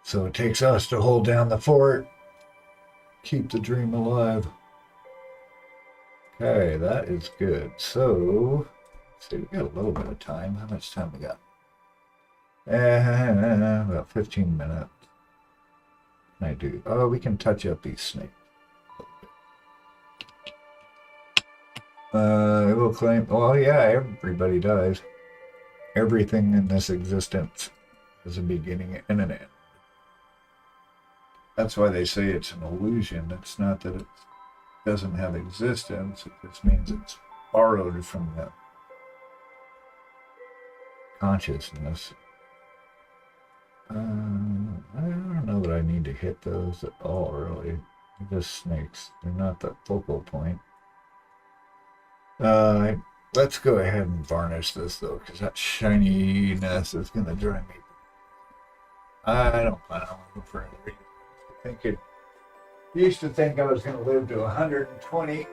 So it takes us to hold down the fort, keep the dream alive. Okay, that is good. So, let's see, we got a little bit of time. How much time we got? About 15 minutes. Can I do? Oh, we can touch up these snakes. It will claim. Well, yeah, everybody dies. Everything in this existence has a beginning and an end. That's why they say it's an illusion. It's not that it doesn't have existence. It just means it's borrowed from the consciousness. I don't know that I need to hit those at all, really. They're just snakes. They're not the focal point. Let's go ahead and varnish this, though, because that shininess is going to drive me. I don't plan on looking for any reason. I think it used to think I was going to live to 120.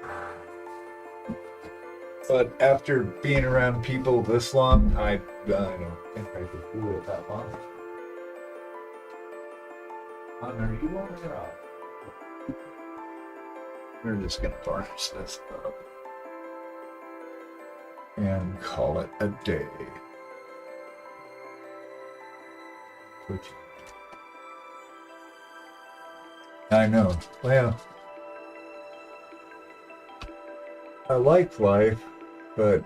But after being around people this long, I don't think I could do it that long. Are you on or off? We're just going to varnish this up and call it a day. I know. Well, I like life, but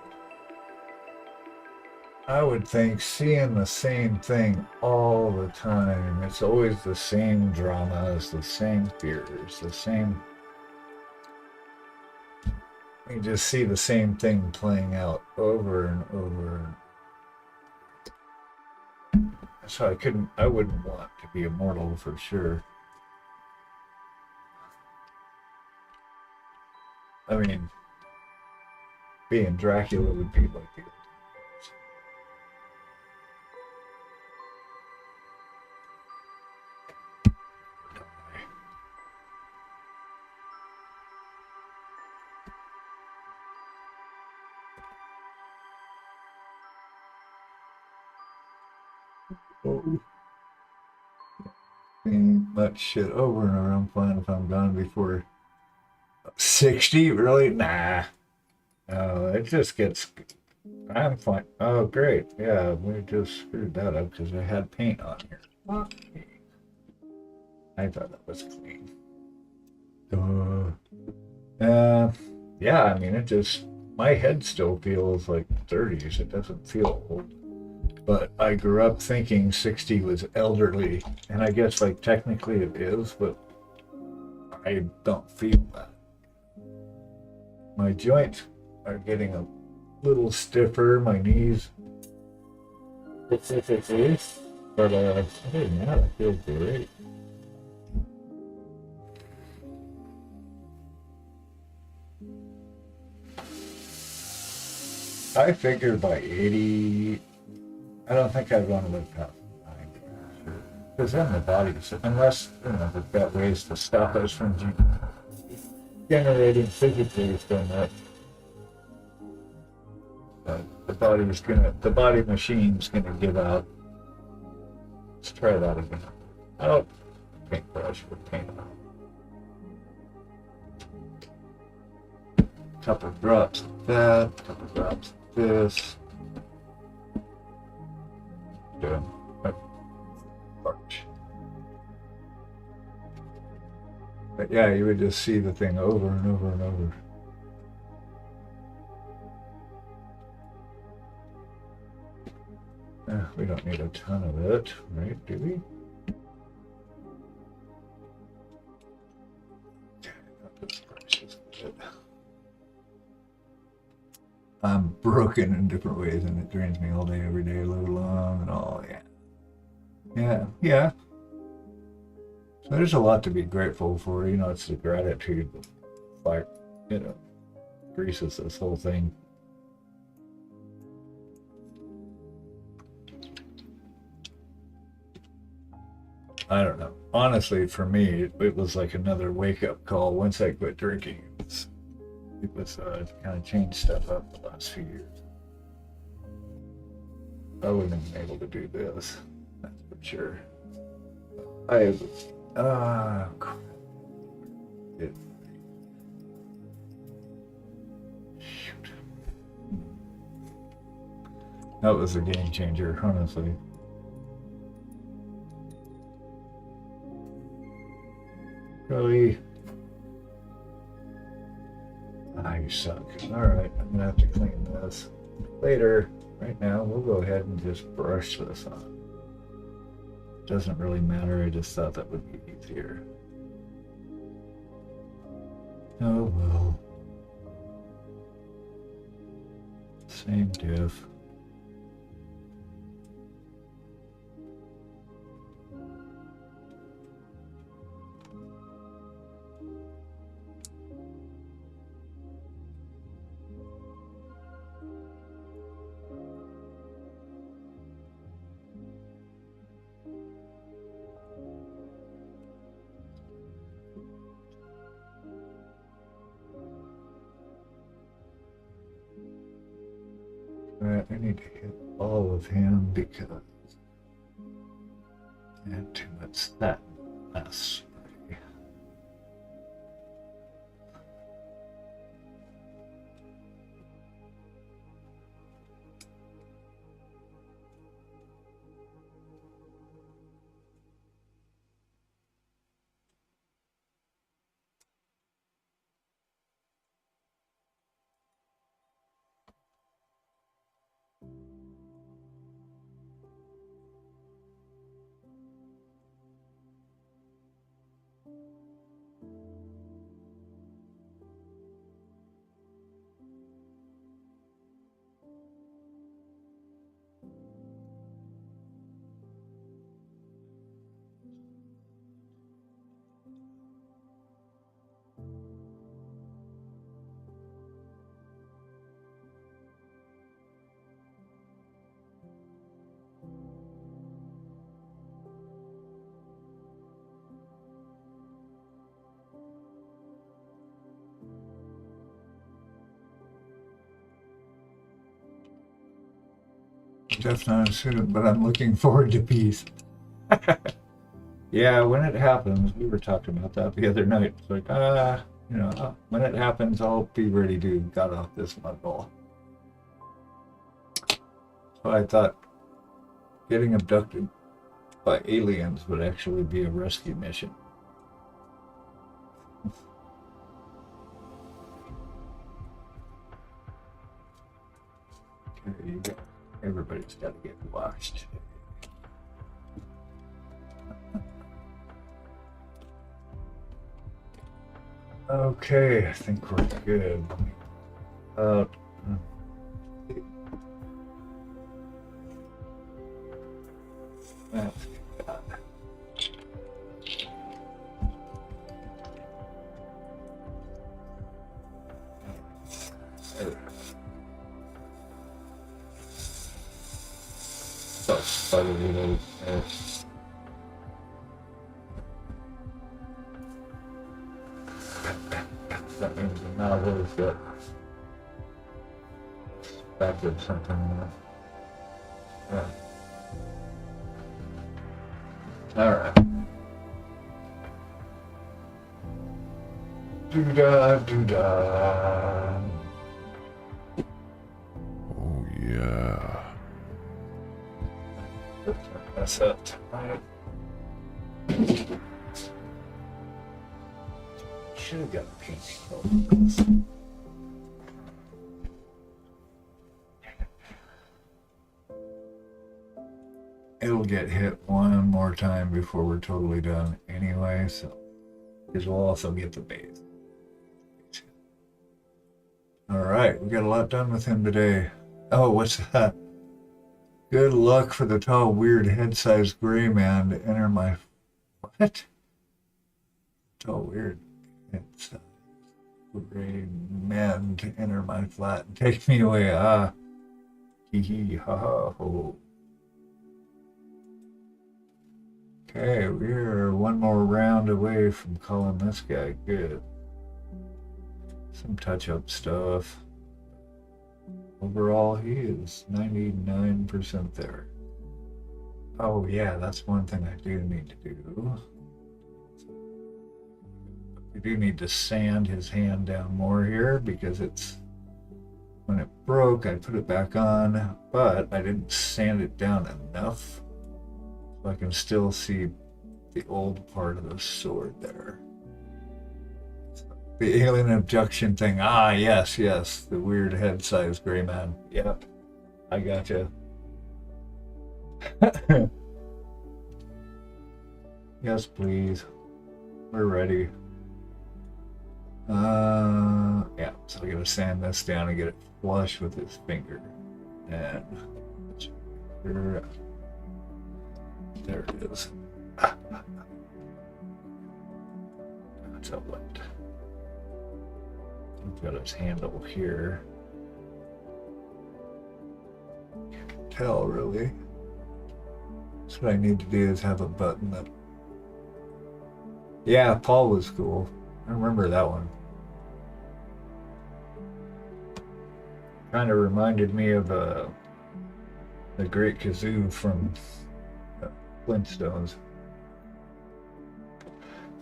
I would think seeing the same thing all the time, it's always the same dramas, the same fears, the same. You just see the same thing playing out over and over. So I wouldn't want to be immortal for sure. I mean, being Dracula would be like the much shit over and over. I'm fine if I'm gone before 60. Really? Nah. No, it just gets. I'm fine. Oh, great. Yeah, we just screwed that up because I had paint on here. Okay. I thought that was clean. Yeah, I mean, it just. My head still feels like 30s. It doesn't feel old. But I grew up thinking 60 was elderly, and I guess like technically it is, but I don't feel that. My joints are getting a little stiffer, my knees. But other than that, I feel great. I figured by 80, I don't think I'd want to live past 90. Because then the body's, unless, they've got ways to stop us from generating physically so much. The body machine's gonna give out. Let's try that again. I don't paintbrush with paint on. Couple drops of that, couple drops of this. Doing bunch. But yeah, you would just see the thing over and over and over. We don't need a ton of it, right? Do we? This brush is good. I'm broken in different ways, and it drains me all day, every day, live long and all. Yeah. So there's a lot to be grateful for. It's the gratitude that, like, greases this whole thing. I don't know. Honestly, for me, it was like another wake-up call once I quit drinking. It was kind of changed stuff up the last few years. I wouldn't have been able to do this, that's for sure. I crap. It, shoot. That was a game changer, honestly. Really? Ah, you suck. Alright, I'm gonna have to clean this later. Right now, we'll go ahead and just brush this on. Doesn't really matter, I just thought that would be easier. Oh well. Same diff. Alright, I need to hit all of him because I had too much satin last spray. Death's not suited, but I'm looking forward to peace. Yeah, when it happens, we were talking about that the other night. It's like, when it happens, I'll be ready to get off this mud ball. So I thought getting abducted by aliens would actually be a rescue mission. Okay, you got, everybody's got to get washed. Okay, I think we're good. That's good. So, spotted that means the novel's got expected something. Yeah. Alright. Doo-dah, doo-dah. Oh, yeah. Let's mess up tonight. Should have got a painting over this. It'll get hit one more time before we're totally done anyway, so because we'll also get the base. Alright, we got a lot done with him today. Oh, what's that? Good luck for the tall, weird, head-sized gray man to enter my... What? Tall, weird, head-sized gray man to enter my flat and take me away. Ah. Hee hee, ha ha, ho. Okay, we're one more round away from calling this guy good. Some touch-up stuff. Overall, he is 99% there. Oh yeah, that's one thing I do need to do. We do need to sand his hand down more here because it's, when it broke, I put it back on, but I didn't sand it down enough. So I can still see the old part of the sword there. The alien abduction thing. Ah, yes, yes. The weird head-sized gray man. Yep. I gotcha. Yes, please. We're ready. Yeah, so I gotta sand this down and get it flush with his finger. And there it is. That's a what? He's got his handle here. Can't tell really. So what I need to do is have a button that. Yeah, Paul was cool. I remember that one. Kind of reminded me of the Great Kazoo from Flintstones.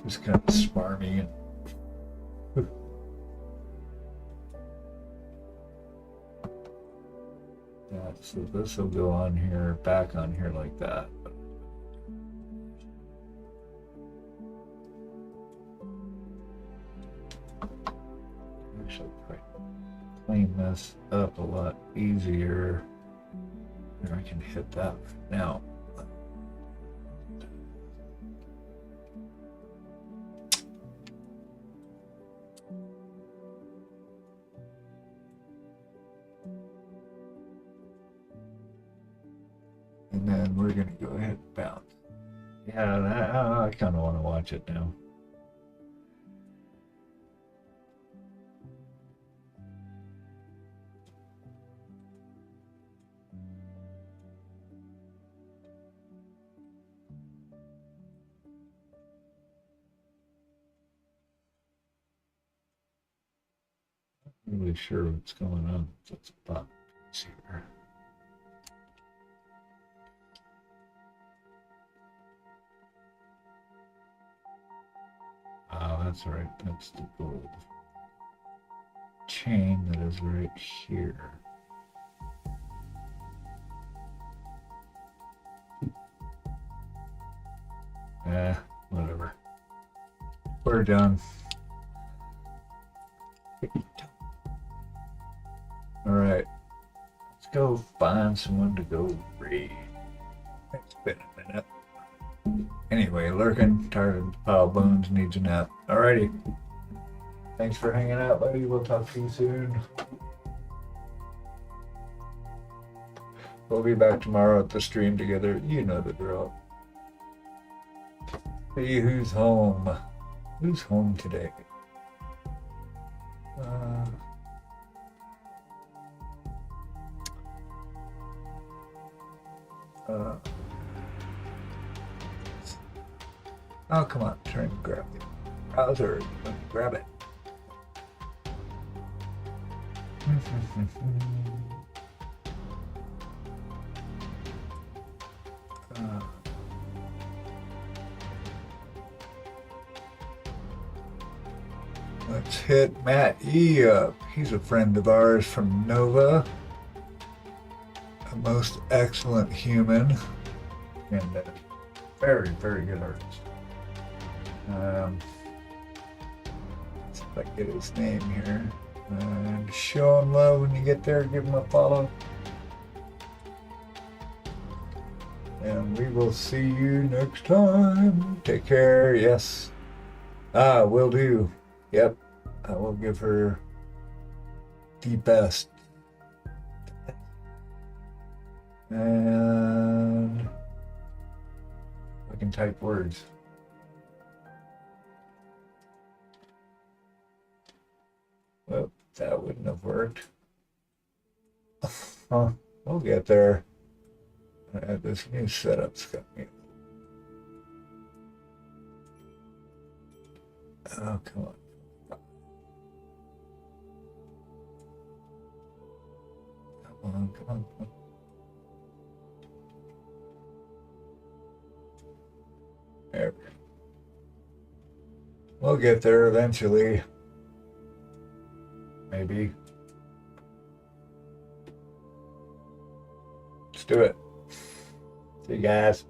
Just kind of smarmy and. Yeah, so this will go on here, back on here like that. Actually, clean this up a lot easier. Here, I can hit that now. And then we're going to go ahead and bounce. Yeah, I kind of want to watch it now. Not really sure what's going on. That's a button here. Oh, that's right. That's the gold chain that is right here. Whatever. We're done. All right. Let's go find someone to go raid. It's been a minute. Anyway, lurking, tired of the pile of bones, needs a nap. Alrighty. Thanks for hanging out, buddy. We'll talk to you soon. We'll be back tomorrow at the stream together. You know the drill. Hey, who's home? Who's home today? Oh, come on, try and grab the browser. Let me grab it. Let's hit Matt E up. He's a friend of ours from Nova. A most excellent human. And very, very good artist. See if I can get his name here. And show him love when you get there. Give him a follow. And we will see you next time. Take care. Yes. Will do. Yep. I will give her the best. And I can type words. Well, that wouldn't have worked. We'll get there. This new setup's got me Oh, come on. Come on, come on, come on. There. We'll get there eventually. Maybe. Let's do it. See you guys.